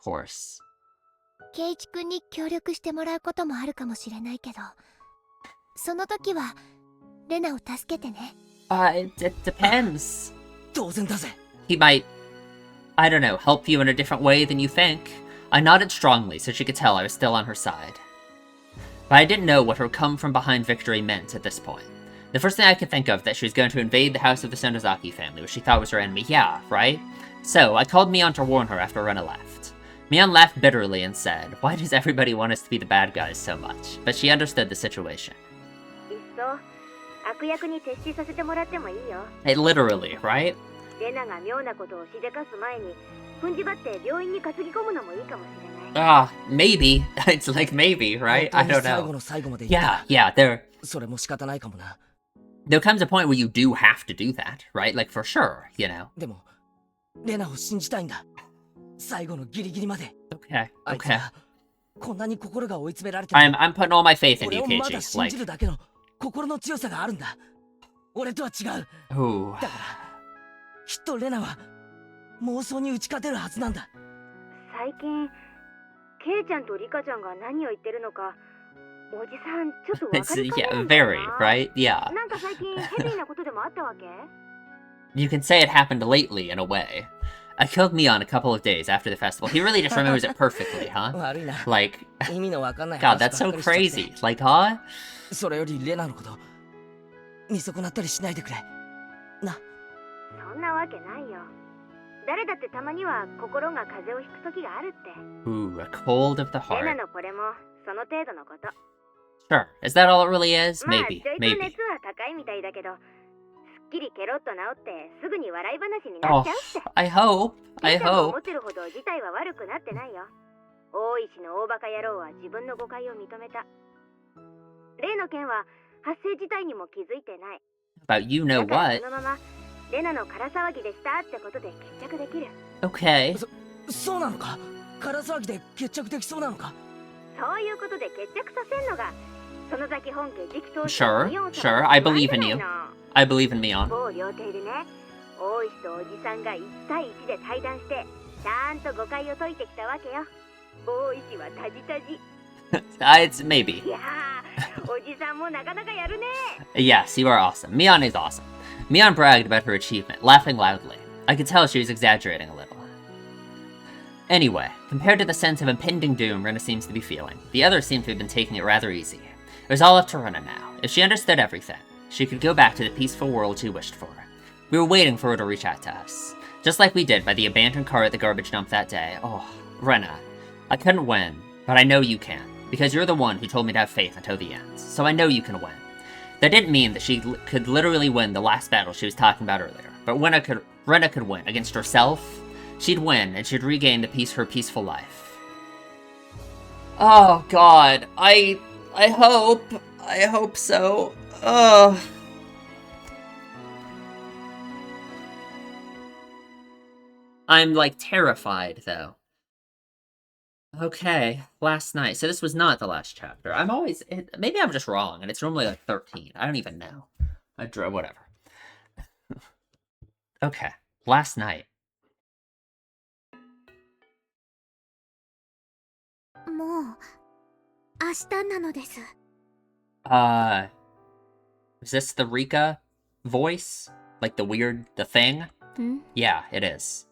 course. 圭一君に協力してもらうこともあるかもしれないけど、その時はレナを助けてね。It depends. 当然だぜ。He might, I don't know, help you in a different way than you think. I nodded strongly so she could tell I was still on her side. But I didn't know what her come-from-behind victory meant at this point. The first thing I could think of that she was going to invade the house of the Sonozaki family, which she thought was her enemy. Yeah, right? So, I called Mion to warn her after Rena left. Mion laughed bitterly and said, why does everybody want us to be the bad guys so much? But she understood the situation. It literally, right? Maybe. It's like maybe, right? I don't know. Yeah, there comes a point where you do have to do that, right? Like, for sure, you know. Okay. I'm putting all my faith in you, Keiji. Like, ooh. きっとレナは妄想に打ち勝てるはずなんだ。最近、ケイちゃんとリカちゃんが何を言ってるのか、おじさんちょっとわかりかねないんだよな。Yeah, very, right? Yeah. なんか最近ヘビーなことでもあったわけ？ You can say it happened lately in a way. I killed Mion a couple of days after the festival. He really just remembers it perfectly, huh? Like, God, that's so crazy. Like, huh? それよりレナのこと見損なったりしないでくれ。な。そんなわけないよ。誰だってたまには心が風邪をひく時があるって。Ooh, a cold of the レナ heart. のこれもその程度のこと。Sure. Is that all it really is? まあ、 Maybe. ちょいと Maybe. 熱は高いみたいだけど、すっきりケロッと治ってすぐに笑い話になっ Oh, ちゃうって。 I hope. ケ I イちゃんが思 hope. ってるほど事態は悪くなってないよ。大石の大バカ野郎は自分の誤解を認めた。例の件は発生自体にも気づいてない。 About you know だから what? そのままレナの空騒ぎでしたってことで決着できる。 Okay. そうなのか？空騒ぎで決着できそうなのか？そういうことで決着させんのがその先本家直当 Sure, sure. I believe in you. I believe in Mion. 某料亭でね、大石とおじさんが1対1で対談してちゃんと誤解を解いてきたわけよ。大石はタジタジ。It's maybe. いやー、おじさんもなかなかやるね。 Yes, you are awesome. Mion is awesome. Mion bragged about her achievement, laughing loudly. I could tell she was exaggerating a little. Anyway, compared to the sense of impending doom Rena seems to be feeling, the others seem to have been taking it rather easy. It was all up to Rena now. If she understood everything, she could go back to the peaceful world she wished for. We were waiting for her to reach out to us. Just like we did by the abandoned car at the garbage dump that day. Oh, Rena. I couldn't win, but I know you can, because you're the one who told me to have faith until the end, so I know you can win. That didn't mean that she could literally win the last battle she was talking about earlier, but Rena could win against herself. She'd win, and she'd regain her peaceful life. Oh God, I hope so. Ugh. I'm like terrified though. Okay, last night. So this was not the last chapter. Maybe I'm just wrong, and it's normally like 13. I don't even know. Whatever. Okay, last night. もう明日なのです。Is this the Rika voice? Like the thing? Yeah, it is.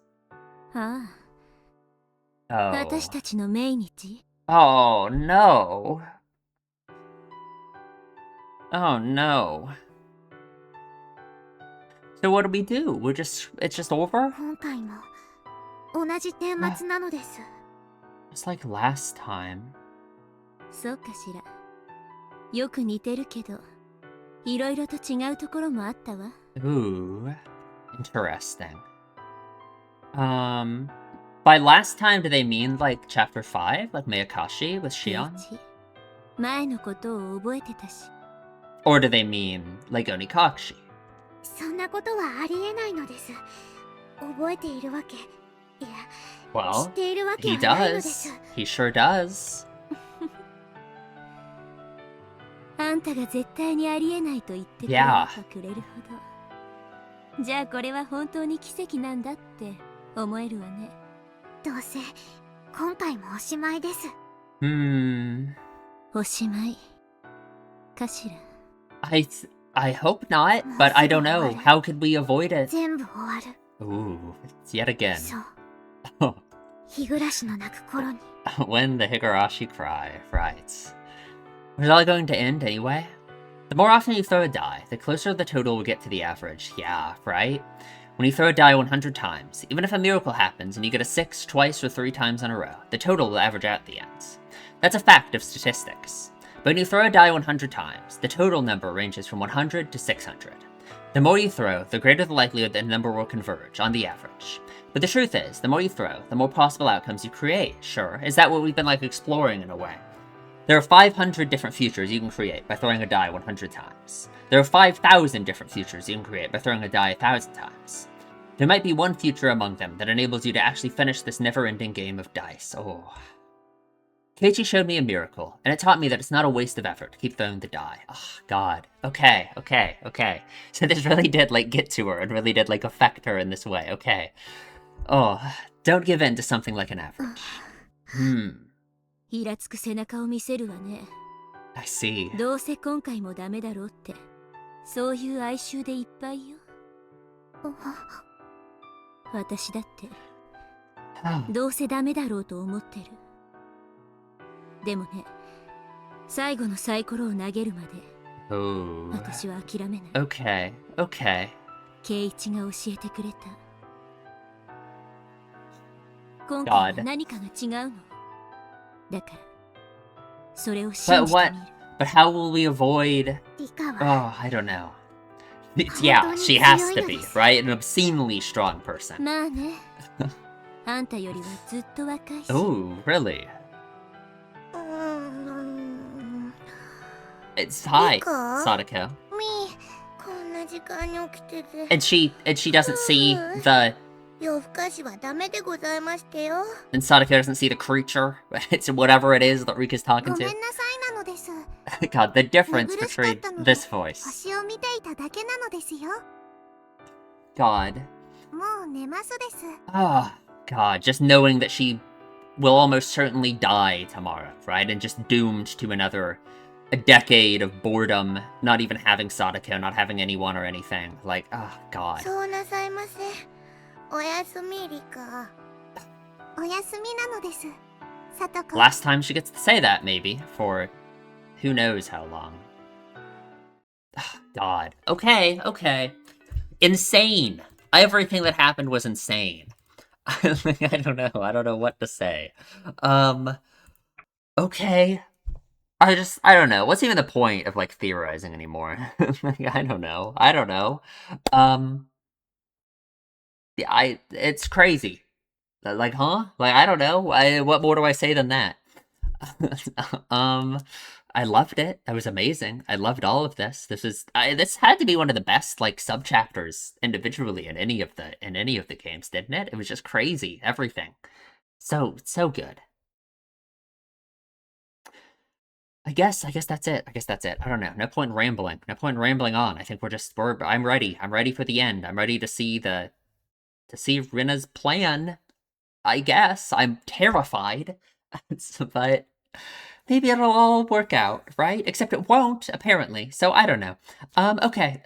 ああ、 Oh. 私たちの命日。 Oh no. Oh no. So what do we do? It's just over? 今回も同じ顛末なのです。 It's like last time. そうかしら。よく似てるけど、いろいろと違うところもあったわ。 Ooh, interesting. By last time, do they mean like chapter 5, like Miyakashi with Shion? 前のことを覚えてたし。 Or do they mean like Onikakushi? そんなことはありえないのです。覚えているわけ。いや、 Well, 知っているわけ he はないので does. す。 He sure does. あんたが絶対にありえないと言ってくれればくれるほど。じゃあこれは本当に奇跡なんだって思えるわね。どうせ今回もおしまいです。おしまいかしら。I hope not, but I don't know. How could we avoid it? 全部終わる。 Ooh, it's yet again. そう。日暮らしの泣く頃に。When the Higurashi cry, right. Was it all going to end anyway? The more often you throw a die, the closer the total will get to the average. Yeah, right? When you throw a die 100 times, even if a miracle happens and you get a 6 twice or 3 times in a row, the total will average out at the end. That's a fact of statistics. But when you throw a die 100 times, the total number ranges from 100 to 600. The more you throw, the greater the likelihood that a number will converge, on the average. But the truth is, the more you throw, the more possible outcomes you create, sure. Is that what we've been, exploring in a way? There are 500 different futures you can create by throwing a die 100 times. There are 5,000 different futures you can create by throwing a die 1,000 times. There might be one future among them that enables you to actually finish this never-ending game of dice. Oh. Keiichi showed me a miracle, and it taught me that it's not a waste of effort to keep throwing the die. Oh, God. Okay. So this really did, get to her, and really did, affect her in this way. Okay. Oh, don't give in to something like an average. I see. どうせ今回もダメだろうって、そういう哀愁でいっぱいよ。私だってどうせダメだろうと思ってる。でもね、最後のサイコロを投げるまで私は諦めない。Okay. 圭一が教えてくれた。今回は何かが違うの。だからそれを信じてみる。But how will we avoid... Oh, I don't know. Yeah, she has to be, right? An obscenely strong person. まあね。あんたよりはずっと若いし。Oh, really? It's hi, Sadako. And she doesn't see the... And Sadako doesn't see the creature. It's whatever it is that Rika's talking to. God, the difference between this voice. God. Oh, God, just knowing that she will almost certainly die tomorrow, right? And just doomed to a decade of boredom, not even having Sadako, not having anyone or anything. Oh, God. Last time she gets to say that, maybe, for who knows how long. God. Okay. Insane. Everything that happened was insane. I don't know what to say. Okay. I don't know. What's even the point of, theorizing anymore? I don't know. It's crazy. Huh? I don't know. What more do I say than that? I loved it. It was amazing. I loved all of this. This had to be one of the best, sub-chapters individually in any of the games, didn't it? It was just crazy. Everything. So good. I guess that's it. I don't know. No point in rambling. On. I think I'm ready. I'm ready for the end. I'm ready to see Rina's plan. I guess. I'm terrified. But maybe it'll all work out, right? Except it won't, apparently. So I don't know. Okay.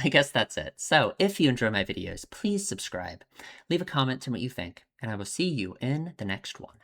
I guess that's it. So if you enjoy my videos, please subscribe. Leave a comment to what you think. And I will see you in the next one.